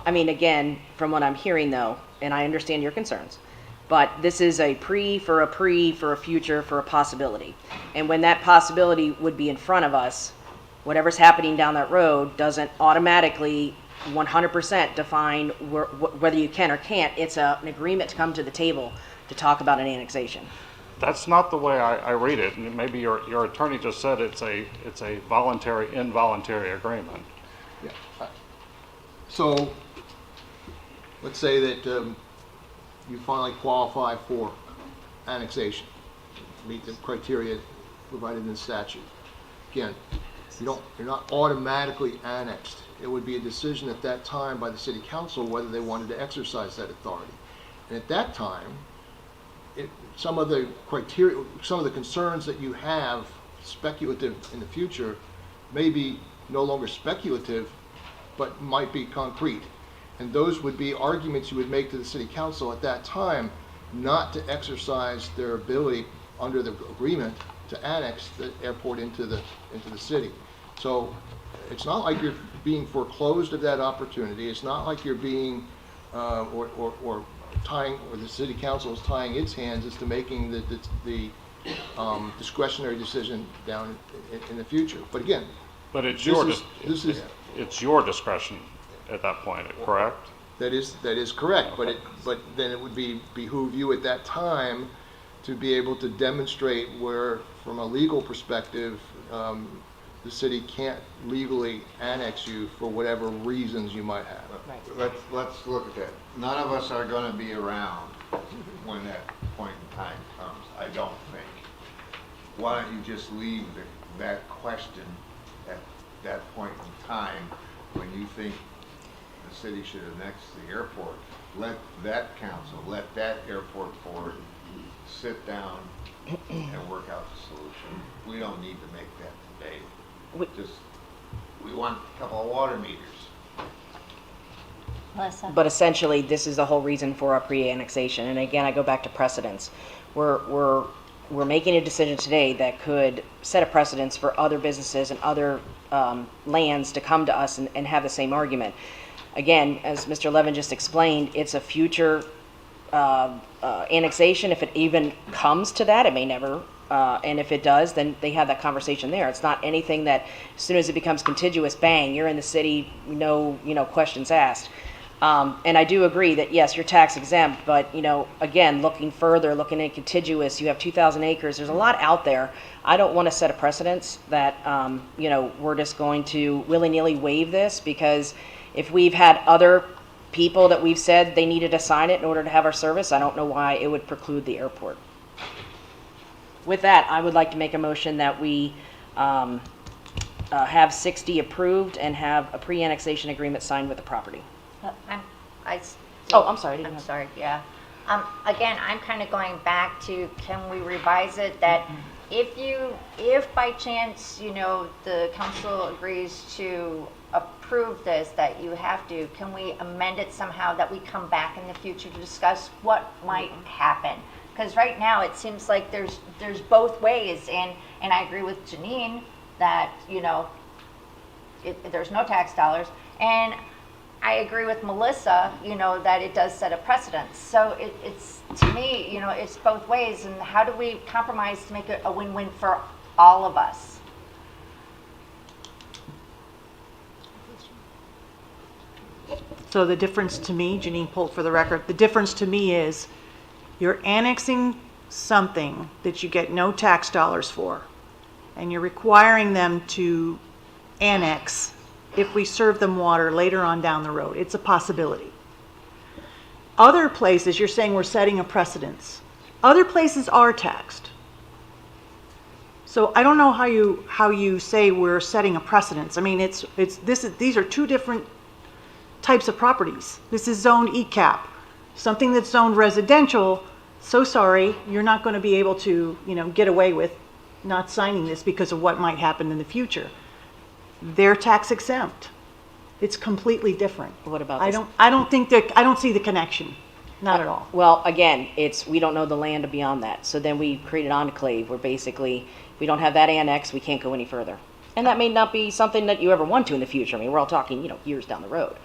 I mean, again, from what I'm hearing though, and I understand your concerns, but this is a for a future, for a possibility. And when that possibility would be in front of us, whatever's happening down that road doesn't automatically 100% define whether you can or can't. It's an agreement to come to the table to talk about an annexation.
That's not the way I read it, and maybe your attorney just said it's a voluntary, involuntary agreement.
Yeah. So let's say that you finally qualify for annexation, meet the criteria provided in the statute. Again, you're not automatically annexed. It would be a decision at that time by the city council whether they wanted to exercise that authority. And at that time, some of the criteria, some of the concerns that you have speculative in the future may be no longer speculative, but might be concrete. And those would be arguments you would make to the city council at that time not to exercise their ability under the agreement to annex the airport into the city. So it's not like you're being foreclosed of that opportunity. It's not like you're being or tying, or the city council is tying its hands as to making the discretionary decision down in the future. But again,
but it's your discretion at that point, correct?
That is correct. Okay. But then it would behoove you at that time to be able to demonstrate where, from a legal perspective, the city can't legally annex you for whatever reasons you might have.
Right. Let's look at that. None of us are going to be around when that point in time comes, I don't think. Why don't you just leave that question at that point in time when you think the city should annex the airport? Let that council, let that airport board sit down and work out the solution. We don't need to make that today. We want a couple of water meters.
But essentially, this is the whole reason for a pre-annexation. And again, I go back to precedence. We're we're making a decision today that could set a precedence for other businesses and other lands to come to us and have the same argument. Again, as Mr. Levin just explained, it's a future annexation. If it even comes to that, it may never. And if it does, then they have that conversation there. It's not anything that as soon as it becomes contiguous, bang, you're in the city, no, questions asked. And I do agree that yes, you're tax exempt, but again, looking further, looking at contiguous, you have 2,000 acres. There's a lot out there. I don't want to set a precedence that we're just going to willy-nilly waive this, because if we've had other people that we've said they needed to sign it in order to have our service, I don't know why it would preclude the airport. With that, I would like to make a motion that we have 60 approved and have a pre-annexation agreement signed with the property. I'm sorry.
I'm sorry, yeah. Again, I'm kind of going back to, can we revise it that if by chance, the council agrees to approve this, that you have to, can we amend it somehow that we come back in the future to discuss what might happen? Because right now it seems like there's both ways, and I agree with Janine that, there's no tax dollars, and I agree with Melissa, that it does set a precedent. So it's, to me, it's both ways, and how do we compromise to make it a win-win for all of us?
So the difference to me, Janine Polt for the record, the difference to me is you're annexing something that you get no tax dollars for, and you're requiring them to annex if we serve them water later on down the road. It's a possibility. Other places, you're saying we're setting a precedence. Other places are taxed. So I don't know how you say we're setting a precedence. I mean, these are two different types of properties. This is zoned ECAP. Something that's zoned residential, so sorry, you're not going to be able to, get away with not signing this because of what might happen in the future. They're tax exempt. It's completely different.
What about
I
this?
I don't see the connection. Not at all.
Well, again, we don't know the land beyond that. So then we create an enclave where basically we don't have that annex, we can't go any further. And that may not be something that you ever want to in the future. I mean, we're all talking, years down the road.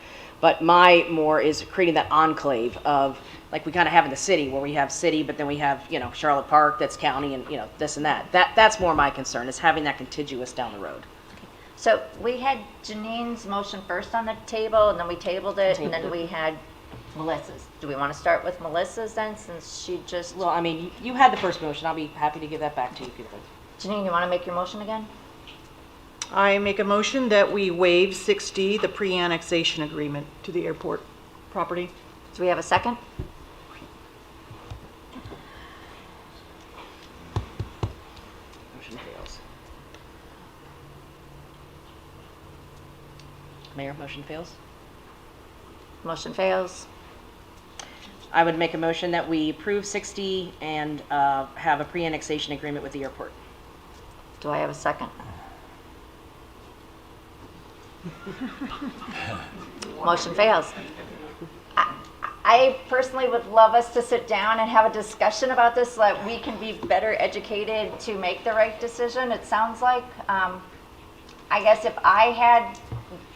But my more is creating that enclave of, like we kind of have in the city, where we have city, but then we have, Charlotte Park, that's county, and, this and that. That's more my concern, is having that contiguous down the road.
So we had Janine's motion first on the table, and then we tabled it, and then we had Melissa's. Do we want to start with Melissa's then, since she just...
Well, I mean, you had the first motion. I'll be happy to give that back to you.
Janine, you want to make your motion again?
I make a motion that we waive 6D, the pre-annexation agreement to the airport property.
Do we have a second?
Motion fails. Mayor, motion fails?
Motion fails.
I would make a motion that we approve 6D and have a pre-annexation agreement with the airport.
Do I have a second? Motion fails. I personally would love us to sit down and have a discussion about this so that we can be better educated to make the right decision. It sounds like, I guess if I had,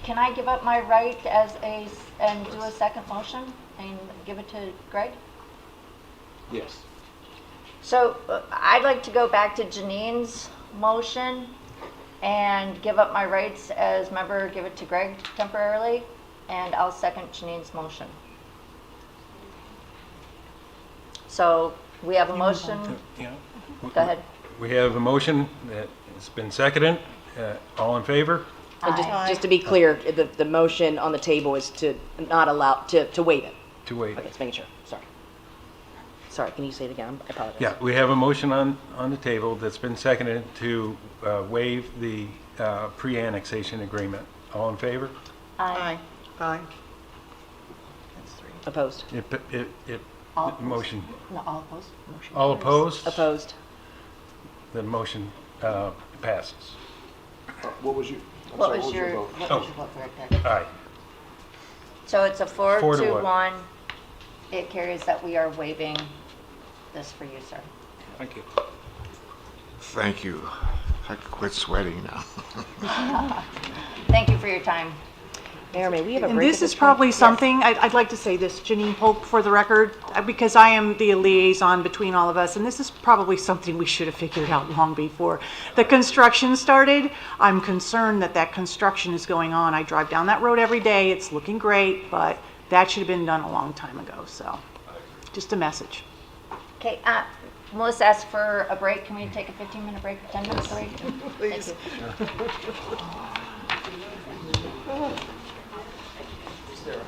can I give up my right and do a second motion and give it to Greg?
Yes.
So I'd like to go back to Janine's motion and give up my rights as member, give it to Greg temporarily, and I'll second Janine's motion. So we have a motion.
Yeah.
Go ahead.
We have a motion that has been seconded. All in favor?
And just to be clear, the motion on the table is to not allow, to waive it.
To waive
Okay,
it.
just making sure. Sorry, can you say it again? I apologize.
Yeah, we have a motion on the table that's been seconded to waive the pre-annexation agreement. All in favor?
Aye.
Aye.
Opposed?
All opposed?
Motion.
No, all opposed? Motion
All
carries.
opposed?
Opposed.
The motion passes.
What was your
What
vote?
was your vote for it?
Aye.
So it's a 4
4 to
to
1.
1. It carries that we are waiving this for you, sir.
Thank you.
Thank you. I can quit sweating now.
Thank you for your time.
Mayor, may we have a
And
break
this
at
is
this point?
probably
Yes.
something, I'd like to say this, Janine Polk for the record, because I am the liaison between all of us, and this is probably something we should have figured out long before the construction started. I'm concerned that that construction is going on. I drive down that road every day. It's looking great, but that should have been done a long time ago, so just a message.
Okay, Melissa asked for a break. Can we take a 15-minute break, 10-minute break?
Please.
Thank you.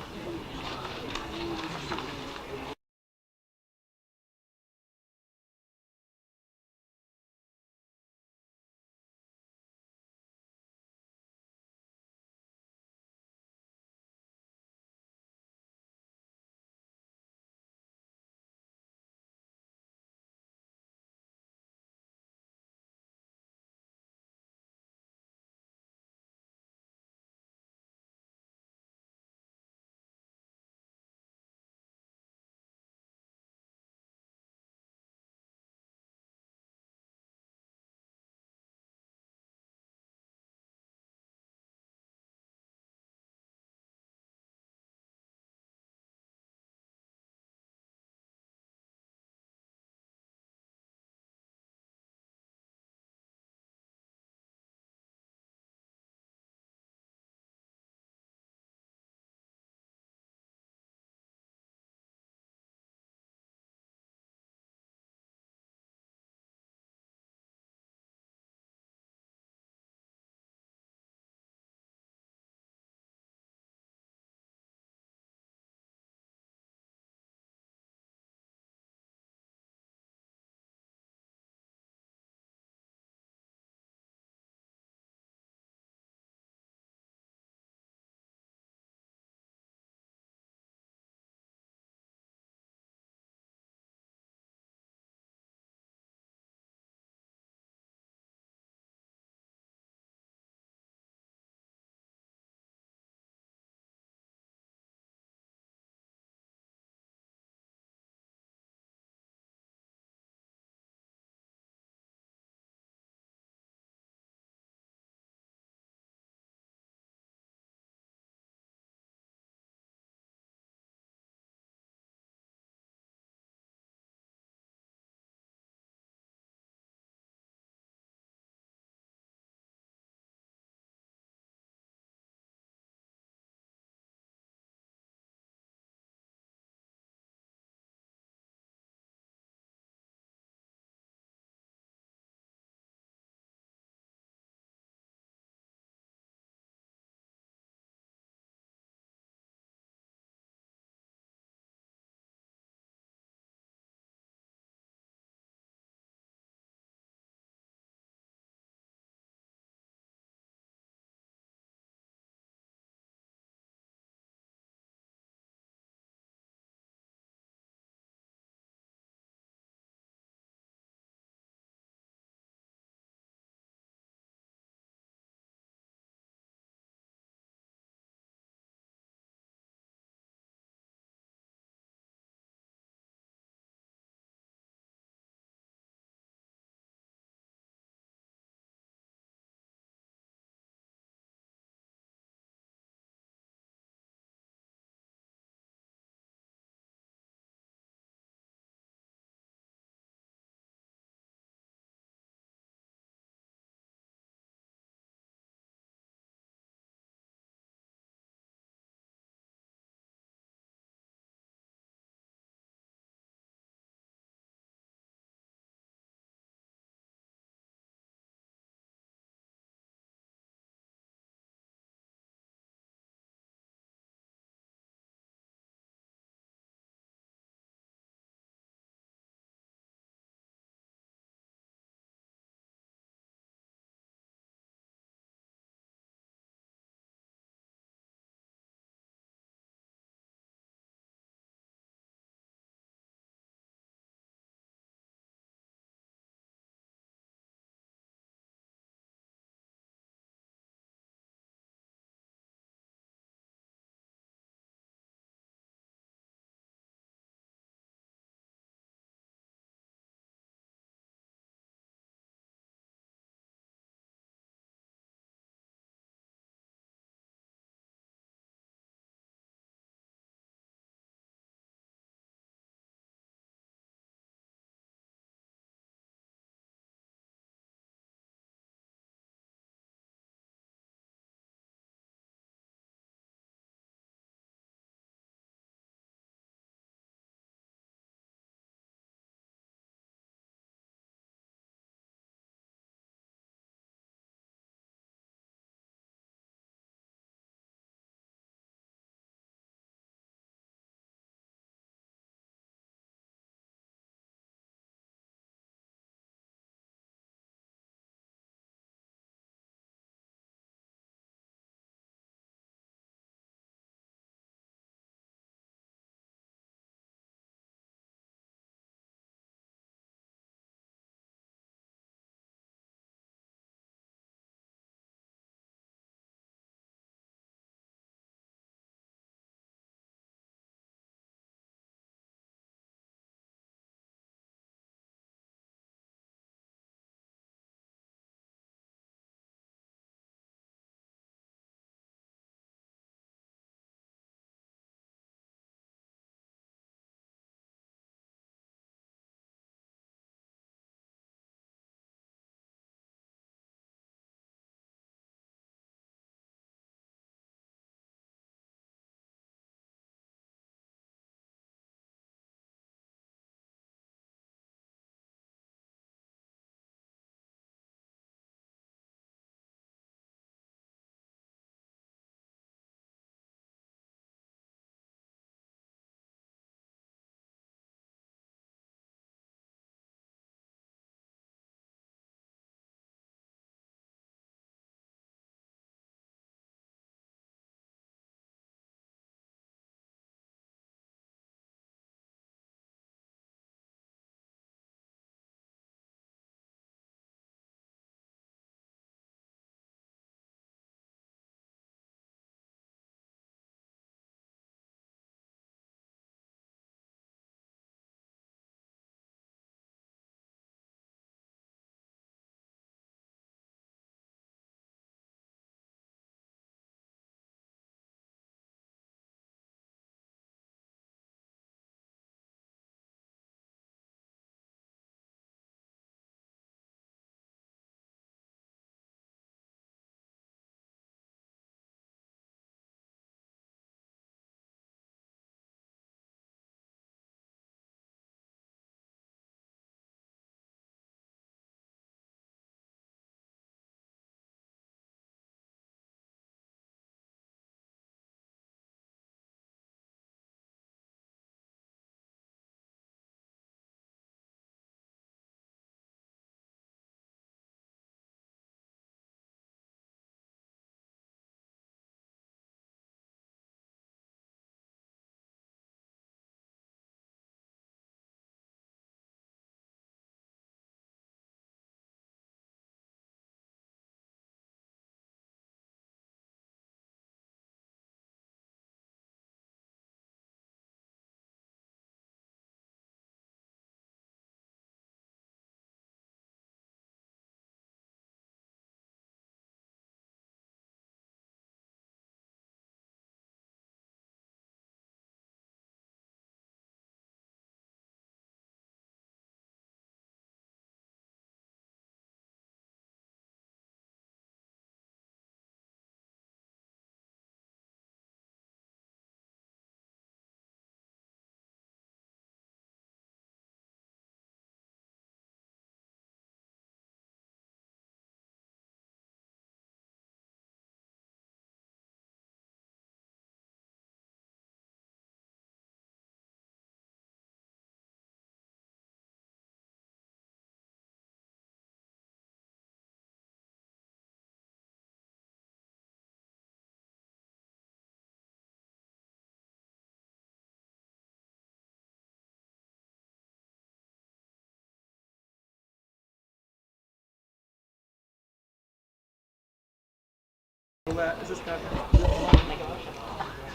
That, is this not?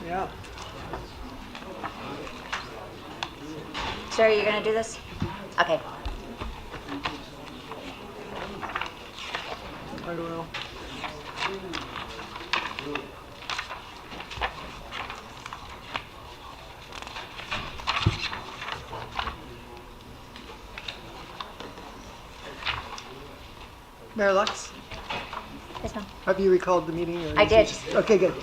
Yeah.
Sherry, you're gonna do this? Okay.
I don't know. Mayor Lux?
Yes, ma'am.
Have you recalled the meeting? Or
I
is it
did.
just- Okay, good.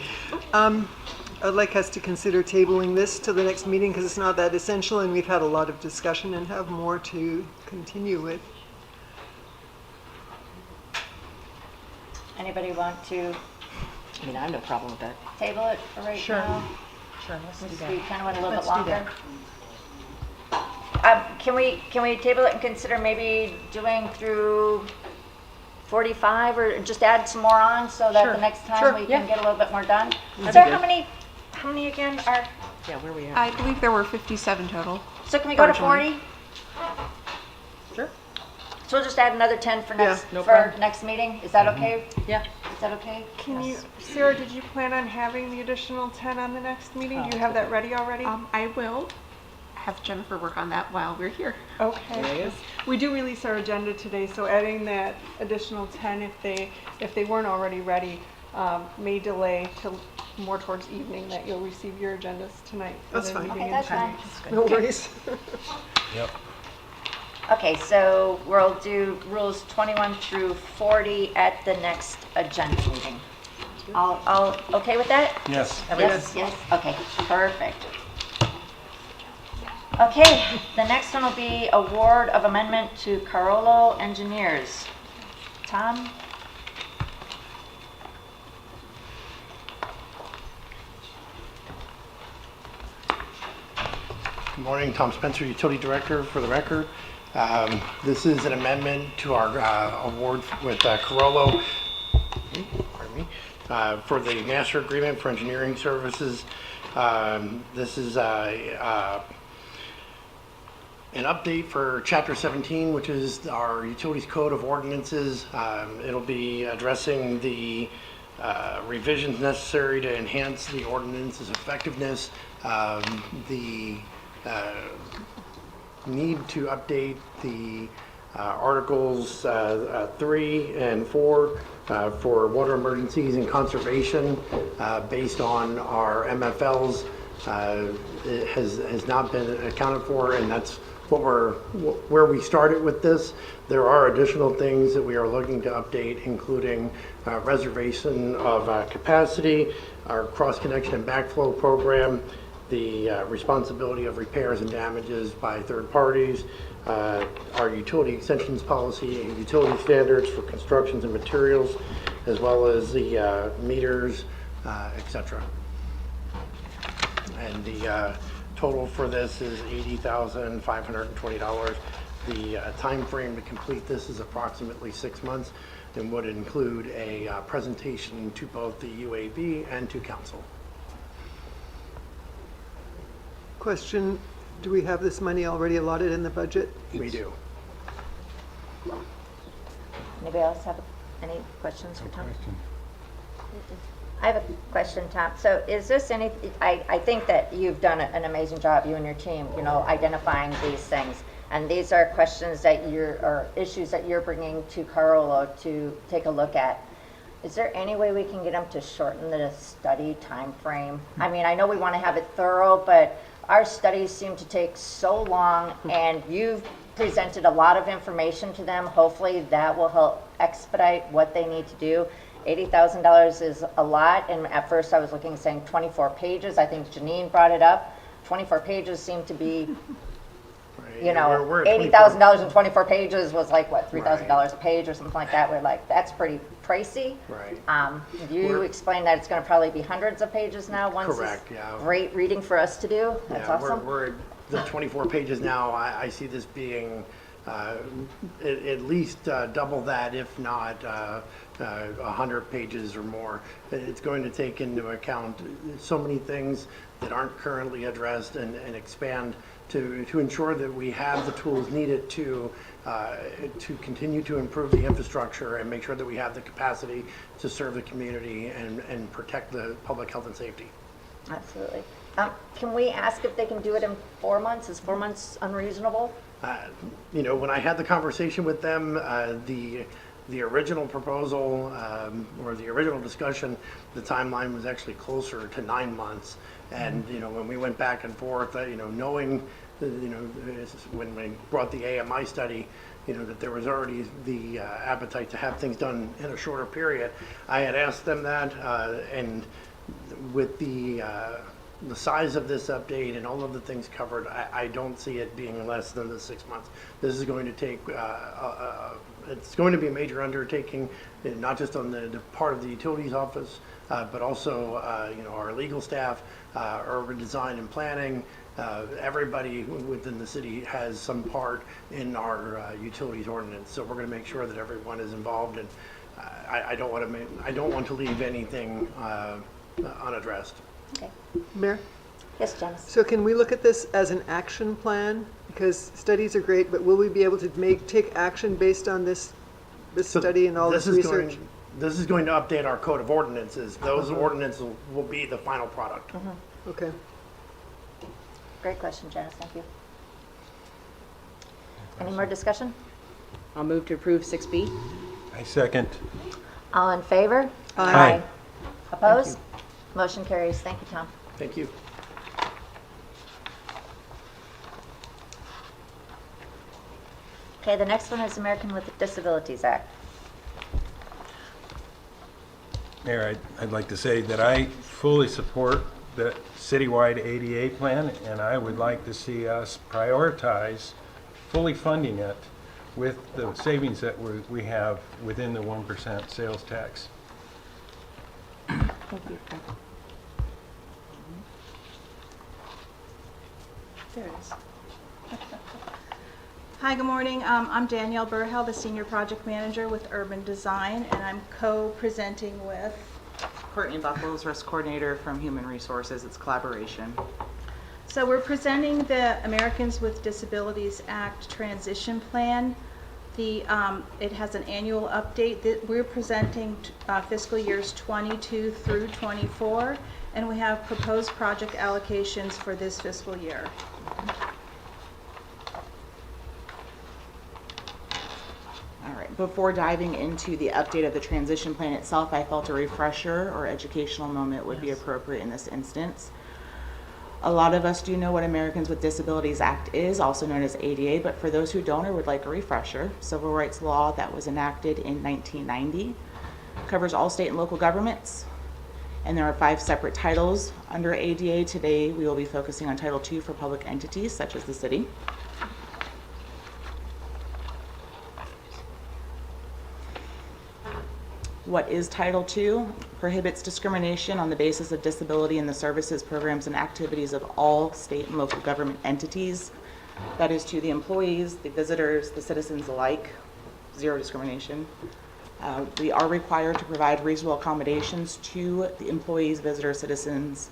I'd like us to consider tabling this to the next meeting because it's not that essential and we've had a lot of discussion and have more to continue with.
Anybody want to
I mean, I have no problem with that.
table it for right
Sure.
now?
Sure, let's do
Since
that.
we kind of went a little bit
Let's do
longer.
that.
Can we table it and consider maybe doing through 45 or just add some more on so that
Sure.
the next time
Sure,
we
yeah.
can get a little bit more done?
That'd
Sarah,
be good.
how many again are,
Yeah, where are we at?
I believe there were 57 total.
so can we go to
Virtually.
40?
Sure.
So we'll just add another 10 for next,
no
for
problem.
next meeting? Is that okay?
Yeah.
Is that okay?
Can you, Sarah, did you plan on having the additional 10 on the next meeting? Do you have that ready already?
I will have Jennifer work on that while we're here.
Okay. We do release our agenda today, so adding that additional 10, if they weren't already ready, may delay till more towards evening that you'll receive your agendas tonight. for
That's
the
fine.
meeting
Okay,
in
that's
time.
fine.
No worries.
Yep.
Okay, so we'll do rules 21 through 40 at the next agenda meeting. All okay with that?
Yes.
Yes, okay, perfect. Okay, the next one will be award of amendment to Carollo Engineers. Tom?
Good morning, Tom Spencer, Utility Director, for the record. This is an amendment to our award with Carollo, pardon me, for the master agreement for engineering services. This is an update for Chapter 17, which is our Utilities Code of Ordinances. It'll be addressing the revisions necessary to enhance the ordinance's effectiveness, the need to update the Articles 3 and 4 for water emergencies and conservation based on our MFLs. It has not been accounted for, and that's where we started with this. There are additional things that we are looking to update, including reservation of capacity, our cross-connection and backflow program, the responsibility of repairs and damages by third parties, our utility extensions policy and utility standards for constructions and materials, as well as the meters, etc. And the total for this is $80,520. The time frame to complete this is approximately 6 months and would include a presentation to both the UAB and to council.
Question, do we have this money already allotted in the budget?
We do.
Anybody else have any questions for Tom? I have a question, Tom. So is this I think that you've done an amazing job, you and your team, identifying these things. And these are questions or issues that you're bringing to Carollo to take a look at. Is there any way we can get them to shorten the study time frame? I mean, I know we want to have it thorough, but our studies seem to take so long, and you've presented a lot of information to them. Hopefully that will help expedite what they need to do. $80,000 is a lot, and at first I was looking, saying 24 pages. I think Janine brought it up. 24 pages seem to be,
we're at
$80,000 in 24 pages was like, what, $3,000 a page or something like that. We're like, that's pretty pricey.
Right.
You explained that it's going to probably be hundreds of pages now.
Correct, yeah.
Great reading for us to do. That's
Yeah,
awesome.
we're at the 24 pages now. I see this being at least double that, if not 100 pages or more. It's going to take into account so many things that aren't currently addressed and expand to ensure that we have the tools needed to continue to improve the infrastructure and make sure that we have the capacity to serve the community and protect the public health and safety.
Absolutely. Can we ask if they can do it in 4 months? Is 4 months unreasonable?
You know, when I had the conversation with them, the original proposal or the original discussion, the timeline was actually closer to 9 months. And you know, when we went back and forth, you know, knowing, you know, when we brought the AMI study, you know, that there was already the appetite to have things done in a shorter period, I had asked them that, and with the size of this update and all of the things covered, I don't see it being less than the 6 months. This is going to take, it's going to be a major undertaking, not just on the part of the utilities office, but also, you know, our legal staff, urban design and planning. Everybody within the city has some part in our utilities ordinance, so we're going to make sure that everyone is involved, and I don't want to leave anything unaddressed.
Okay.
Mayor?
Yes, Janice.
So can we look at this as an action plan? Because studies are great, but will we be able to take action based on this study and all this research?
This is going to update our code of ordinances. Those ordinances will be the final product.
Okay.
Great question, Janice. Thank you. Any more discussion?
I'll move to approve 6B.
I second.
All in favor?
Aye.
Opposed? Motion carries. Thank you, Tom.
Thank you.
Okay, the next one is American with Disabilities Act.
Mayor, I'd like to say that I fully support the citywide ADA plan, and I would like to see us prioritize fully funding it with the savings that we have within the 1% sales tax.
Thank you.
There it is. Hi, good morning. I'm Danielle Burhell, the Senior Project Manager with Urban Design, and I'm co-presenting with
Courtney Buckles, Risk Coordinator from Human Resources. It's collaboration.
So we're presenting the Americans with Disabilities Act Transition Plan. It has an annual update. We're presenting fiscal years 22 through 24, and we have proposed project allocations for this fiscal year.
All right, before diving into the update of the transition plan itself, I felt a refresher or educational moment would be appropriate in this instance. A lot of us do know what Americans with Disabilities Act is, also known as ADA, but for those who don't or would like a refresher, civil rights law that was enacted in 1990 covers all state and local governments, and there are 5 separate titles under ADA. Today we will be focusing on Title II for public entities such as the city. What is Title II? Prohibits discrimination on the basis of disability in the services, programs, and activities of all state and local government entities. That is to the employees, the visitors, the citizens alike, zero discrimination. We are required to provide reasonable accommodations to the employees, visitors, citizens,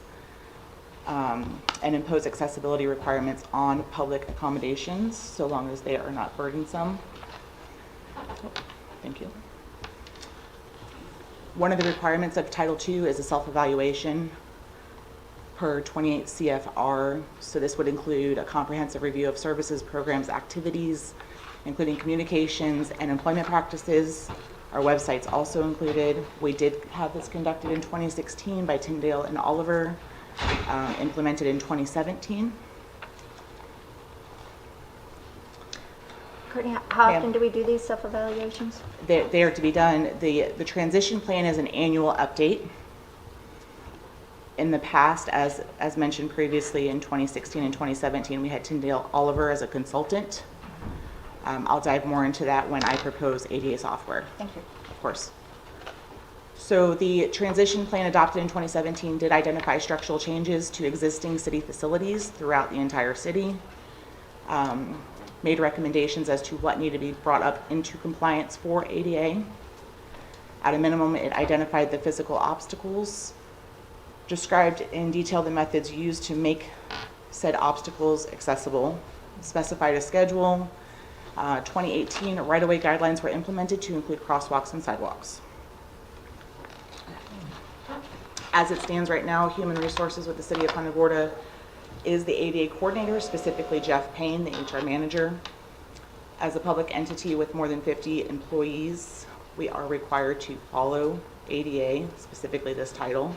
and impose accessibility requirements on public accommodations, so long as they are not burdensome. Oh, thank you. One of the requirements of Title II is a self-evaluation per 28 CFR. So this would include a comprehensive review of services, programs, activities, including communications and employment practices. Our website's also included. We did have this conducted in 2016 by Tyndale and Oliver, implemented in 2017.
Courtney, how often do we do these self-evaluations?
They are to be done. The transition plan is an annual update. In the past, as mentioned previously, in 2016 and 2017, we had Tyndale Oliver as a consultant. I'll dive more into that when I propose ADA software.
Thank you.
Of course. So the transition plan adopted in 2017 did identify structural changes to existing city facilities throughout the entire city. made recommendations as to what needed to be brought up into compliance for ADA. At a minimum, it identified the physical obstacles, described in detail the methods used to make said obstacles accessible, specified a schedule. 2018 right-of-way guidelines were implemented to include crosswalks and sidewalks. As it stands right now, Human Resources with the City of Punta Gorda is the ADA coordinator, specifically Jeff Payne, the HR manager. As a public entity with more than 50 employees, we are required to follow ADA, specifically this title.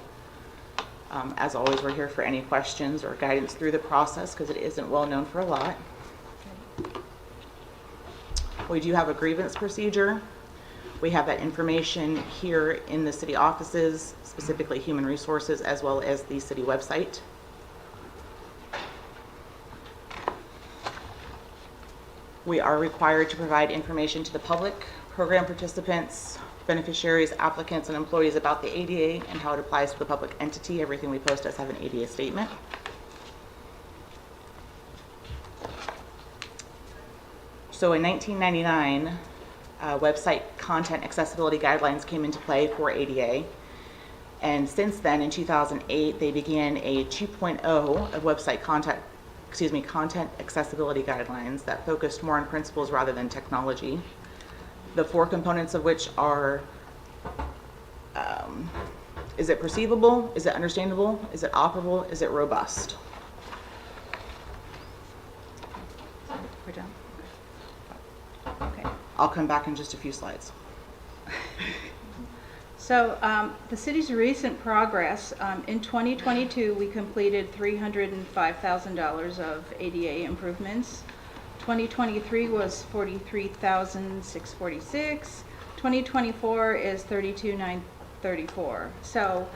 As always, we're here for any questions or guidance through the process because it isn't well known for a lot. We do have a grievance procedure. We have that information here in the city offices, specifically Human Resources, as well as the city website. We are required to provide information to the public, program participants, beneficiaries, applicants, and employees about the ADA and how it applies to the public entity. Everything we post does have an ADA statement. So in 1999, website content accessibility guidelines came into play for ADA. And since then, in 2008, they began a 2.0 of website content accessibility guidelines that focused more on principles rather than technology. The 4 components of which are, is it perceivable? Is it understandable? Is it operable? Is it robust? We're done.
Okay.
I'll come back in just a few slides.
So the city's recent progress, in 2022, we completed $305,000 of ADA improvements. 2023 was $43,646. 2024 is $32,934. So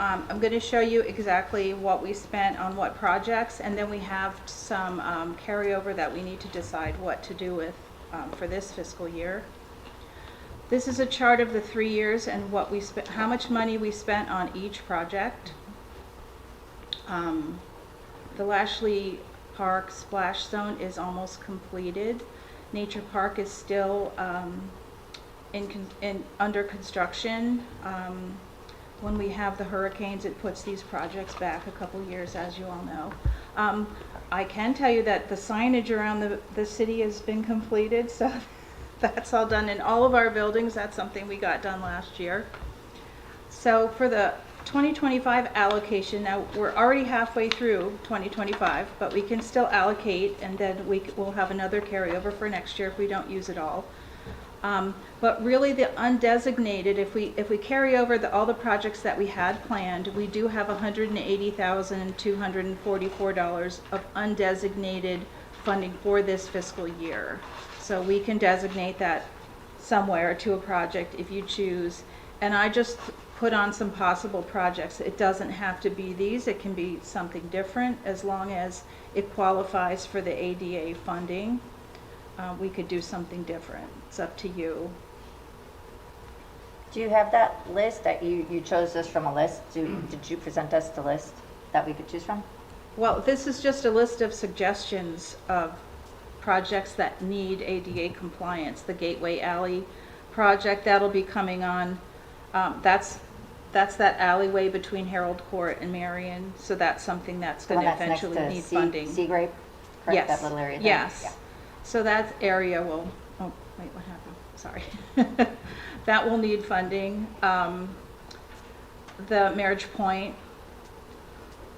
I'm going to show you exactly what we spent on what projects, and then we have some carryover that we need to decide what to do with for this fiscal year. This is a chart of the 3 years and what we spent, how much money we spent on each project. The Lashley Park Splash Zone is almost completed. Nature Park is still under construction. When we have the hurricanes, it puts these projects back a couple years, as you all know. I can tell you that the signage around the city has been completed, so that's all done in all of our buildings. That's something we got done last year. So for the 2025 allocation, now we're already halfway through 2025, but we can still allocate, and then we'll have another carryover for next year if we don't use it all. But really the undesignated, if we carry over all the projects that we had planned, we do have $180,244 of undesignated funding for this fiscal year. So we can designate that somewhere to a project if you choose. And I just put on some possible projects. It doesn't have to be these, it can be something different as long as it qualifies for the ADA funding. We could do something different. It's up to you.
Do you have that list that you chose this from a list? Did you present us the list that we could choose from?
Well, this is just a list of suggestions of projects that need ADA compliance. The Gateway Alley project, that'll be coming on. That's that alleyway between Harold Court and Marion. So that's something that's going to eventually need funding.
Seagrape, correct?
Yes.
That little area there?
Yes.
Yeah.
So that area will, oh, wait, what happened? Sorry. That will need funding. The Marriage Point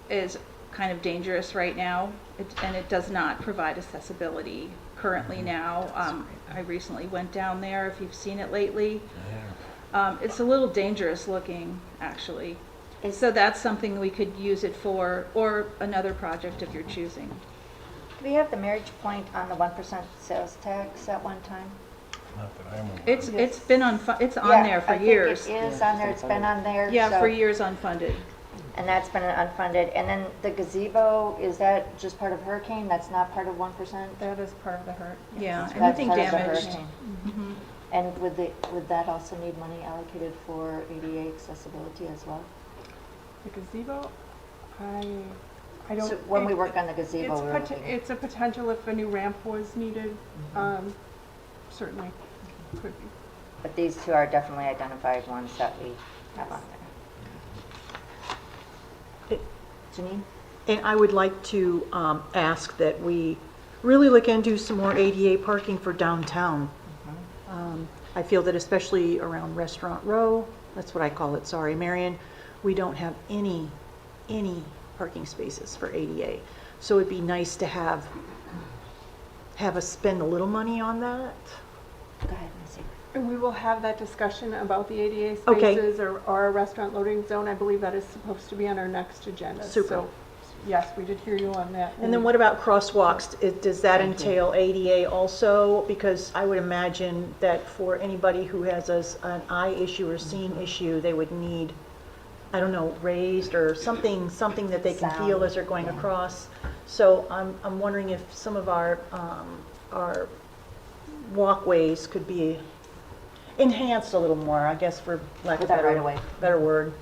is kind of dangerous right now, and it does not provide accessibility currently now. I recently went down there, if you've seen it lately. It's a little dangerous looking, actually. So that's something we could use it for, or another project if you're choosing.
Do we have the Marriage Point on the 1% sales tax at one time?
Not that I'm aware.
It's been on there for years.
It is on there. It's been on there.
Yeah,
so.
for years unfunded.
And that's been unfunded. And then the gazebo, is that just part of hurricane? That's not part of 1%?
That is part of the hurricane. Yeah,
That's
anything
part of the
damaged.
hurricane.
Mhm.
And would that also need money allocated for ADA accessibility as well?
The gazebo, I I don't.
So when we work on the gazebo,
It's
we're looking-
it's a potential if a new ramp was needed, certainly could be.
But these two are definitely identified ones that we have on there. Janine?
And I would like to ask that we really look into some more ADA parking for downtown. I feel that especially around Restaurant Row, that's what I call it, sorry, Marion, we don't have any parking spaces for ADA. So it'd be nice to have us spend a little money on that.
Go ahead, Missy.
And we will have that discussion about the ADA
Okay.
spaces or a restaurant loading zone. I believe that is supposed to be on our next agenda.
Super.
So, yes, we did hear you on that.
And then what about crosswalks? Does that entail ADA also? Because I would imagine that for anybody who has an eye issue or seeing issue, they would need, I don't know, raised or something that they can feel as they're going across. So I'm wondering if some of our walkways could be enhanced a little more, I guess, for lack of a better word.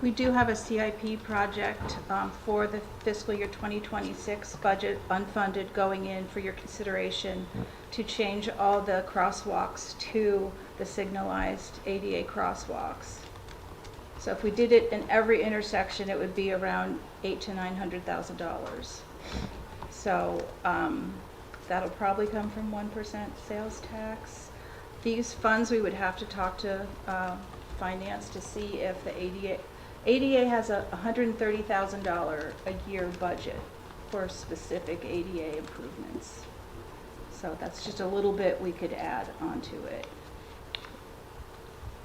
We do have a CIP project for the fiscal year 2026 budget, unfunded, going in for your consideration to change all the crosswalks to the signalized ADA crosswalks. So if we did it in every intersection, it would be around $800,000 to $900,000. So that'll probably come from 1% sales tax. These funds, we would have to talk to finance to see if the ADA has a $130,000 a year budget for specific ADA improvements. So that's just a little bit we could add onto it.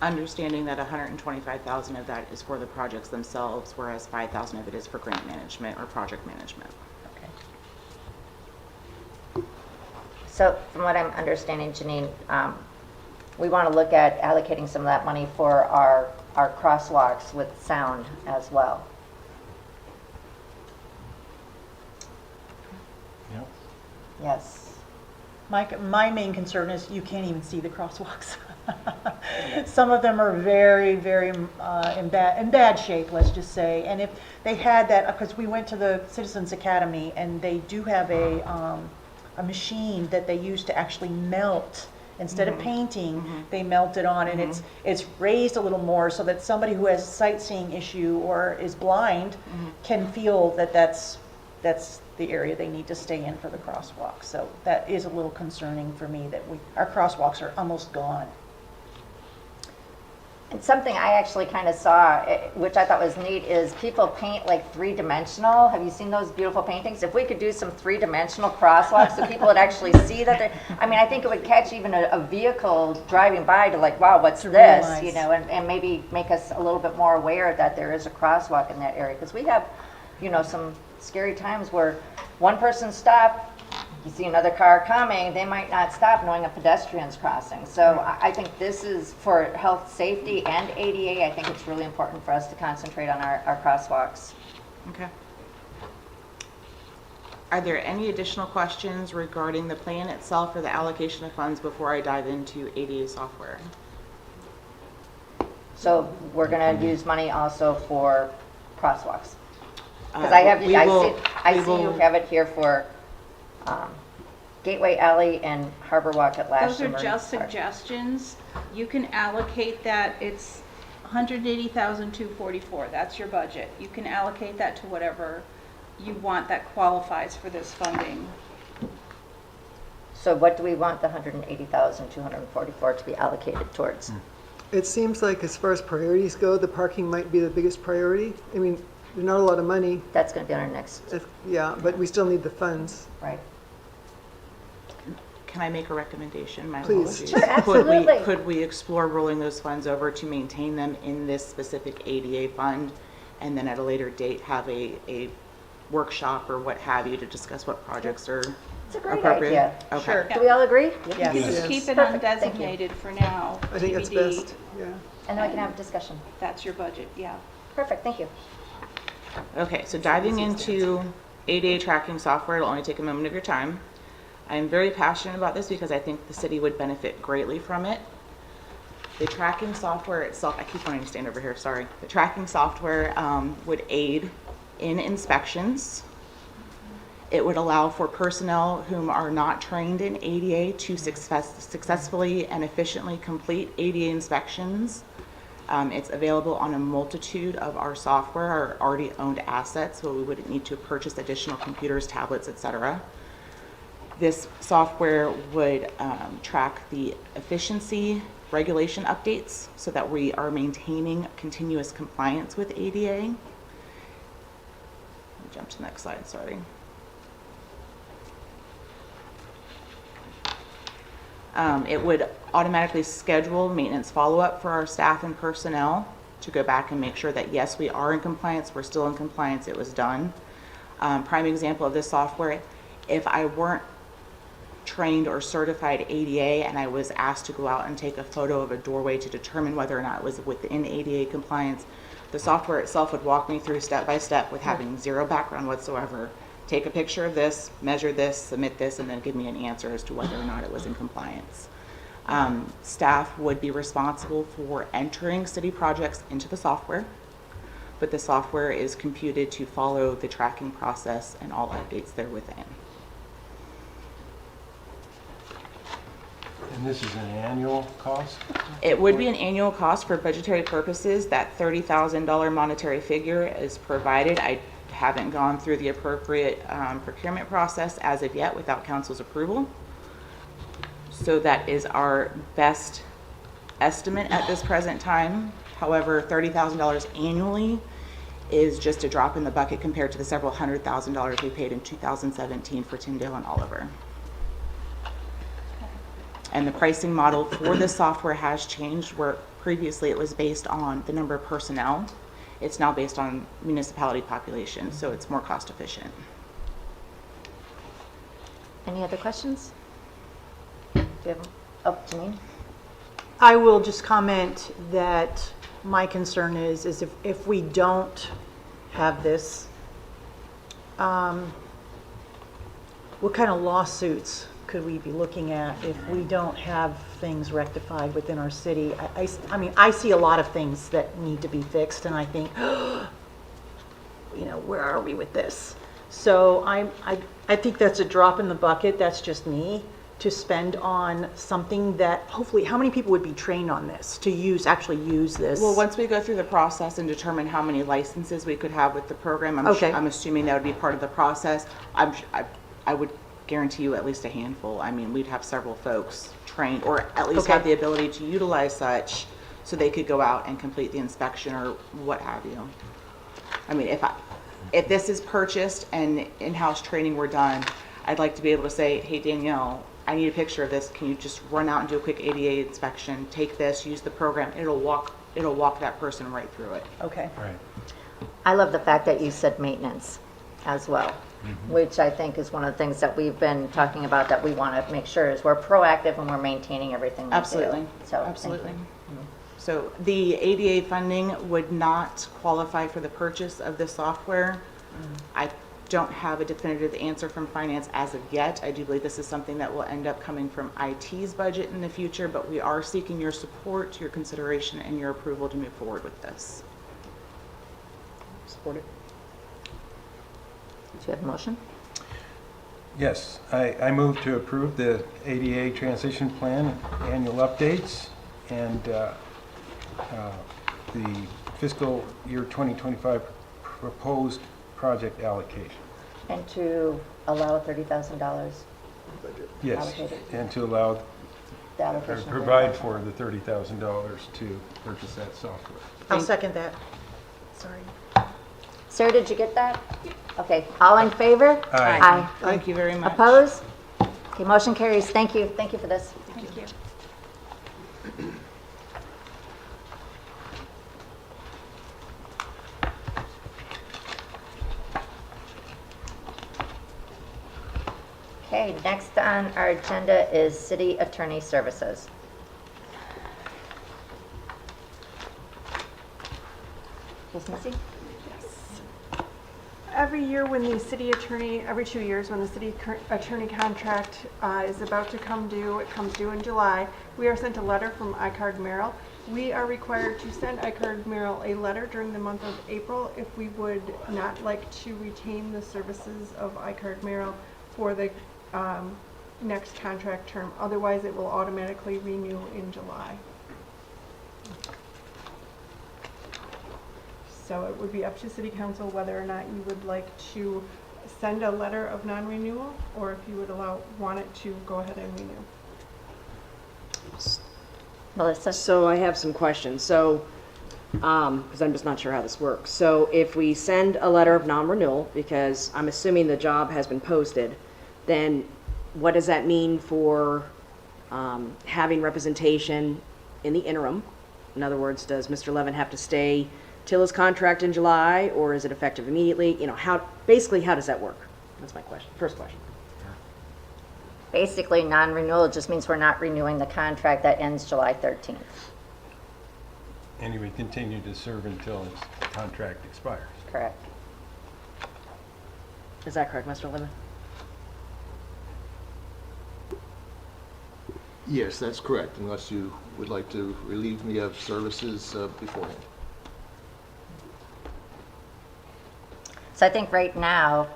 Understanding that 125,000 of that is for the projects themselves, whereas 5,000 of it is for grant management or project management.
So from what I'm understanding, Janine, we want to look at allocating some of that money for our crosswalks with sound as well.
Yep.
Yes.
My main concern is you can't even see the crosswalks. Some of them are very, very in bad shape, let's just say. And if they had that, because we went to the Citizens Academy and they do have a machine that they use to actually melt. Instead of painting, they melt it on, and it's raised a little more so that somebody who has a sightseeing issue or is blind can feel that that's the area they need to stay in for the crosswalk. So that is a little concerning for me that our crosswalks are almost gone.
And something I actually kind of saw, which I thought was neat, is people paint like three-dimensional. Have you seen those beautiful paintings? If we could do some three-dimensional crosswalks so people would actually see that they're, I mean, I think it would catch even a vehicle driving by to like, wow, what's this?
Realize.
You know, and maybe make us a little bit more aware that there is a crosswalk in that area. Because we have, you know, some scary times where one person stopped, you see another car coming, they might not stop knowing a pedestrian's crossing. So I think this is for health, safety, and ADA. I think it's really important for us to concentrate on our crosswalks.
Okay. Are there any additional questions regarding the plan itself or the allocation of funds before I dive into ADA software?
So we're going to use money also for crosswalks. Because I see you have it here for Gateway Alley and Harbor Walk at Lashton.
Those are
Marine
just
Park.
suggestions. You can allocate that. It's $180,244. That's your budget. You can allocate that to whatever you want that qualifies for this funding.
So what do we want the $180,244 to be allocated towards?
It seems like as far as priorities go, the parking might be the biggest priority. I mean, there's not a lot of money.
That's going to be on our next.
Yeah, but we still need the funds.
Right.
Can I make a recommendation? My
Please.
apologies.
Sure, absolutely.
Could we explore rolling those funds over to maintain them in this specific ADA fund, and then at a later date have a workshop or what have you to discuss what projects are
It's a great
appropriate?
idea.
Okay.
Sure.
Do we all agree?
Yes.
Yes.
Just keep it
Perfect. Thank you.
undesignated for now.
I think that's
TBD.
best. Yeah.
And then we can have a discussion.
That's your budget, yeah.
Perfect, thank you.
Okay, so diving into ADA tracking software, it'll only take a moment of your time. I'm very passionate about this because I think the city would benefit greatly from it. The tracking software itself, I keep wanting to stand over here, sorry. The tracking software would aid in inspections It would allow for personnel whom are not trained in ADA to successfully and efficiently complete ADA inspections. It's available on a multitude of our software, our already owned assets, so we wouldn't need to purchase additional computers, tablets, etc. This software would track the efficiency regulation updates so that we are maintaining continuous compliance with ADA. Let me jump to the next slide, sorry. It would automatically schedule maintenance follow-up for our staff and personnel to go back and make sure that yes, we are in compliance, we're still in compliance, it was done. Prime example of this software, if I weren't trained or certified ADA and I was asked to go out and take a photo of a doorway to determine whether or not it was within ADA compliance, the software itself would walk me through step by step with having zero background whatsoever. Take a picture of this, measure this, submit this, and then give me an answer as to whether or not it was in compliance. Staff would be responsible for entering city projects into the software, but the software is computed to follow the tracking process and all updates there within.
And this is an annual cost?
It would be an annual cost for budgetary purposes. That $30,000 monetary figure is provided. I haven't gone through the appropriate procurement process as of yet without council's approval. So that is our best estimate at this present time. However, $30,000 annually is just a drop in the bucket compared to the several $100,000 we paid in 2017 for Tyndale and Oliver. And the pricing model for this software has changed, where previously it was based on the number of personnel. It's now based on municipality population, so it's more cost efficient.
Any other questions? Do you have, oh, Janine?
I will just comment that my concern is if we don't have this, what kind of lawsuits could we be looking at if we don't have things rectified within our city? I mean, I see a lot of things that need to be fixed, and I think, you know, where are we with this? So I think that's a drop in the bucket. That's just me, to spend on something that hopefully, how many people would be trained on this to actually use this?
Well, once we go through the process and determine how many licenses we could have with the program, I'm assuming that would be part of the process. I would guarantee you at least a handful. I mean, we'd have several folks trained, or at least have the ability to utilize such, so they could go out and complete the inspection or what have you. I mean, if this is purchased and in-house training were done, I'd like to be able to say, hey, Danielle, I need a picture of this. Can you just run out and do a quick ADA inspection? Take this, use the program. It'll walk that person right through it.
Okay.
Right.
I love the fact that you said maintenance as well, which I think is one of the things that we've been talking about, that we want to make sure is we're proactive and we're maintaining everything we
Absolutely.
do. So,
absolutely. So the ADA funding would not qualify for the purchase of this software. I don't have a definitive answer from finance as of yet. I do believe this is something that will end up coming from IT's budget in the future, but we are seeking your support, your consideration, and your approval to move forward with this.
Support it.
Do you have a motion?
Yes, I move to approve the ADA transition plan annual updates and the fiscal year 2025 proposed project allocation.
And to allow $30,000
Yes,
allocated.
and to allow,
The
or
allocation.
provide for the $30,000 to purchase that software.
I'll second that. Sorry.
Sarah, did you get that? Okay, all in favor?
Aye.
Thank you very much.
Opposed? Okay, motion carries. Thank you. Thank you for this.
Thank you.
Okay, next on our agenda is City Attorney Services. Yes, Missy?
Every year when the city attorney, every 2 years when the city attorney contract is about to come due, it comes due in July, we are sent a letter from iCard Merrill. We are required to send iCard Merrill a letter during the month of April if we would not like to retain the services of iCard Merrill for the next contract term. Otherwise, it will automatically renew in July. So it would be up to City Council whether or not you would like to send a letter of non-renewal, or if you would want it to go ahead and renew.
Melissa?
So I have some questions. So, because I'm just not sure how this works. So if we send a letter of non-renewal, because I'm assuming the job has been posted, then what does that mean for having representation in the interim? In other words, does Mr. Levin have to stay till his contract in July, or is it effective immediately? You know, how does that work? That's my question. First question.
Basically, non-renewal just means we're not renewing the contract that ends July 13th.
And he would continue to serve until his contract expires.
Correct.
Is that correct, Mr. Levin?
Yes, that's correct, unless you would like to relieve me of services beforehand.
So I think right now,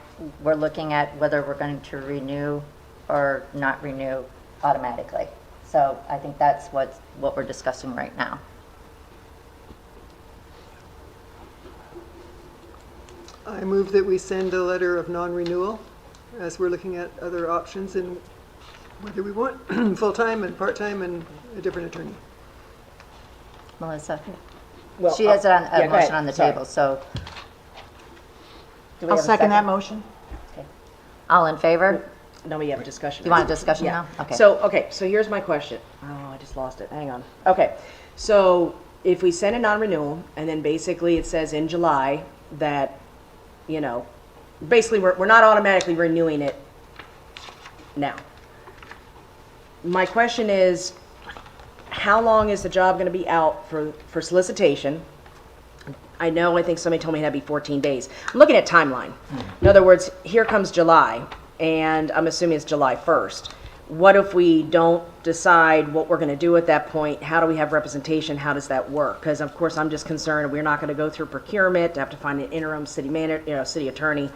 we're looking at whether we're going to renew or not renew automatically. So I think that's what we're discussing right now.
I move that we send a letter of non-renewal as we're looking at other options and whether we want full-time and part-time and a different attorney.
Melissa?
Well,
She has a
yeah, go
motion
ahead.
on the
Sorry.
table, so. Do we
I'll
have a
second that motion.
Okay. All in favor?
No, we have a discussion.
You want a discussion
Yeah.
now? Okay.
So here's my question. Oh, I just lost it. Hang on. Okay. So if we send a non-renewal and then basically it says in July that, you know, basically we're not automatically renewing it now. My question is, how long is the job going to be out for solicitation? I think somebody told me it had to be 14 days. I'm looking at timeline. In other words, here comes July, and I'm assuming it's July 1st. What if we don't decide what we're going to do at that point? How do we have representation? How does that work? Because of course I'm just concerned we're not going to go through procurement, to have to find an interim city manager, city attorney.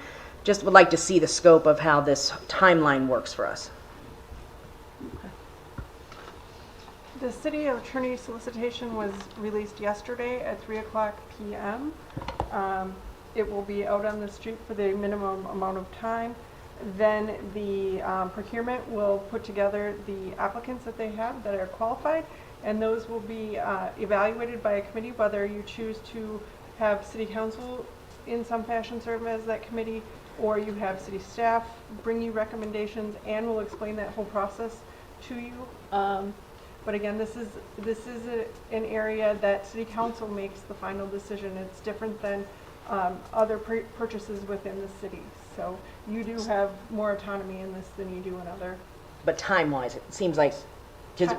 Just would like to see the scope of how this timeline works for us.
The city attorney solicitation was released yesterday at 3:00 p.m. It will be out on the street for the minimum amount of time. Then the procurement will put together the applicants that they have that are qualified, and those will be evaluated by a committee, whether you choose to have city council in some fashion serve as that committee, or you have city staff bring you recommendations and will explain that whole process to you. But again, this is an area that city council makes the final decision. It's different than other purchases within the city. So you do have more autonomy in this than you do in other.
But time-wise, it seems like,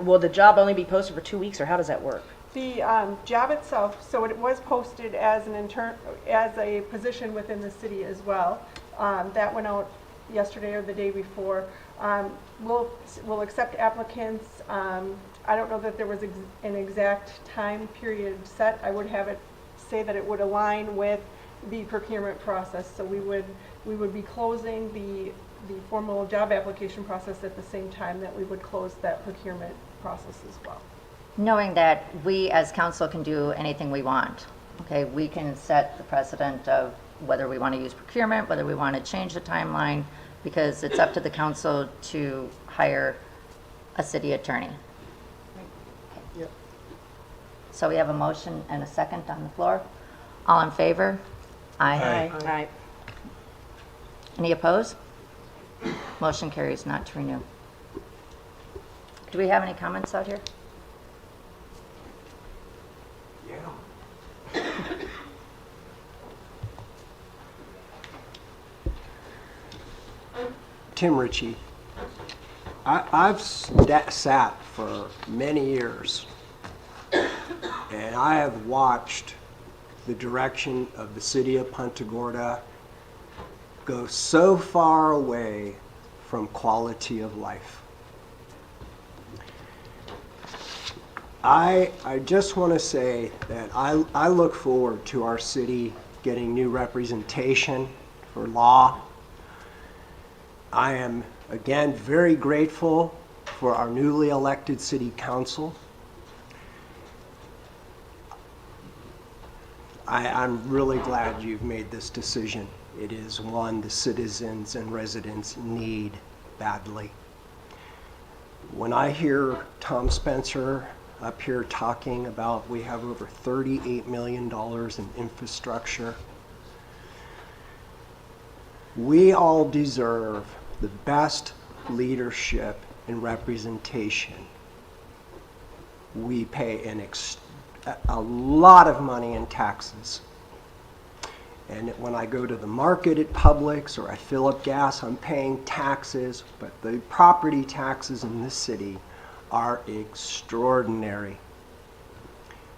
will the job only be posted for 2 weeks, or how does that work?
The job itself, so it was posted as as a position within the city as well. That went out yesterday or the day before. We'll accept applicants. I don't know that there was an exact time period set. I would have it say that it would align with the procurement process. So we would be closing the formal job application process at the same time that we would close that procurement process as well.
Knowing that we as council can do anything we want, okay? We can set the precedent of whether we want to use procurement, whether we want to change the timeline, because it's up to the council to hire a city attorney.
Yep.
So we have a motion and a second on the floor. All in favor? Aye.
Aye.
Any opposed? Motion carries not to renew. Do we have any comments out here?
Tim Ritchie. I've sat for many years, and I have watched the direction of the city of Punta Gorda go so far away from quality of life. I just want to say that I look forward to our city getting new representation for law. I am, again, very grateful for our newly elected city council. I'm really glad you've made this decision. It is one the citizens and residents need badly. When I hear Tom Spencer up here talking about we have over $38 million in infrastructure, we all deserve the best leadership and representation. We pay a lot of money in taxes. And when I go to the market at Publix or I fill up gas, I'm paying taxes, but the property taxes in this city are extraordinary.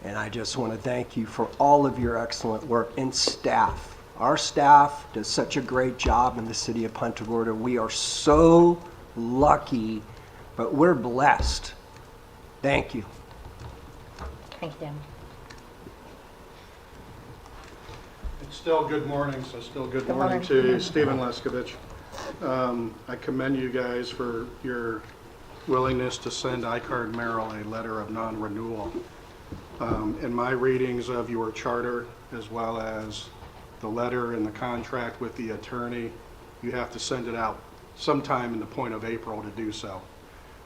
And I just want to thank you for all of your excellent work and staff. Our staff does such a great job in the city of Punta Gorda. We are so lucky, but we're blessed. Thank you.
Thank you.
It's still good morning, so still good
Good
morning
morning.
to Stephen Leskovich. I commend you guys for your willingness to send iCard Merrill a letter of non-renewal. In my readings of your charter, as well as the letter and the contract with the attorney, you have to send it out sometime in the point of April to do so.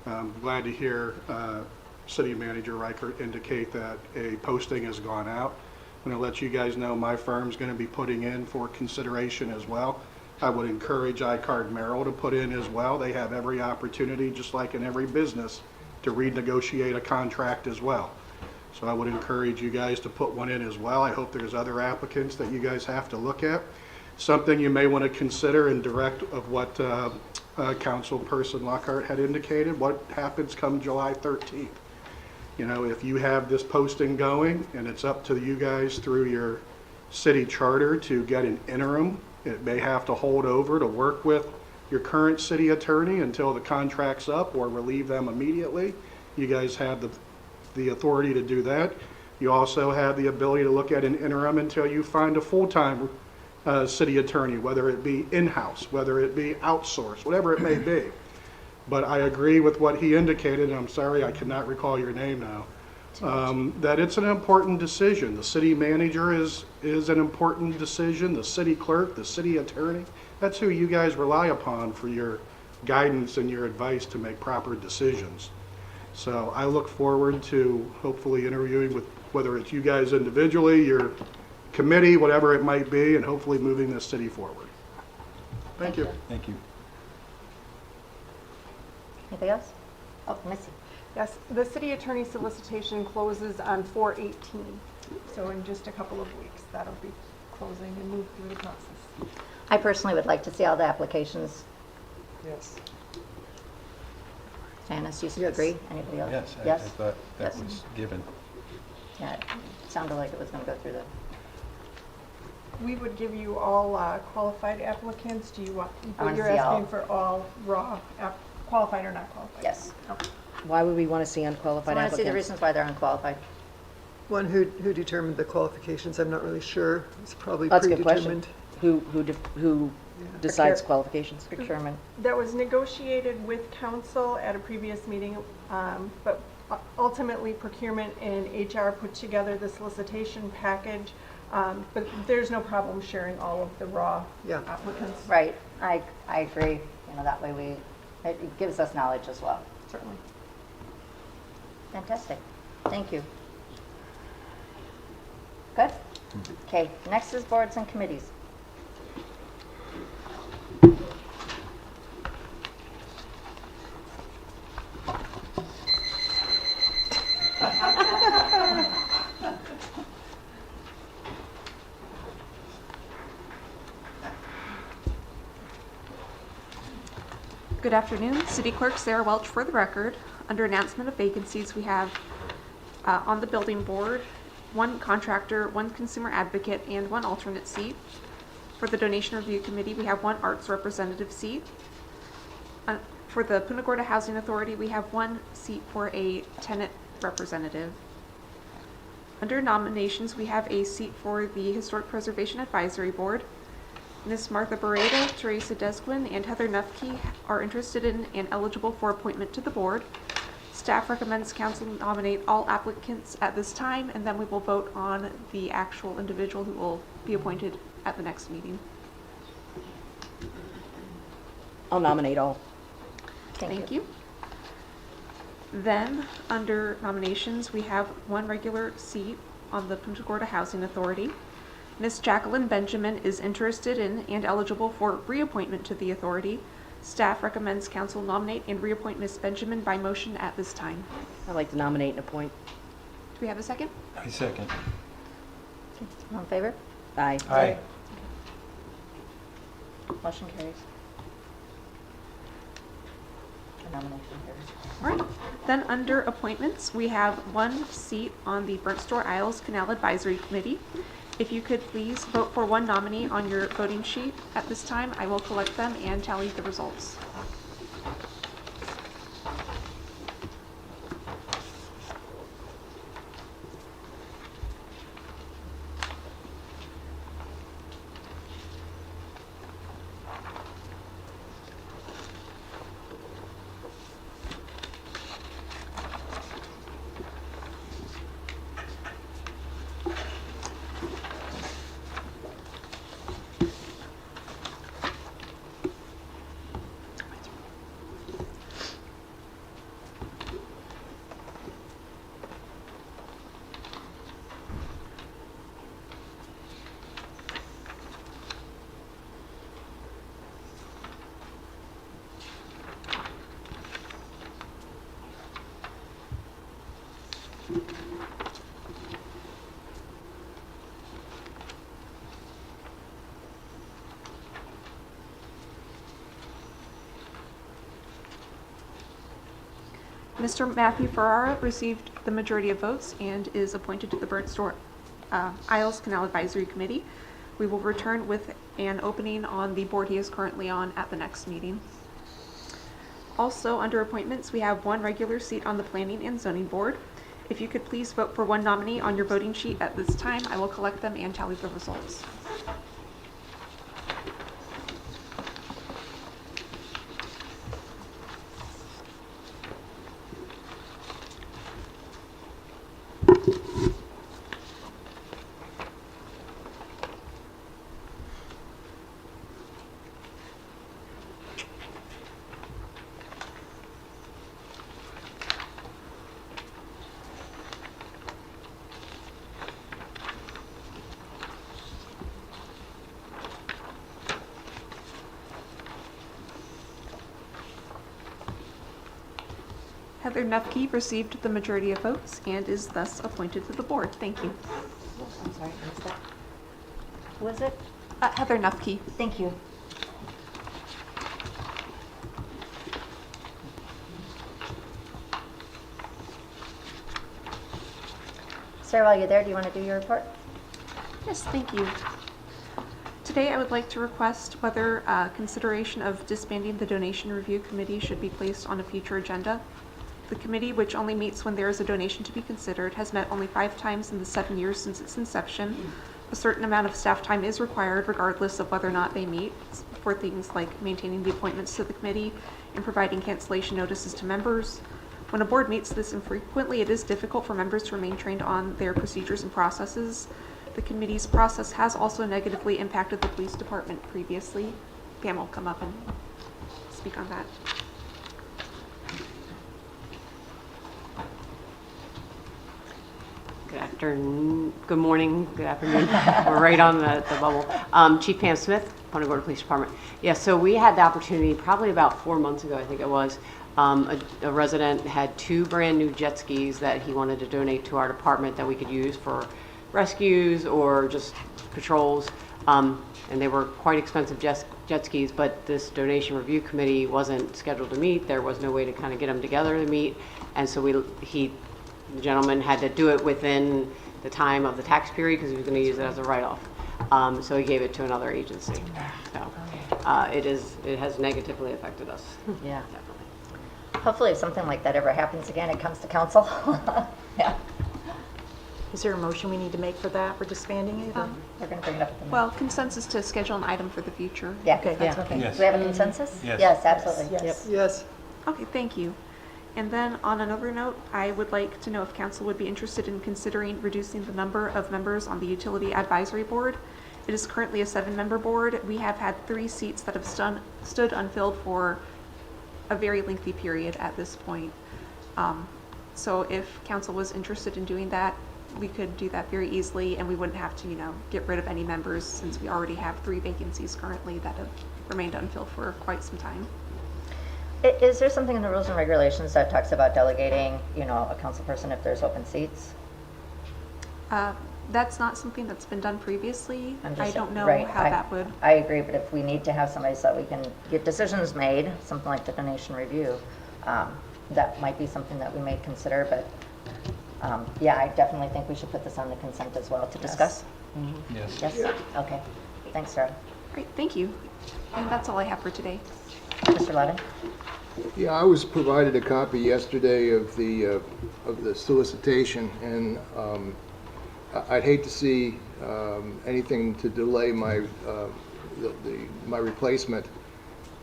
I'm glad to hear City Manager Reichert indicate that a posting has gone out. I'm going to let you guys know my firm's going to be putting in for consideration as well. I would encourage iCard Merrill to put in as well. They have every opportunity, just like in every business, to renegotiate a contract as well. So I would encourage you guys to put one in as well. I hope there's other applicants that you guys have to look at. Something you may want to consider in direct of what Councilperson Lockhart had indicated, what happens come July 13th. You know, if you have this posting going and it's up to you guys through your city charter to get an interim, it may have to hold over to work with your current city attorney until the contract's up or relieve them immediately. You guys have the authority to do that. You also have the ability to look at an interim until you find a full-time city attorney, whether it be in-house, whether it be outsourced, whatever it may be. But I agree with what he indicated, and I'm sorry I cannot recall your name now, that it's an important decision. The city manager is an important decision, the city clerk, the city attorney. That's who you guys rely upon for your guidance and your advice to make proper decisions. So I look forward to hopefully interviewing with, whether it's you guys individually, your committee, whatever it might be, and hopefully moving this city forward. Thank you.
Thank you.
Anything else? Oh, Missy.
Yes, the city attorney solicitation closes on 4/18, so in just a couple of weeks, that'll be closing and move through the process.
I personally would like to see all the applications.
Yes.
Janice, you
Yes.
agree? Anybody else?
Yes, I
Yes?
thought that
Yes.
was given.
Yeah, it sounded like it was going to go through the,
We would give you all qualified applicants. Do you want,
I
but
wanna
you're
see
asking
all.
for all raw, qualified or not qualified?
yes.
Okay.
Why would we want to see
I
unqualified
want to see the
applicants?
reasons why they're unqualified.
One who determined the qualifications, I'm not really sure. It's probably
That's a good question.
predetermined.
Who decides
Procure-
qualifications?
Procurement.
That was negotiated with council at a previous meeting, but ultimately procurement and HR put together the solicitation package. But there's no problem sharing all of the raw
Yeah.
applicants.
Right. I agree. You know, that way it gives us knowledge as well.
Certainly.
Fantastic. Thank you. Good? Okay, next is boards and committees.
Good afternoon, City Clerk Sarah Welch for the record. Under announcement of vacancies, we have on the building board, one contractor, one consumer advocate, and one alternate seat. For the Donation Review Committee, we have 1 arts representative seat. For the Punta Gorda Housing Authority, we have 1 seat for a tenant representative. Under nominations, we have a seat for the Historic Preservation Advisory Board. Ms. Martha Barreda, Teresa Desquin, and Heather Nufke are interested in and eligible for appointment to the board. Staff recommends council nominate all applicants at this time, and then we will vote on the actual individual who will be appointed at the next meeting.
I'll nominate all.
Thank you. Then, under nominations, we have 1 regular seat on the Punta Gorda Housing Authority. Ms. Jacqueline Benjamin is interested in and eligible for reappointment to the authority. Staff recommends council nominate and reappoint Ms. Benjamin by motion at this time.
I'd like to nominate and appoint.
Do we have a second?
I second.
All in favor?
Aye.
Aye.
Motion carries. The nomination carries.
All right. Then under appointments, we have 1 seat on the Burnt Store Isles Canal Advisory Committee. If you could please vote for 1 nominee on your voting sheet at this time, I will collect them and tally the results. Mr. Matthew Ferrara received the majority of votes and is appointed to the Burnt Store Isles Canal Advisory Committee. We will return with an opening on the board he is currently on at the next meeting. Also, under appointments, we have 1 regular seat on the Planning and Zoning Board. If you could please vote for 1 nominee on your voting sheet at this time, I will collect them and tally the results. Heather Nufke received the majority of votes and is thus appointed to the board. Thank you.
I'm sorry, I missed that. Who is it?
Heather Nufke.
Thank you. Sarah, while you're there, do you want to do your report?
Yes, thank you. Today, I would like to request whether consideration of disbanding the Donation Review Committee should be placed on a future agenda. The committee, which only meets when there is a donation to be considered, has met only 5 times in the 7 years since its inception. A certain amount of staff time is required regardless of whether or not they meet for things like maintaining the appointments to the committee and providing cancellation notices to members. When a board meets this infrequently, it is difficult for members to remain trained on their procedures and processes. The committee's process has also negatively impacted the police department previously. Pam will come up and speak on that.
Good afternoon, good morning, good afternoon. We're right on the bubble. Chief Pam Smith, Punta Gorda Police Department. Yeah, so we had the opportunity probably about 4 months ago, I think it was. A resident had 2 brand new jet skis that he wanted to donate to our department that we could use for rescues or just patrols. And they were quite expensive jet skis, but this donation review committee wasn't scheduled to meet. There was no way to kind of get them together to meet. And so the gentleman had to do it within the time of the tax period because he was going to use it as a write-off. So he gave it to another agency. So it has negatively affected us.
Yeah. Hopefully if something like that ever happens again, it comes to council. Yeah.
Is there a motion we need to make for that, for disbanding it? or-
We're going to bring it up at the
Well, consensus to schedule an item for the future.
Yeah,
Okay,
that's
yeah.
okay.
Yes.
Do we have a consensus?
Yes.
Yes, absolutely.
Yes.
Yes.
Okay, thank you. And then on another note, I would like to know if council would be interested in considering reducing the number of members on the Utility Advisory Board. It is currently a 7-member board. We have had 3 seats that have stood unfilled for a very lengthy period at this point. So if council was interested in doing that, we could do that very easily, and we wouldn't have to, get rid of any members since we already have 3 vacancies currently that have remained unfilled for quite some time.
Is there something in the rules and regulations that talks about delegating, a council person if there's open seats?
That's not something that's been done previously. I don't know
Right,
how that would.
I agree, but if we need to have somebody so that we can get decisions made, something like the donation review, that might be something that we may consider, but yeah, I definitely think we should put this on the consent as well to discuss.
Yes.
Yes? Okay. Thanks, Sarah.
Great, thank you. And that's all I have for today.
Mr. Levin?
Yeah, I was provided a copy yesterday of the solicitation, and I'd hate to see anything to delay my my replacement.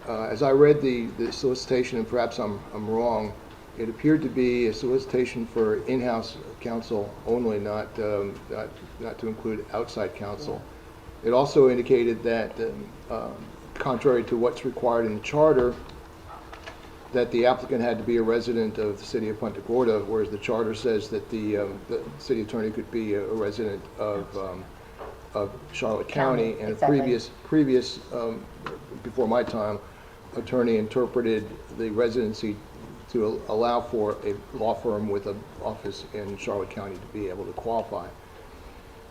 As I read the solicitation, and perhaps I'm wrong, it appeared to be a solicitation for in-house counsel only, not to include outside counsel. It also indicated that, contrary to what's required in the charter, that the applicant had to be a resident of the city of Punta Gorda, whereas the charter says that the city attorney could be a resident of Charlotte County. And
exactly.
a previous before my time, attorney interpreted the residency to allow for a law firm with an office in Charlotte County to be able to qualify.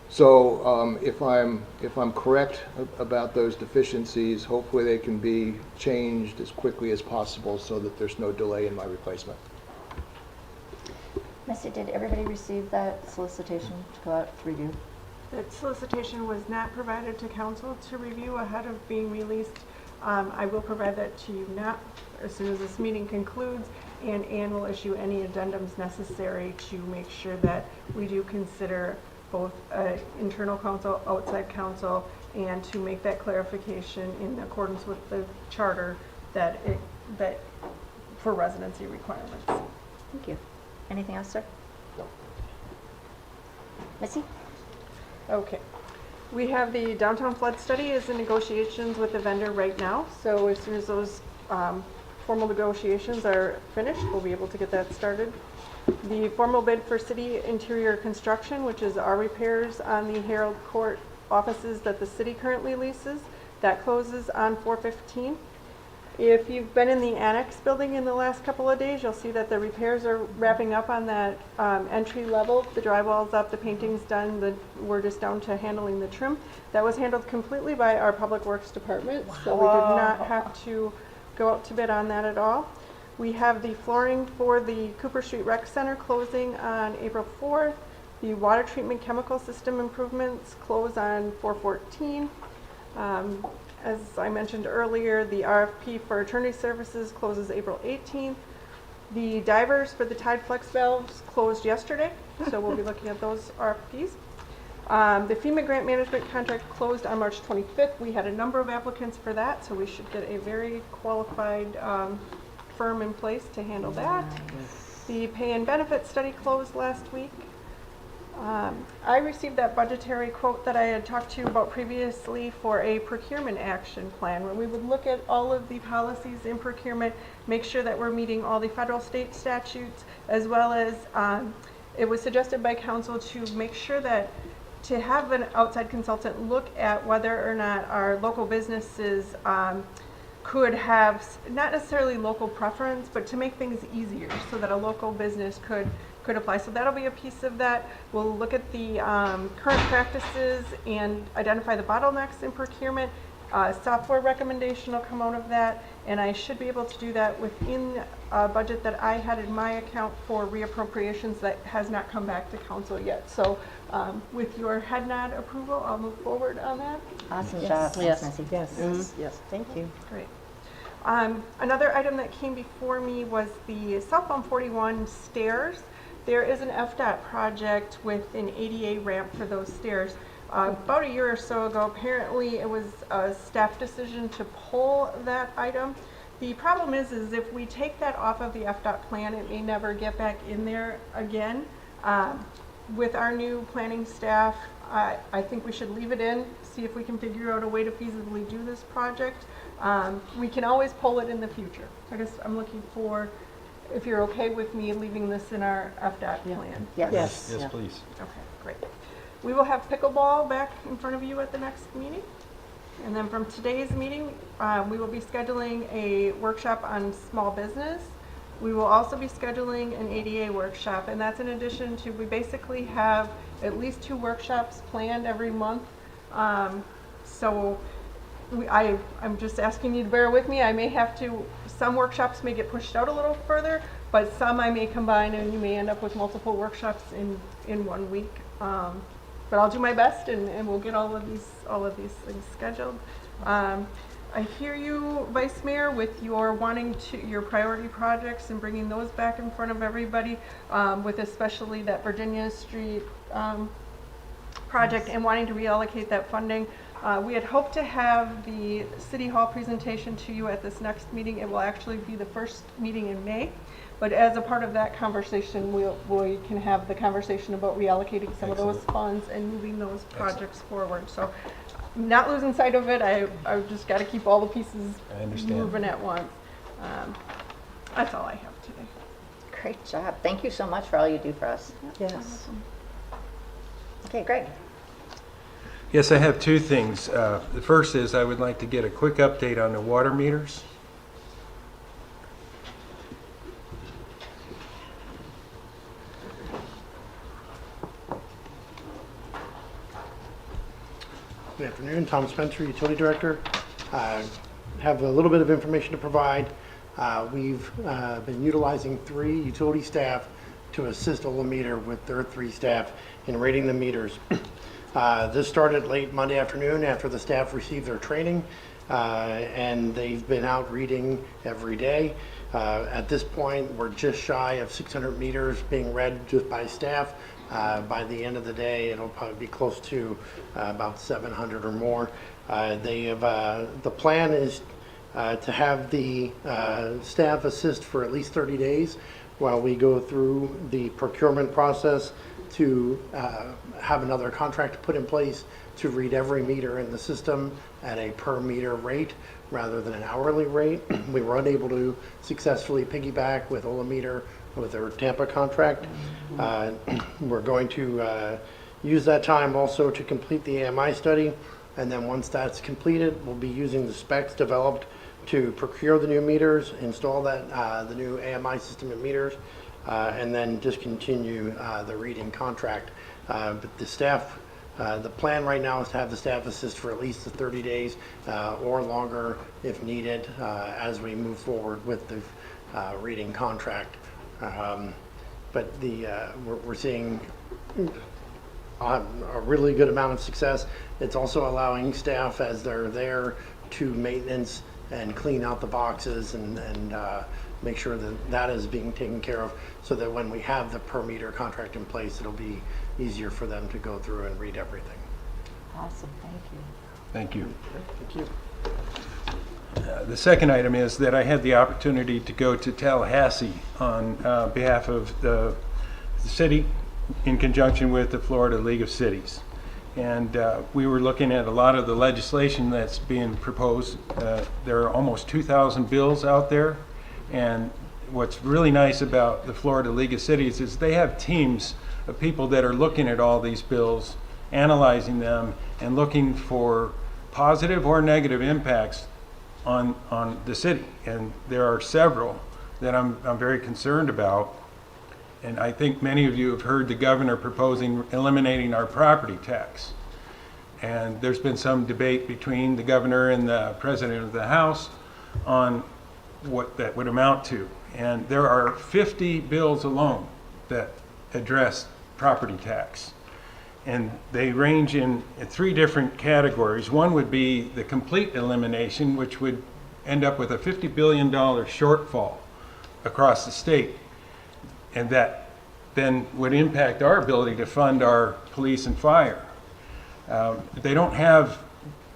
So if I'm correct about those deficiencies, hopefully they can be changed as quickly as possible so that there's no delay in my replacement.
Missy, did everybody receive that solicitation to go out to review?
That solicitation was not provided to council to review ahead of being released. I will provide that to you now as soon as this meeting concludes, and Ann will issue any addendums necessary to make sure that we do consider both internal counsel, outside counsel, and to make that clarification in accordance with the charter that for residency requirements.
Thank you. Anything else, sir? No. Missy?
Okay. We have the downtown flood study is in negotiations with the vendor right now. So as soon as those formal negotiations are finished, we'll be able to get that started. The formal bid for city interior construction, which is our repairs on the Herald Court offices that the city currently leases, that closes on 4/15. If you've been in the annex building in the last couple of days, you'll see that the repairs are wrapping up on that entry level. The drywall's up, the painting's done, we're just down to handling the trim. That was handled completely by our Public Works Department, so we did not have to go out to bid on that at all. We have the flooring for the Cooper Street Rec Center closing on April 4th. The water treatment chemical system improvements close on 4/14. As I mentioned earlier, the RFP for attorney services closes April 18th. The divers for the Tide Flex valves closed yesterday, so we'll be looking at those RFPs. The FEMA grant management contract closed on March 25th. We had a number of applicants for that, so we should get a very qualified firm in place to handle that. The pay and benefit study closed last week. I received that budgetary quote that I had talked to you about previously for a procurement action plan, where we would look at all of the policies in procurement, make sure that we're meeting all the federal, state statutes, as well as it was suggested by council to make sure that to have an outside consultant look at whether or not our local businesses could have, not necessarily local preference, but to make things easier so that a local business could apply. So that'll be a piece of that. We'll look at the current practices and identify the bottlenecks in procurement, software recommendation will come out of that, and I should be able to do that within a budget that I had in my account for reappropriations that has not come back to council yet. So with your head nod approval, I'll move forward on that.
Awesome
Yes.
job.
Yes.
Missy.
Yes.
Mhm.
Yes. Thank you.
Great. Another item that came before me was the southbound 41 stairs. There is an FDOT project with an ADA ramp for those stairs. About a year or so ago, apparently it was a staff decision to pull that item. The problem is if we take that off of the FDOT plan, it may never get back in there again. With our new planning staff, I think we should leave it in, see if we can figure out a way to feasibly do this project. We can always pull it in the future. I guess I'm looking for, if you're okay with me leaving this in our FDOT plan.
Yes.
Yes, please.
Okay, great. We will have pickleball back in front of you at the next meeting. And then from today's meeting, we will be scheduling a workshop on small business. We will also be scheduling an ADA workshop, and that's in addition to, we basically have at least 2 workshops planned every month. So I'm just asking you to bear with me. I may have to, some workshops may get pushed out a little further, but some I may combine, and you may end up with multiple workshops in 1 week. But I'll do my best, and we'll get all of these things scheduled. I hear you, Vice Mayor, with your wanting your priority projects and bringing those back in front of everybody, with especially that Virginia Street project and wanting to reallocate that funding. We had hoped to have the City Hall presentation to you at this next meeting. It will actually be the first meeting in May. But as a part of that conversation, we can have the conversation about reallocating some of those funds and moving those projects forward. So not losing sight of it, I've just got to keep all the pieces moving at once. That's all I have today.
Great job. Thank you so much for all you do for us.
Yes.
Okay, Greg.
Yes, I have 2 things. The first is I would like to get a quick update on the water meters.
Good afternoon, Tom Spencer, Utility Director. I have a little bit of information to provide. We've been utilizing 3 utility staff to assist Olameter with their 3 staff in rating the meters. This started late Monday afternoon after the staff received their training, and they've been out reading every day. At this point, we're just shy of 600 meters being read just by staff. By the end of the day, it'll probably be close to about 700 or more. The plan is to have the staff assist for at least 30 days while we go through the procurement process to have another contract put in place to read every meter in the system at a per meter rate rather than an hourly rate. We were unable to successfully piggyback with Olameter with their Tampa contract. We're going to use that time also to complete the AMI study, and then once that's completed, we'll be using the specs developed to procure the new meters, install that the new AMI system of meters, and then discontinue the reading contract. But the staff, the plan right now is to have the staff assist for at least the 30 days or longer if needed as we move forward with the reading contract. But we're seeing a really good amount of success. It's also allowing staff as they're there to maintenance and clean out the boxes and make sure that that is being taken care of so that when we have the per meter contract in place, it'll be easier for them to go through and read everything.
Awesome, thank you.
Thank you.
Thank you.
The second item is that I had the opportunity to go to Tallahassee on behalf of the city in conjunction with the Florida League of Cities. And we were looking at a lot of the legislation that's being proposed. There are almost 2,000 bills out there. And what's really nice about the Florida League of Cities is they have teams of people that are looking at all these bills, analyzing them, and looking for positive or negative impacts on the city. And there are several that I'm very concerned about. And I think many of you have heard the governor proposing eliminating our property tax. And there's been some debate between the governor and the president of the House on what that would amount to. And there are 50 bills alone that address property tax. And they range in 3 different categories. One would be the complete elimination, which would end up with a $50 billion shortfall across the state. And that then would impact our ability to fund our police and fire. They don't have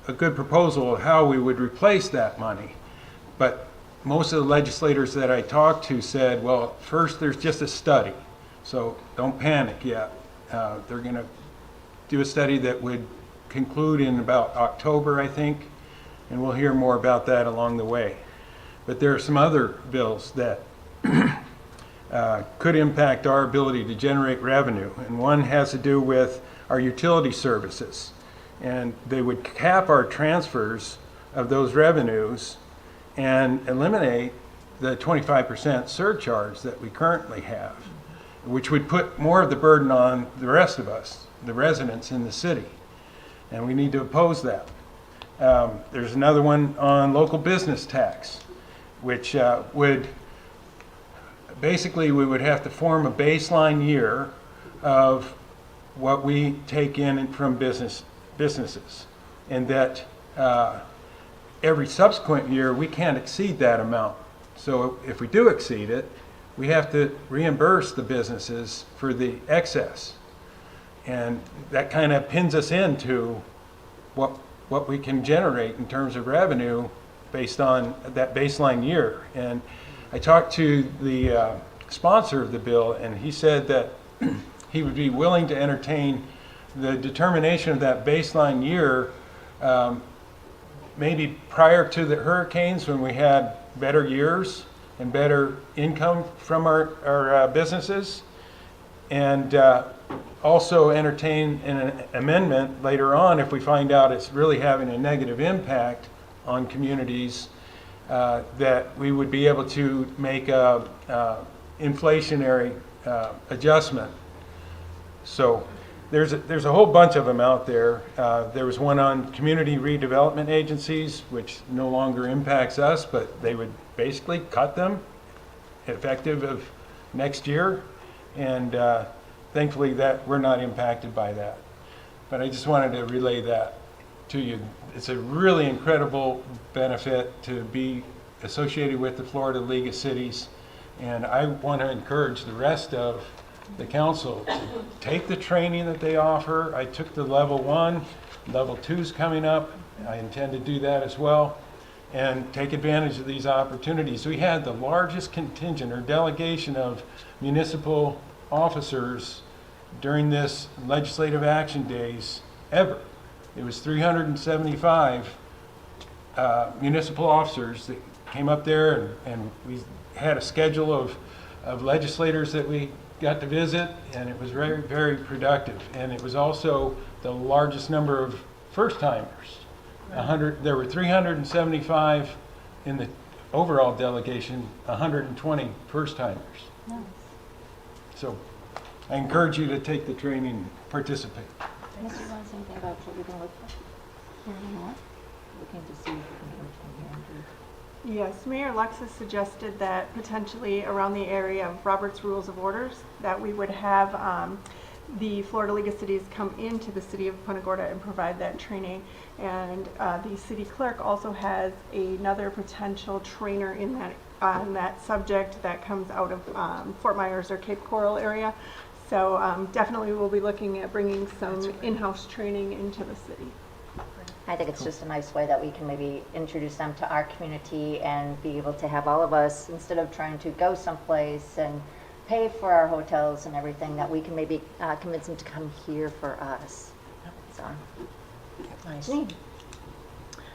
a good proposal of how we would replace that money. But most of the legislators that I talked to said, well, first there's just a study, so don't panic yet. They're going to do a study that would conclude in about October, I think, and we'll hear more about that along the way. But there are some other bills that could impact our ability to generate revenue, and one has to do with our utility services. And they would cap our transfers of those revenues and eliminate the 25% surcharge that we currently have, which would put more of the burden on the rest of us, the residents in the city. And we need to oppose that. There's another one on local business tax, which would basically, we would have to form a baseline year of what we take in from businesses, and that every subsequent year we can't exceed that amount. So if we do exceed it, we have to reimburse the businesses for the excess. And that kind of pins us into what we can generate in terms of revenue based on that baseline year. And I talked to the sponsor of the bill, and he said that he would be willing to entertain the determination of that baseline year maybe prior to the hurricanes, when we had better years and better income from our businesses, and also entertain an amendment later on if we find out it's really having a negative impact on communities, that we would be able to make a inflationary adjustment. So there's a whole bunch of them out there. There was one on community redevelopment agencies, which no longer impacts us, but they would basically cut them effective of next year. And thankfully that we're not impacted by that. But I just wanted to relay that to you. It's a really incredible benefit to be associated with the Florida League of Cities. And I want to encourage the rest of the council to take the training that they offer. I took the level 1, level 2's coming up. I intend to do that as well, and take advantage of these opportunities. We had the largest contingent or delegation of municipal officers during this legislative action days ever. It was 375 municipal officers that came up there, and we had a schedule of legislators that we got to visit, and it was very, very productive. And it was also the largest number of first-timers. There were 375 in the overall delegation, 120 first-timers.
Nice.
So I encourage you to take the training and participate.
Unless you want to say anything about what you're going to look for? Looking to see if we can go from here and do.
Yes, Mayor Alexis suggested that potentially around the area of Robert's Rules of Orders, that we would have the Florida League of Cities come into the city of Punta Gorda and provide that training. And the city clerk also has another potential trainer in that on that subject that comes out of Fort Myers or Cape Coral area. So definitely we'll be looking at bringing some in-house training into the city.
I think it's just a nice way that we can maybe introduce them to our community and be able to have all of us, instead of trying to go someplace and pay for our hotels and everything, that we can maybe convince them to come here for us. So,
Nice.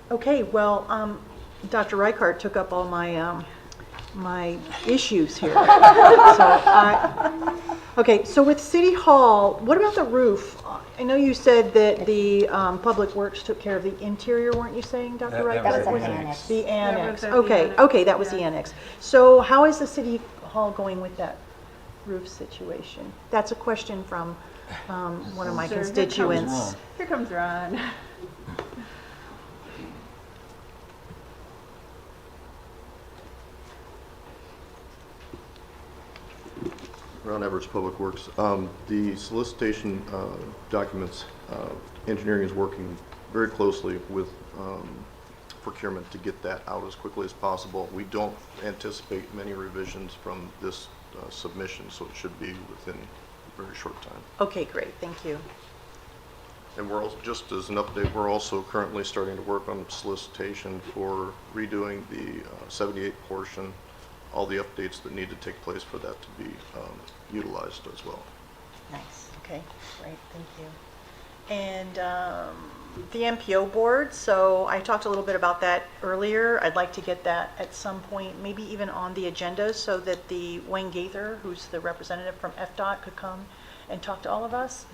Okay, well, Dr. Reichart took up all my my issues here. Okay, so with City Hall, what about the roof? I know you said that the Public Works took care of the interior, weren't you saying, Dr. Reichart?
That was the annex.
The annex.
That was
Okay,
the annex.
okay, that was the annex. So how is the City Hall going with that roof situation? That's a question from one of my
Sure,
constituents.
Here comes Ron.
Ron Everts, Public Works. The solicitation documents, engineering is working very closely with procurement to get that out as quickly as possible. We don't anticipate many revisions from this submission, so it should be within a very short time.
Okay, great, thank you.
And we're also, just as an update, we're also currently starting to work on solicitation for redoing the 78 portion, all the updates that need to take place for that to be utilized as well.
Nice, okay, great, thank you. And the MPO board, so I talked a little bit about that earlier. I'd like to get that at some point, maybe even on the agenda, so that the Wayne Gaither, who's the representative from FDOT, could come and talk to all of us.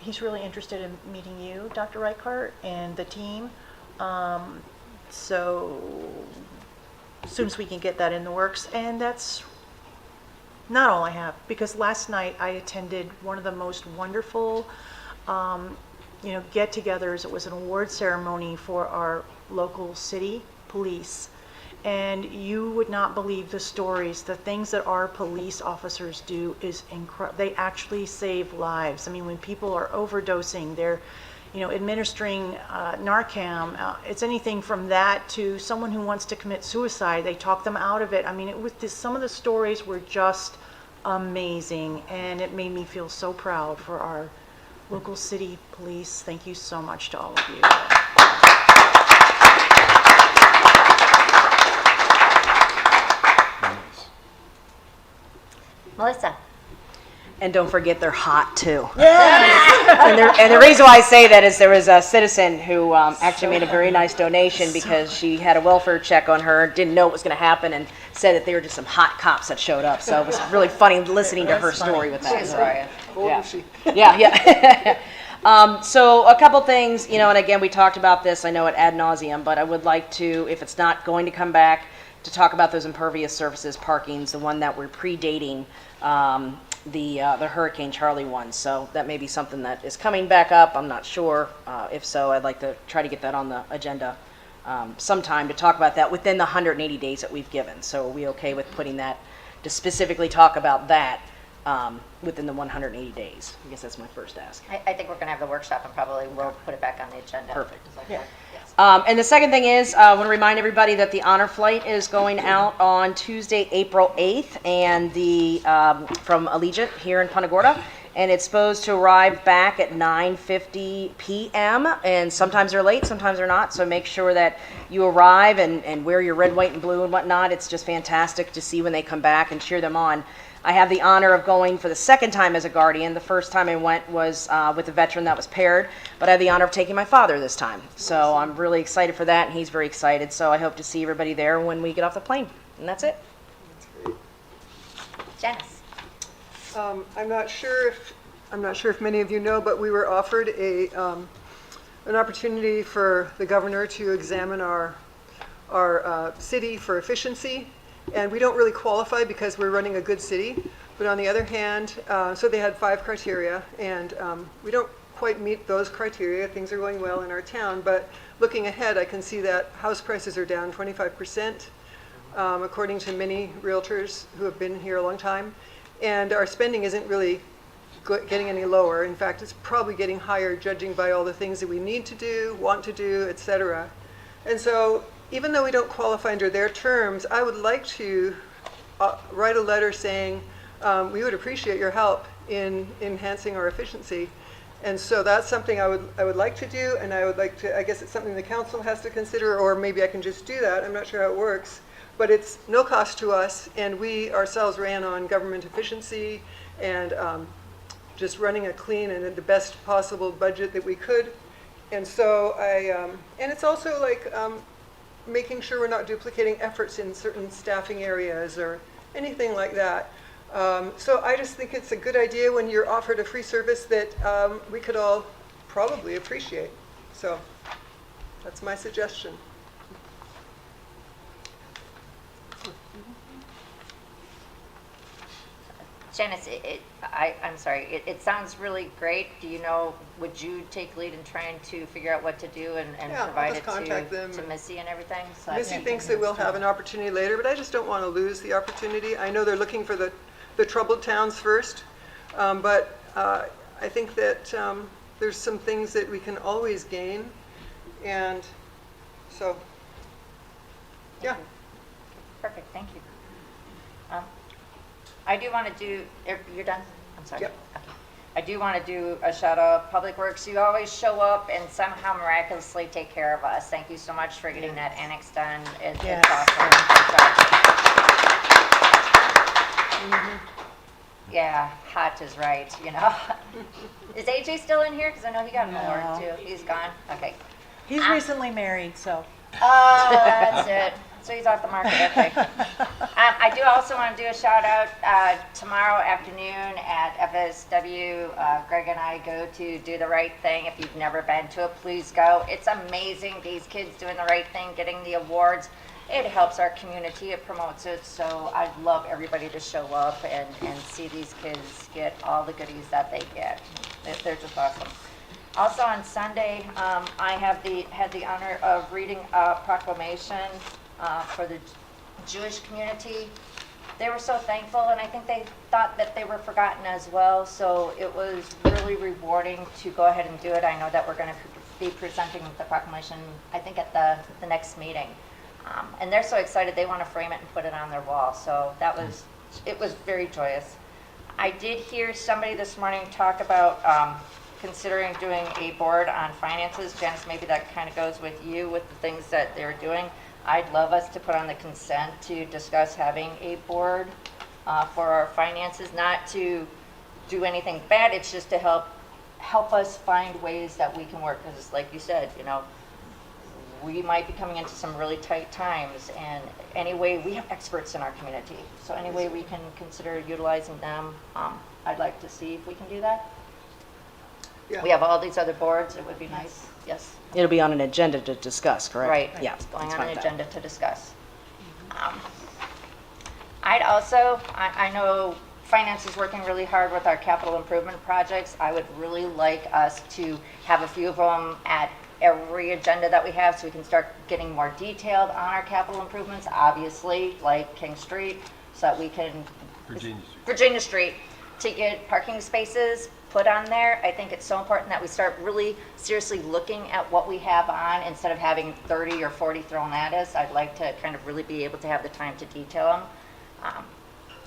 He's really interested in meeting you, Dr. Reichart, and the team. So as soon as we can get that in the works. And that's not all I have, because last night I attended one of the most wonderful get-togethers. It was an award ceremony for our local city police. And you would not believe the stories. The things that our police officers do is incredible. They actually save lives. I mean, when people are overdosing, they're, administering Narcan. It's anything from that to someone who wants to commit suicide. They talk them out of it. I mean, some of the stories were just amazing, and it made me feel so proud for our local city police. Thank you so much to all of you.
Melissa.
And don't forget, they're hot too. And the reason why I say that is there was a citizen who actually made a very nice donation because she had a welfare check on her, didn't know what was going to happen, and said that they were just some hot cops that showed up. So it was really funny listening to her story with that. Yeah. So a couple things, and again, we talked about this, I know, ad nauseum, but I would like to, if it's not going to come back, to talk about those impervious surfaces parkings, the one that we're predating the Hurricane Charlie one. So that may be something that is coming back up. I'm not sure. If so, I'd like to try to get that on the agenda sometime to talk about that within the 180 days that we've given. So are we okay with putting that to specifically talk about that within the 180 days? I guess that's my first ask.
I think we're going to have the workshop and probably we'll put it back on the agenda.
Perfect.
Yeah.
And the second thing is, I want to remind everybody that the honor flight is going out on Tuesday, April 8th, and from Allegiant here in Punta Gorda, and it's supposed to arrive back at 9:50 p.m. And sometimes they're late, sometimes they're not. So make sure that you arrive and wear your red, white, and blue and whatnot. It's just fantastic to see when they come back and cheer them on. I have the honor of going for the second time as a guardian. The first time I went was with a veteran that was paired, but I have the honor of taking my father this time. So I'm really excited for that, and he's very excited. So I hope to see everybody there when we get off the plane. And that's it.
Janice.
I'm not sure if many of you know, but we were offered an opportunity for the governor to examine our city for efficiency. And we don't really qualify because we're running a good city. But on the other hand, so they had 5 criteria, and we don't quite meet those criteria. Things are going well in our town, but looking ahead, I can see that house prices are down 25%, according to many realtors who have been here a long time. And our spending isn't really getting any lower. In fact, it's probably getting higher, judging by all the things that we need to do, want to do, etc. And so, even though we don't qualify under their terms, I would like to write a letter saying we would appreciate your help in enhancing our efficiency. And so that's something I would like to do, and I would like to, I guess it's something the council has to consider, or maybe I can just do that. I'm not sure how it works. But it's no cost to us, and we ourselves ran on government efficiency and just running a clean and the best possible budget that we could. And so and it's also like, making sure we're not duplicating efforts in certain staffing areas or anything like that. So I just think it's a good idea when you're offered a free service that we could all probably appreciate. So that's my suggestion.
Janice, I'm sorry, it sounds really great. Do you know, would you take lead in trying to figure out what to do and
Yeah, I'll
provide
just
it
contact them
to Missy and everything? So that
Missy
she
thinks
can-
that we'll have an opportunity later, but I just don't want to lose the opportunity. I know they're looking for the troubled towns first, but I think that there's some things that we can always gain, and so, yeah.
Perfect, thank you. I do want to do, you're done? I'm sorry.
Yep.
Okay. I do want to do a shout out, Public Works, you always show up and somehow miraculously take care of us. Thank you so much for getting that annex done. It's awesome. Good job. Yeah, hot is right, you know. Is AJ still in here? Because I know he got an award too. He's gone? Okay.
He's recently married, so.
Oh, that's it. So he's off the market, okay. I do also want to do a shout out tomorrow afternoon at FSW. Greg and I go to Do the Right Thing. If you've never been to it, please go. It's amazing. These kids doing the right thing, getting the awards. It helps our community. It promotes it. So I'd love everybody to show up and see these kids get all the goodies that they get. They're just awesome. Also on Sunday, I had the honor of reading a proclamation for the Jewish community. They were so thankful, and I think they thought that they were forgotten as well, so it was really rewarding to go ahead and do it. I know that we're going to be presenting the proclamation, I think, at the next meeting. And they're so excited, they want to frame it and put it on their wall, so it was very joyous. I did hear somebody this morning talk about considering doing a board on finances. Janice, maybe that kind of goes with you with the things that they're doing. I'd love us to put on the consent to discuss having a board for our finances, not to do anything bad, it's just to help us find ways that we can work, because like you said, you know, we might be coming into some really tight times, and any way, we have experts in our community, so any way we can consider utilizing them, I'd like to see if we can do that.
Yeah.
We have all these other boards, it would be nice, yes.
It'll be on an agenda to discuss, correct?
Right.
Yeah.
It's going
that's
on
fine
an
with that.
agenda to discuss. I'd also, I know finance is working really hard with our capital improvement projects. I would really like us to have a few of them at every agenda that we have, so we can start getting more detailed on our capital improvements, obviously, like King Street, so that we can, Virginia Street, to get parking spaces put on there. I think it's so important that we start really seriously looking at what we have on instead of having 30 or 40 thrown at us. I'd like to kind of really be able to have the time to detail them.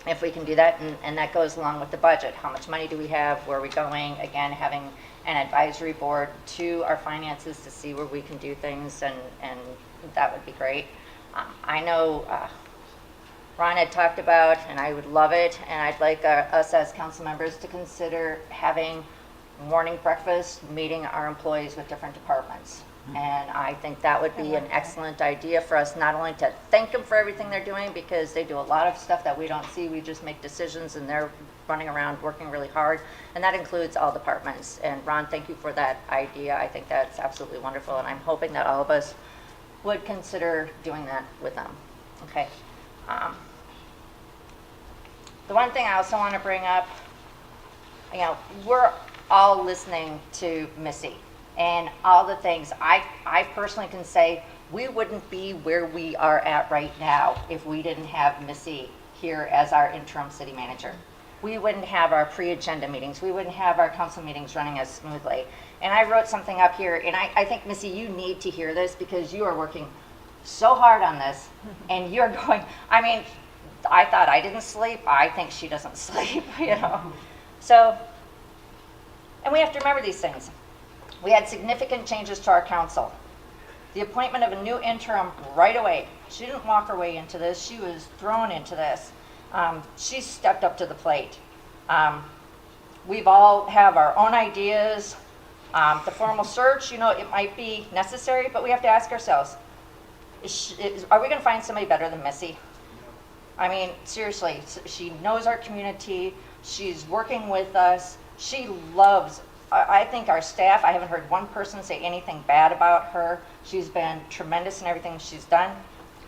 If we can do that, and that goes along with the budget. How much money do we have? Where are we going? Again, having an advisory board to our finances to see where we can do things, and that would be great. I know Ron had talked about, and I would love it, and I'd like us as council members to consider having morning breakfast, meeting our employees with different departments. And I think that would be an excellent idea for us, not only to thank them for everything they're doing, because they do a lot of stuff that we don't see. We just make decisions, and they're running around working really hard. And that includes all departments. And Ron, thank you for that idea. I think that's absolutely wonderful. And I'm hoping that all of us would consider doing that with them. Okay. The one thing I also want to bring up, you know, we're all listening to Missy and all the things. I personally can say we wouldn't be where we are at right now if we didn't have Missy here as our interim city manager. We wouldn't have our pre-agenda meetings. We wouldn't have our council meetings running as smoothly. And I wrote something up here, and I think, Missy, you need to hear this because you are working so hard on this, and you're going, I mean, I thought I didn't sleep. I think she doesn't sleep, you know. So, and we have to remember these things. We had significant changes to our council. The appointment of a new interim right away. She didn't walk her way into this. She was thrown into this. She stepped up to the plate. We've all have our own ideas. The formal search, you know, it might be necessary, but we have to ask ourselves, are we going to find somebody better than Missy? I mean, seriously, she knows our community. She's working with us. She loves, I think, our staff. I haven't heard one person say anything bad about her. She's been tremendous in everything she's done.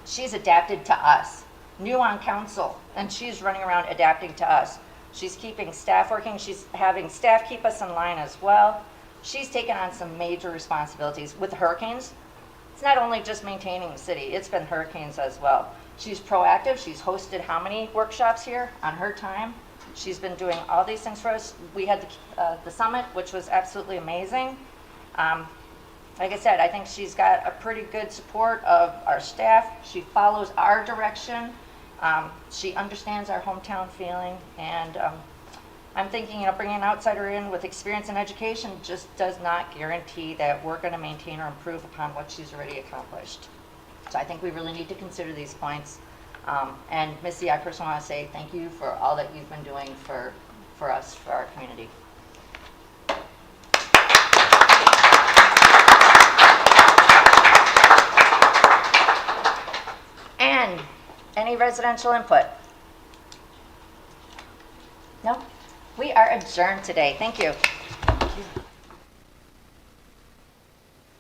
She's adapted to us. New on council, and she's running around adapting to us. She's keeping staff working. She's having staff keep us in line as well. She's taken on some major responsibilities with hurricanes. It's not only just maintaining the city, it's been hurricanes as well. She's proactive. She's hosted how many workshops here on her time? She's been doing all these things for us. We had the summit, which was absolutely amazing. Like I said, I think she's got a pretty good support of our staff. She follows our direction. She understands our hometown feeling, and I'm thinking, bringing an outsider in with experience in education just does not guarantee that we're going to maintain or improve upon what she's already accomplished. So I think we really need to consider these points. And Missy, I personally want to say thank you for all that you've been doing for us, for our community. And any residential input? No? We are adjourned today. Thank you.